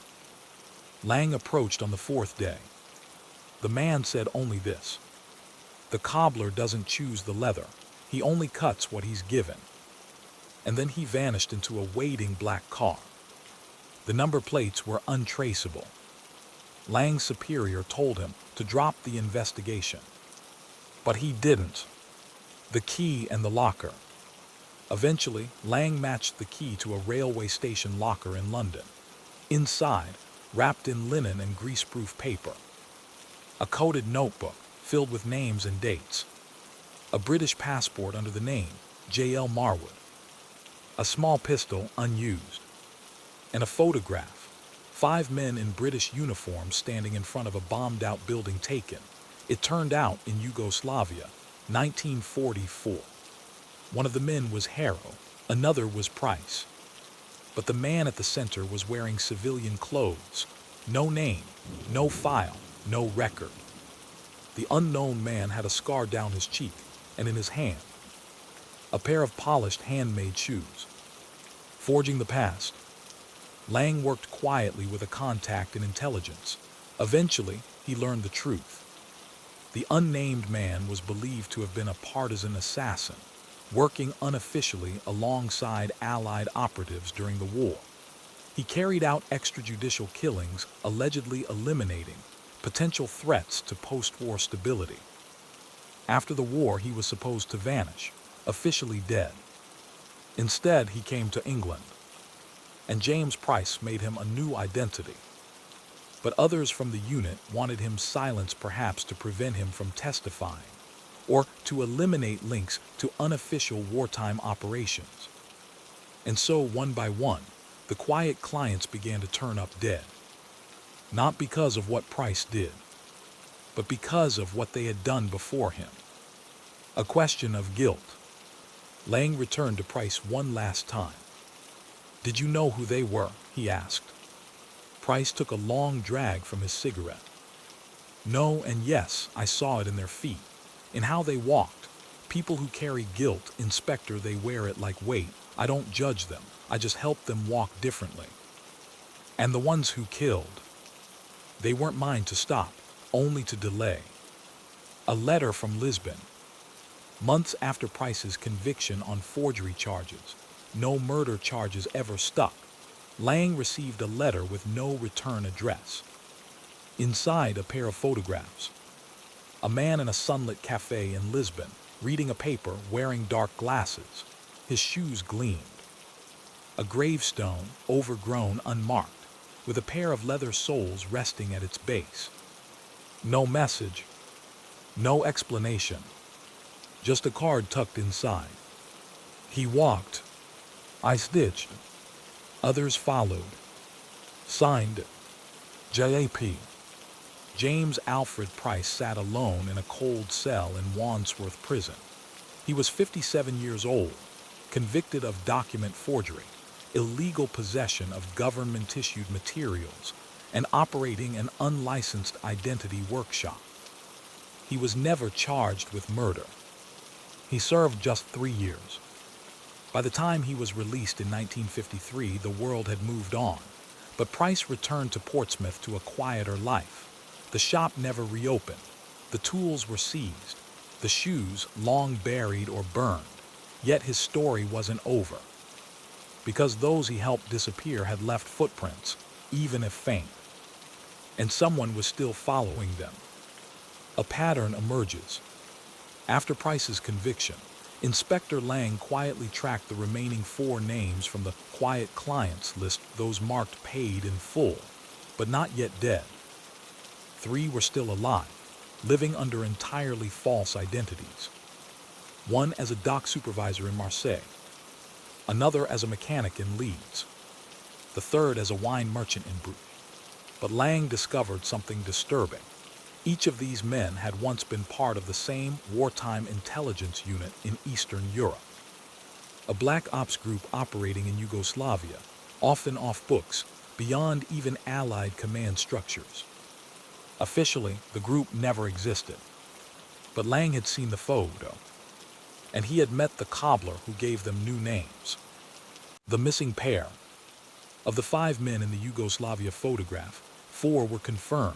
Lang approached on the 4th day. The man said only this. The cobbler doesn't choose the leather. He only cuts what he's given. And then he vanished into a waiting black car. The number plates were untraceable. Lang's superior told him to drop the investigation. But he didn't. The key and the locker. Eventually, Lang matched the key to a railway station locker in London. Inside, wrapped in linen and greaseproof paper. A coded notebook filled with names and dates. A British passport under the name J.L. Marwood. A small pistol unused. And a photograph. 5 men in British uniforms standing in front of a bombed-out building taken. It turned out in Yugoslavia, 1944. One of the men was Harrow, another was Price. But the man at the center was wearing civilian clothes. No name, no file, no record. The unknown man had a scar down his cheek and in his hand. A pair of polished handmade shoes. Forging the past. Lang worked quietly with a contact in intelligence. Eventually, he learned the truth. The unnamed man was believed to have been a partisan assassin, working unofficially alongside Allied operatives during the war. He carried out extrajudicial killings, allegedly eliminating potential threats to post-war stability. After the war, he was supposed to vanish, officially dead. Instead, he came to England, and James Price made him a new identity. But others from the unit wanted him silenced, perhaps to prevent him from testifying, or to eliminate links to unofficial wartime operations. And so, one by one, the quiet clients began to turn up dead. Not because of what Price did, but because of what they had done before him. A question of guilt. Lang returned to Price one last time. "Did you know who they were?" he asked. Price took a long drag from his cigarette. No and yes, I saw it in their feet, in how they walked. People who carry guilt, Inspector, they wear it like weight. I don't judge them, I just help them walk differently. And the ones who killed, they weren't mine to stop, only to delay. A letter from Lisbon. Months after Price's conviction on forgery charges, no murder charges ever stuck, Lang received a letter with no return address. Inside, a pair of photographs. A man in a sunlit cafe in Lisbon, reading a paper, wearing dark glasses. His shoes gleamed. A gravestone, overgrown, unmarked, with a pair of leather soles resting at its base. No message, no explanation, just a card tucked inside. He walked. I stitched. Others followed. Signed, J.A.P. James Alfred Price sat alone in a cold cell in Wandsworth Prison. He was 57 years old, convicted of document forgery, illegal possession of government-issued materials, and operating an unlicensed identity workshop. He was never charged with murder. He served just 3 years. By the time he was released in 1953, the world had moved on, but Price returned to Portsmouth to a quieter life. The shop never reopened. The tools were seized. The shoes long buried or burned. Yet his story wasn't over. Because those he helped disappear had left footprints, even if faint. And someone was still following them. A pattern emerges. After Price's conviction, Inspector Lang quietly tracked the remaining 4 names from the quiet clients list, those marked paid in full, but not yet dead. 3 were still alive, living under entirely false identities. One as a dock supervisor in Marseille, another as a mechanic in Leeds, the third as a wine merchant in Bruges. But Lang discovered something disturbing. Each of these men had once been part of the same wartime intelligence unit in Eastern Europe. A black ops group operating in Yugoslavia, often off books, beyond even Allied command structures. Officially, the group never existed. But Lang had seen the photo, and he had met the cobbler who gave them new names. The missing pair. Of the 5 men in the Yugoslavia photograph, 4 were confirmed: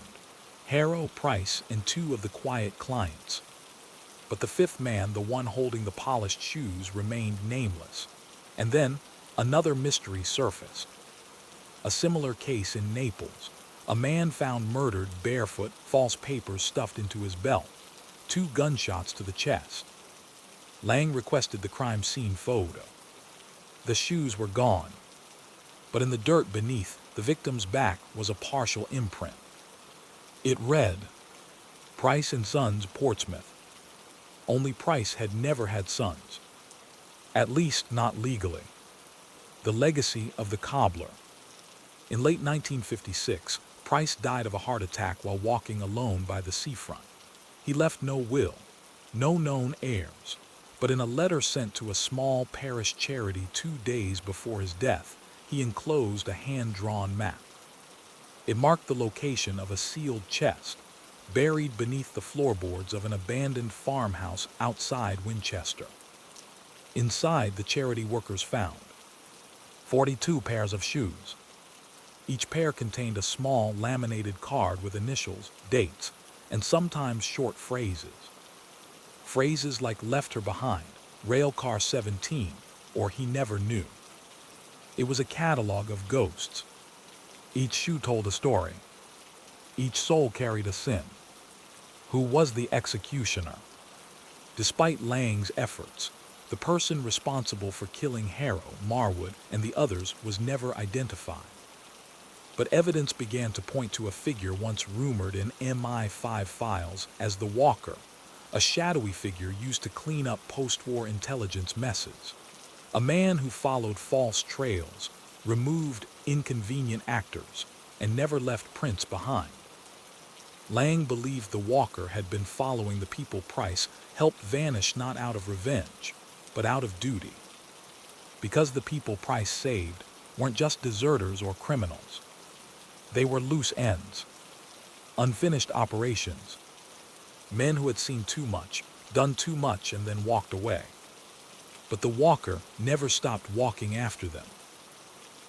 Harrow, Price, and 2 of the quiet clients. But the 5th man, the one holding the polished shoes, remained nameless. And then, another mystery surfaced. A similar case in Naples. A man found murdered barefoot, false papers stuffed into his belt, 2 gunshots to the chest. Lang requested the crime scene photo. The shoes were gone, but in the dirt beneath the victim's back was a partial imprint. It read, Price and Sons, Portsmouth. Only Price had never had sons, at least not legally. The legacy of the cobbler. In late 1956, Price died of a heart attack while walking alone by the seafront. He left no will, no known heirs, but in a letter sent to a small parish charity 2 days before his death, he enclosed a hand-drawn map. It marked the location of a sealed chest, buried beneath the floorboards of an abandoned farmhouse outside Winchester. Inside, the charity workers found 42 pairs of shoes. Each pair contained a small laminated card with initials, dates, and sometimes short phrases. Phrases like left her behind, railcar 17, or he never knew. It was a catalog of ghosts. Each shoe told a story. Each soul carried a sin. Who was the executioner? Despite Lang's efforts, the person responsible for killing Harrow, Marwood, and the others was never identified. But evidence began to point to a figure once rumored in MI5 files as the Walker, a shadowy figure used to clean up post-war intelligence messes. A man who followed false trails, removed inconvenient actors, and never left prints behind. Lang believed the Walker had been following the people Price helped vanish not out of revenge, but out of duty. Because the people Price saved weren't just deserters or criminals. They were loose ends. unfinished operations, men who had seen too much, done too much, and then walked away. But the walker never stopped walking after them.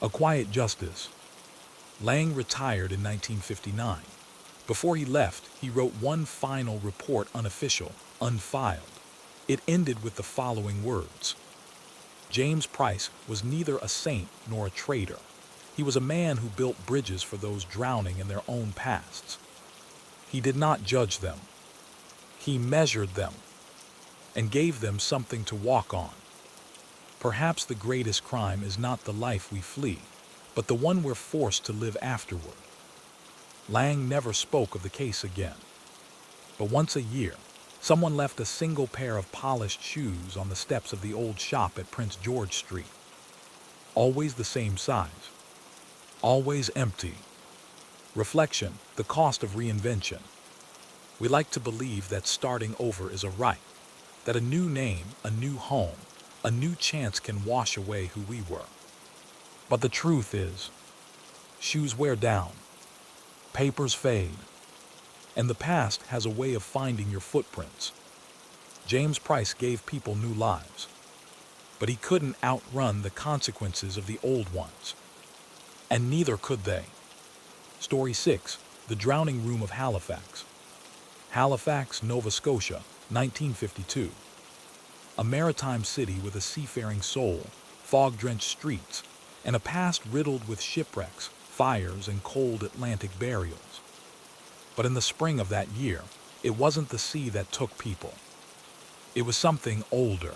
A quiet justice. Lang retired in 1959. Before he left, he wrote one final report, unofficial, unfiled. It ended with the following words: James Price was neither a saint nor a traitor. He was a man who built bridges for those drowning in their own pasts. He did not judge them. He measured them and gave them something to walk on. Perhaps the greatest crime is not the life we flee, but the one we're forced to live afterward. Lang never spoke of the case again. But once a year, someone left a single pair of polished shoes on the steps of the old shop at Prince George Street. Always the same size. Always empty. Reflection, the cost of reinvention. We like to believe that starting over is a right, that a new name, a new home, a new chance can wash away who we were. But the truth is, shoes wear down, papers fade, and the past has a way of finding your footprints. James Price gave people new lives, but he couldn't outrun the consequences of the old ones. And neither could they. Story 6, The Drowning Room of Halifax. Halifax, Nova Scotia, 1952. A maritime city with a seafaring soul, fog-drenched streets, and a past riddled with shipwrecks, fires, and cold Atlantic burials. But in the spring of that year, it wasn't the sea that took people. It was something older,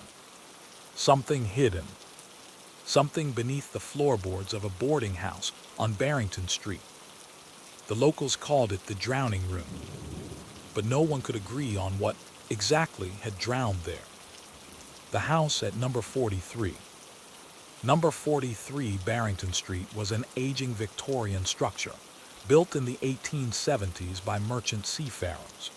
something hidden, something beneath the floorboards of a boarding house on Barrington Street. The locals called it the Drowning Room, but no one could agree on what exactly had drowned there. The house at number 43. Number 43 Barrington Street was an aging Victorian structure, built in the 1870s by merchant seafarers.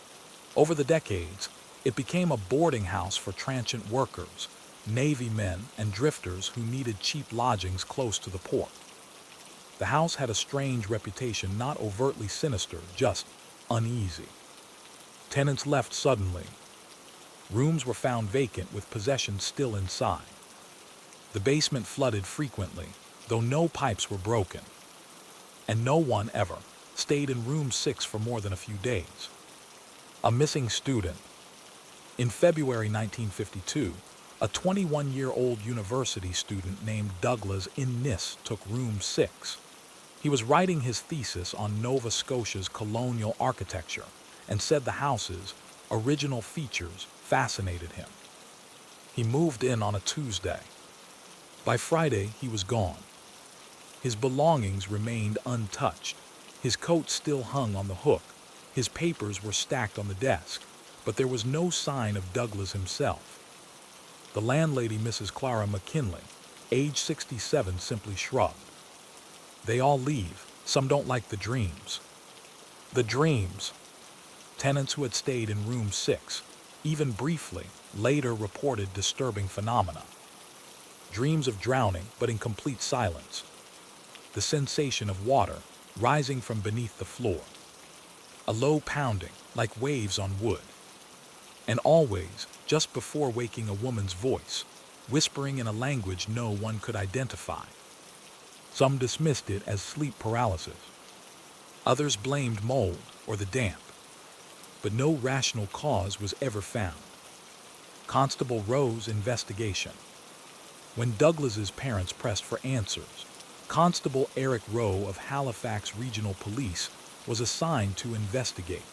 Over the decades, it became a boarding house for transient workers, Navy men, and drifters who needed cheap lodgings close to the port. The house had a strange reputation, not overtly sinister, just uneasy. Tenants left suddenly. Rooms were found vacant with possessions still inside. The basement flooded frequently, though no pipes were broken. And no one ever stayed in room 6 for more than a few days. A missing student. In February 1952, a 21-year-old university student named Douglas Innis took room 6. He was writing his thesis on Nova Scotia's colonial architecture and said the house's original features fascinated him. He moved in on a Tuesday. By Friday, he was gone. His belongings remained untouched. His coat still hung on the hook. His papers were stacked on the desk, but there was no sign of Douglas himself. The landlady, Mrs. Clara McKinley, age 67, simply shrugged. They all leave. Some don't like the dreams. The dreams. Tenants who had stayed in room 6, even briefly, later reported disturbing phenomena. Dreams of drowning, but in complete silence. The sensation of water rising from beneath the floor. A low pounding, like waves on wood. And always, just before waking, a woman's voice, whispering in a language no one could identify. Some dismissed it as sleep paralysis. Others blamed mold or the damp. But no rational cause was ever found. Constable Rowe's investigation. When Douglas's parents pressed for answers, Constable Eric Rowe of Halifax Regional Police was assigned to investigate.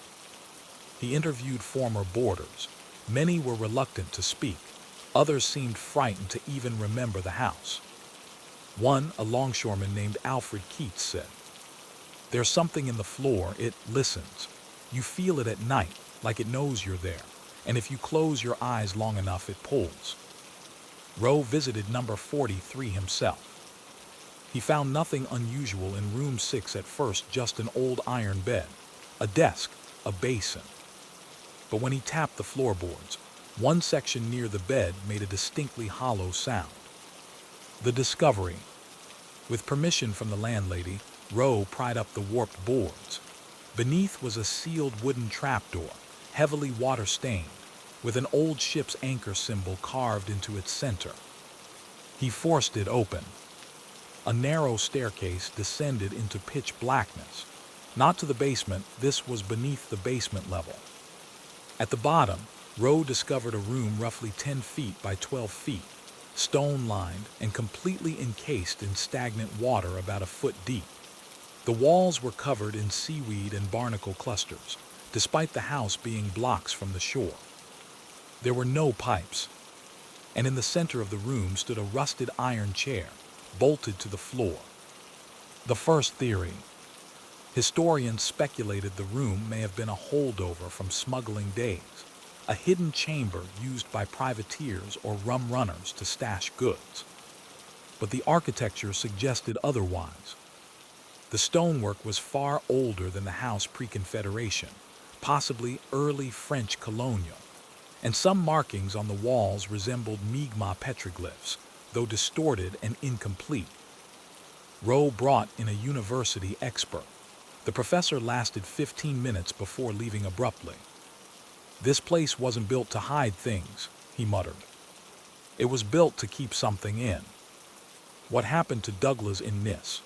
He interviewed former boarders. Many were reluctant to speak. Others seemed frightened to even remember the house. One, a longshoreman named Alfred Keats, said, "There's something in the floor. It listens. You feel it at night, like it knows you're there, and if you close your eyes long enough, it pulls." Rowe visited number 43 himself. He found nothing unusual in room 6 at first, just an old iron bed, a desk, a basin. But when he tapped the floorboards, one section near the bed made a distinctly hollow sound. The discovery. With permission from the landlady, Rowe pried up the warped boards. Beneath was a sealed wooden trapdoor, heavily water-stained, with an old ship's anchor symbol carved into its center. He forced it open. A narrow staircase descended into pitch blackness. Not to the basement, this was beneath the basement level. At the bottom, Rowe discovered a room roughly 10 feet by 12 feet, stone-lined and completely encased in stagnant water about a foot deep. The walls were covered in seaweed and barnacle clusters, despite the house being blocks from the shore. There were no pipes, and in the center of the room stood a rusted iron chair, bolted to the floor. The first theory. Historians speculated the room may have been a holdover from smuggling days, a hidden chamber used by privateers or rum runners to stash goods. But the architecture suggested otherwise. The stonework was far older than the house pre-Confederation, possibly early French colonial, and some markings on the walls resembled Mi'kmaq petroglyphs, though distorted and incomplete. Rowe brought in a university expert. The professor lasted 15 minutes before leaving abruptly. "This place wasn't built to hide things," he muttered. "It was built to keep something in." What happened to Douglas in Nice?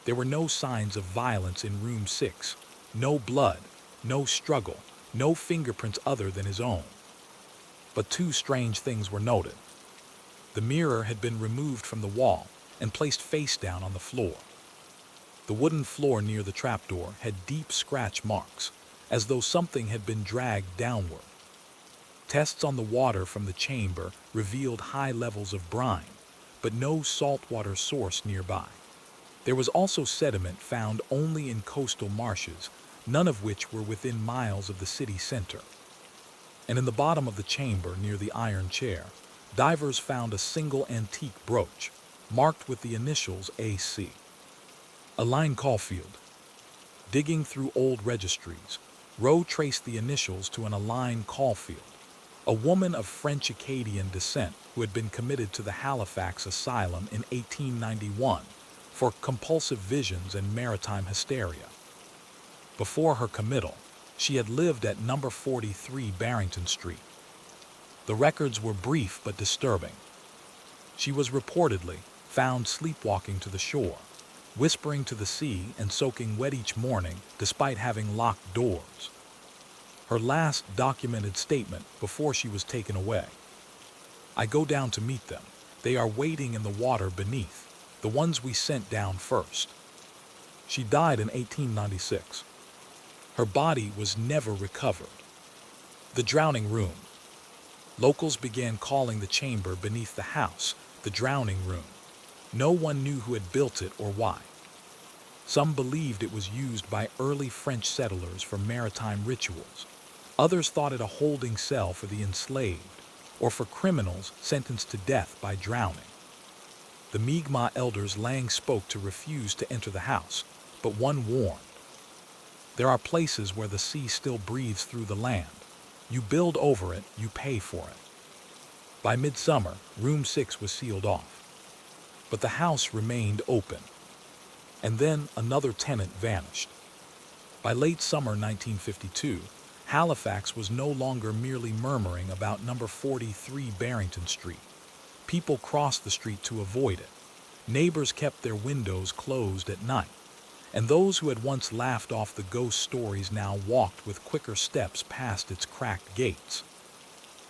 There were no signs of violence in room 6, no blood, no struggle, no fingerprints other than his own. But two strange things were noted. The mirror had been removed from the wall and placed face down on the floor. The wooden floor near the trapdoor had deep scratch marks, as though something had been dragged downward. Tests on the water from the chamber revealed high levels of brine, but no saltwater source nearby. There was also sediment found only in coastal marshes, none of which were within miles of the city center. And in the bottom of the chamber near the iron chair, divers found a single antique brooch, marked with the initials AC. Elaine Caulfield. Digging through old registries, Rowe traced the initials to an Elaine Caulfield, a woman of French Acadian descent who had been committed to the Halifax Asylum in 1891 for compulsive visions and maritime hysteria. Before her committal, she had lived at number 43 Barrington Street. The records were brief but disturbing. She was reportedly found sleepwalking to the shore, whispering to the sea and soaking wet each morning despite having locked doors. Her last documented statement before she was taken away: "I go down to meet them. They are waiting in the water beneath, the ones we sent down first." She died in 1896. Her body was never recovered. The drowning room. Locals began calling the chamber beneath the house the drowning room. No one knew who had built it or why. Some believed it was used by early French settlers for maritime rituals. Others thought it a holding cell for the enslaved, or for criminals sentenced to death by drowning. The Mi'kmaq elders Lang spoke to refuse to enter the house, but one warned. "There are places where the sea still breathes through the land. You build over it, you pay for it." By midsummer, room 6 was sealed off. But the house remained open. And then another tenant vanished. By late summer 1952, Halifax was no longer merely murmuring about number 43 Barrington Street. People crossed the street to avoid it. Neighbors kept their windows closed at night. And those who had once laughed off the ghost stories now walked with quicker steps past its cracked gates.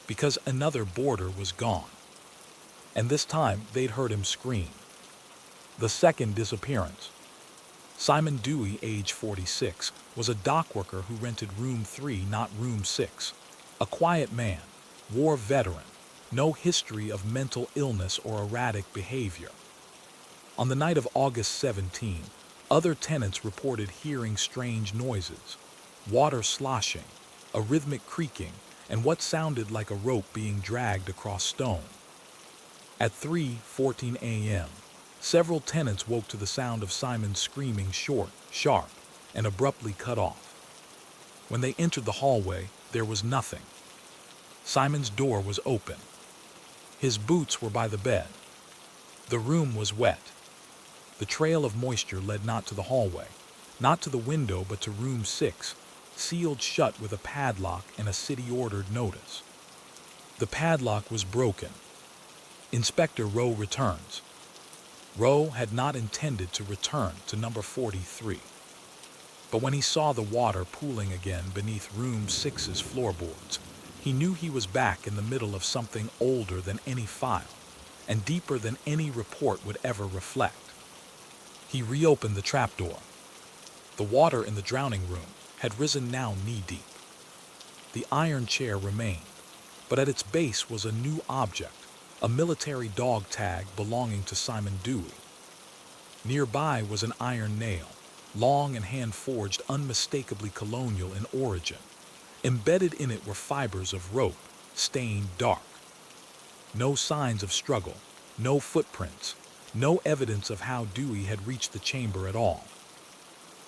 Because another boarder was gone. And this time they'd heard him scream. The second disappearance. Simon Dewey, age 46, was a dock worker who rented room 3, not room 6. A quiet man, war veteran, no history of mental illness or erratic behavior. On the night of August 17, other tenants reported hearing strange noises, water sloshing, a rhythmic creaking, and what sounded like a rope being dragged across stone. At 3:14 a.m., several tenants woke to the sound of Simon screaming short, sharp, and abruptly cut off. When they entered the hallway, there was nothing. Simon's door was open. His boots were by the bed. The room was wet. The trail of moisture led not to the hallway, Not to the window, but to room 6, sealed shut with a padlock and a city-ordered notice. The padlock was broken. Inspector Rowe returns. Rowe had not intended to return to number 43. But when he saw the water pooling again beneath room 6's floorboards, he knew he was back in the middle of something older than any file and deeper than any report would ever reflect. He reopened the trapdoor. The water in the drowning room had risen now knee-deep. The iron chair remained, but at its base was a new object, a military dog tag belonging to Simon Dewey. Nearby was an iron nail, long and hand-forged, unmistakably colonial in origin. Embedded in it were fibers of rope, stained dark. No signs of struggle, no footprints, no evidence of how Dewey had reached the chamber at all.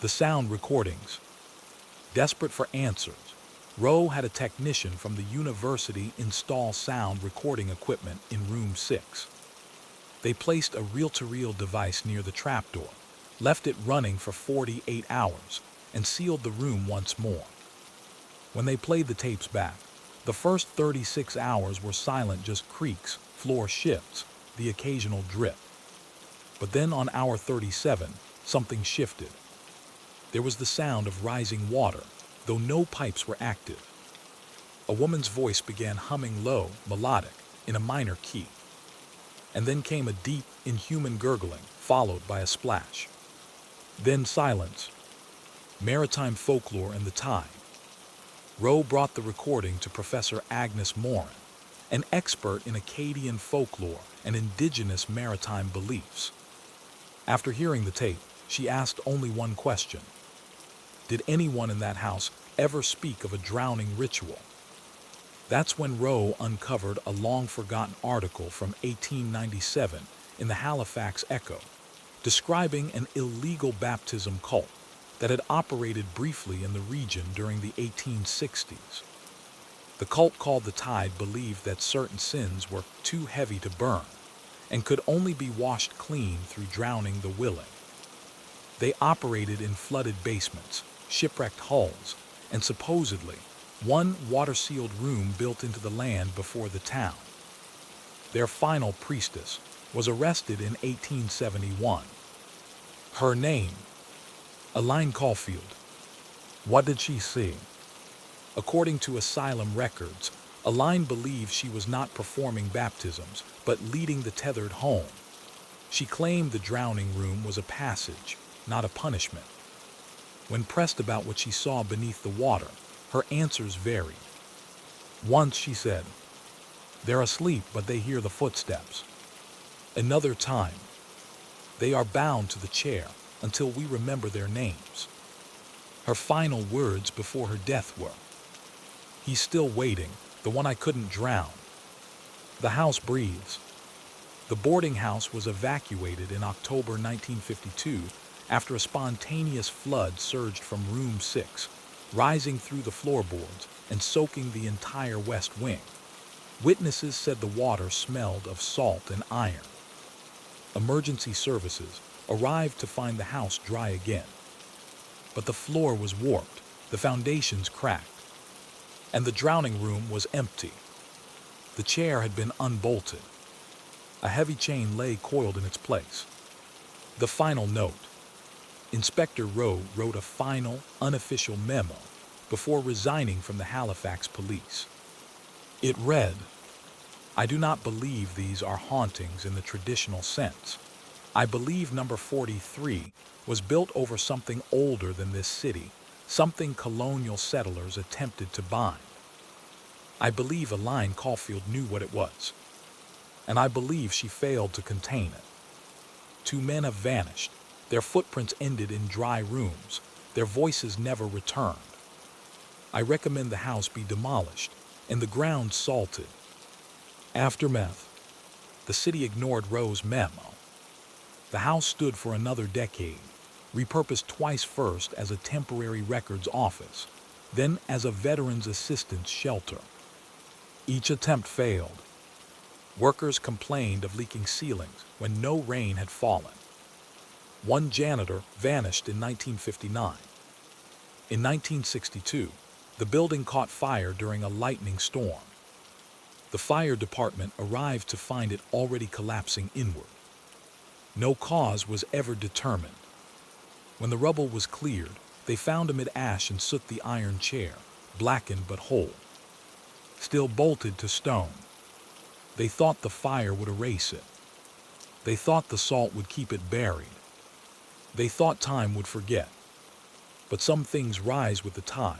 The sound recordings. Desperate for answers, Rowe had a technician from the university install sound recording equipment in room 6. They placed a reel-to-reel device near the trapdoor, left it running for 48 hours, and sealed the room once more. When they played the tapes back, the first 36 hours were silent, just creaks, floor shifts, the occasional drip. But then on hour 37, something shifted. There was the sound of rising water, though no pipes were active. A woman's voice began humming low, melodic, in a minor key. And then came a deep, inhuman gurgling, followed by a splash. Then silence. Maritime folklore and the tide. Rowe brought the recording to Professor Agnes Morin, an expert in Acadian folklore and indigenous maritime beliefs. After hearing the tape, she asked only one question. Did anyone in that house ever speak of a drowning ritual? That's when Rowe uncovered a long-forgotten article from 1897 in the Halifax Echo, describing an illegal baptism cult that had operated briefly in the region during the 1860s. The cult called the Tide believed that certain sins were too heavy to burn and could only be washed clean through drowning the willing. They operated in flooded basements, shipwrecked hulls, and supposedly one water-sealed room built into the land before the town. Their final priestess was arrested in 1871. Her name, Elaine Caulfield. What did she see? According to asylum records, Elaine believed she was not performing baptisms, but leading the tethered home. She claimed the drowning room was a passage, not a punishment. When pressed about what she saw beneath the water, her answers varied. Once she said, "They're asleep, but they hear the footsteps." Another time, "They are bound to the chair until we remember their names." Her final words before her death were, "He's still waiting, the one I couldn't drown." The house breathes. The boarding house was evacuated in October 1952 after a spontaneous flood surged from room 6, rising through the floorboards and soaking the entire west wing. Witnesses said the water smelled of salt and iron. Emergency services arrived to find the house dry again. But the floor was warped, the foundations cracked, and the drowning room was empty. The chair had been unbolted. A heavy chain lay coiled in its place. The final note. Inspector Rowe wrote a final, unofficial memo before resigning from the Halifax police. It read, "I do not believe these are hauntings in the traditional sense. I believe number 43 was built over something older than this city, something colonial settlers attempted to bind. I believe Elaine Caulfield knew what it was, and I believe she failed to contain it. 2 men have vanished. Their footprints ended in dry rooms. Their voices never returned. I recommend the house be demolished and the ground salted." Aftermath. The city ignored Rowe's memo. The house stood for another decade, repurposed twice, first as a temporary records office, then as a veterans assistance shelter. Each attempt failed. Workers complained of leaking ceilings when no rain had fallen. One janitor vanished in 1959. In 1962, the building caught fire during a lightning storm. The fire department arrived to find it already collapsing inward. No cause was ever determined. When the rubble was cleared, they found amid ash and soot the iron chair, blackened but whole, still bolted to stone. They thought the fire would erase it. They thought the salt would keep it buried. They thought time would forget. But some things rise with the tide.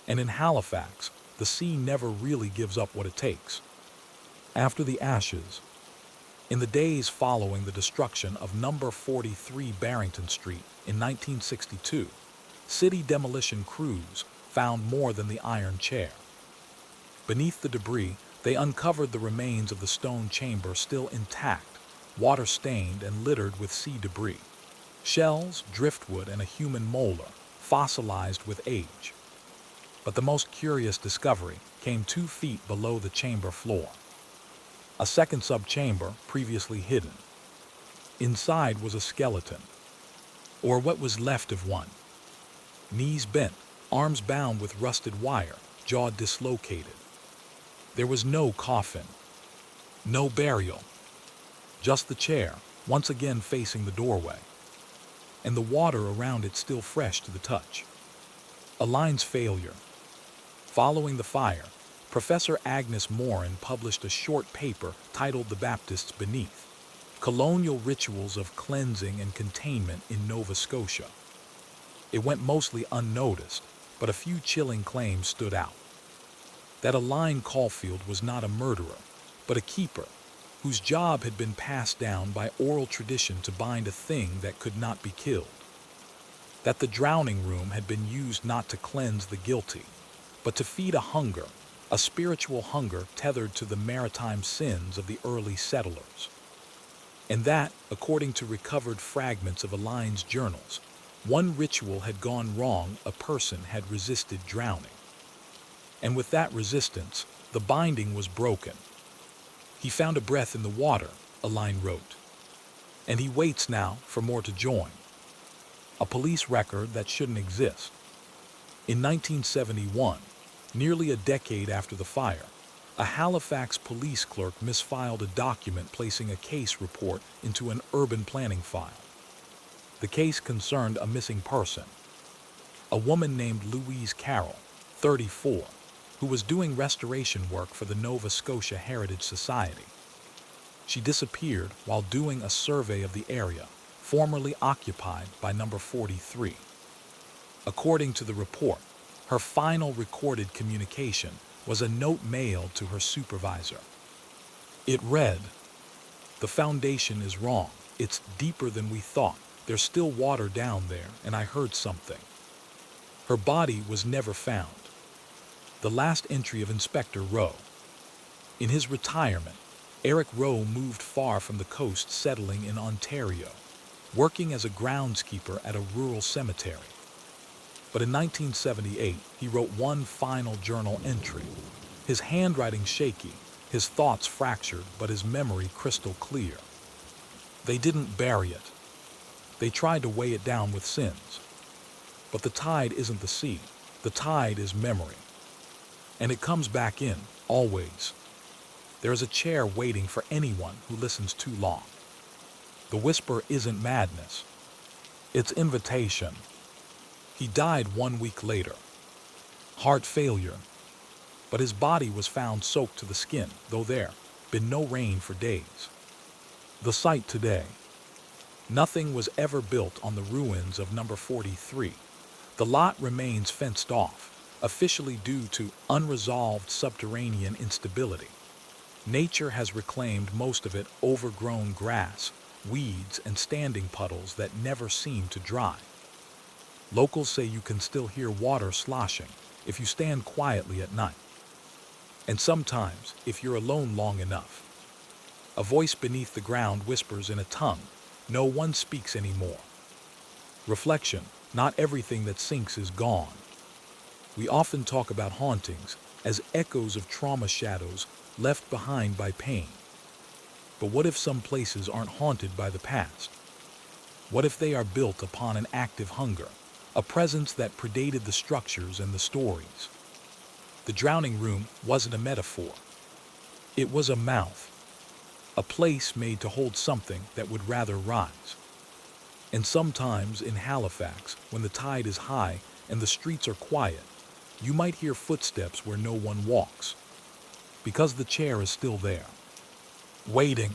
And in Halifax, the sea never really gives up what it takes. After the ashes, in the days following the destruction of number 43 Barrington Street in 1962, city demolition crews found more than the iron chair. Beneath the debris, they uncovered the remains of the stone chamber still intact, water-stained and littered with sea debris. Shells, driftwood, and a human molar, fossilized with age. But the most curious discovery came 2 feet below the chamber floor. A second subchamber, previously hidden. Inside was a skeleton, or what was left of one. Knees bent, arms bound with rusted wire, jaw dislocated. There was no coffin, no burial, just the chair, once again facing the doorway, and the water around it still fresh to the touch. A line's failure. Following the fire, Professor Agnes Morin published a short paper titled The Baptists Beneath: Colonial Rituals of Cleansing and Containment in Nova Scotia. It went mostly unnoticed, but a few chilling claims stood out. That Aline Caulfield was not a murderer, but a keeper, whose job had been passed down by oral tradition to bind a thing that could not be killed. That the drowning room had been used not to cleanse the guilty, but to feed a hunger, a spiritual hunger tethered to the maritime sins of the early settlers. And that, according to recovered fragments of Aline's journals, one ritual had gone wrong, a person had resisted drowning. And with that resistance, the binding was broken. He found a breath in the water, Aline wrote, and he waits now for more to join. A police record that shouldn't exist. In 1971, nearly a decade after the fire, a Halifax police clerk misfiled a document placing a case report into an urban planning file. The case concerned a missing person, a woman named Louise Carroll, 34, who was doing restoration work for the Nova Scotia Heritage Society. She disappeared while doing a survey of the area formerly occupied by number 43. According to the report, her final recorded communication was a note mailed to her supervisor. It read, "The foundation is wrong. It's deeper than we thought. There's still water down there, and I heard something." Her body was never found. The last entry of Inspector Rowe. In his retirement, Eric Rowe moved far from the coast, settling in Ontario, working as a groundskeeper at a rural cemetery. But in 1978, he wrote one final journal entry, his handwriting shaky, his thoughts fractured, but his memory crystal clear. They didn't bury it. They tried to weigh it down with sins. But the tide isn't the sea. The tide is memory. And it comes back in, always. There is a chair waiting for anyone who listens too long. The whisper isn't madness. It's invitation. He died 1 week later. Heart failure. But his body was found soaked to the skin, though there been no rain for days. The site today. Nothing was ever built on the ruins of number 43. The lot remains fenced off, officially due to unresolved subterranean instability. Nature has reclaimed most of it, overgrown grass, weeds, and standing puddles that never seem to dry. Locals say you can still hear water sloshing if you stand quietly at night. And sometimes, if you're alone long enough, a voice beneath the ground whispers in a tongue no one speaks anymore. Reflection: not everything that sinks is gone. We often talk about hauntings as echoes of trauma shadows left behind by pain. But what if some places aren't haunted by the past? What if they are built upon an active hunger, a presence that predated the structures and the stories? The drowning room wasn't a metaphor. It was a mouth, a place made to hold something that would rather rise. And sometimes in Halifax, when the tide is high and the streets are quiet, you might hear footsteps where no one walks, because the chair is still there, waiting,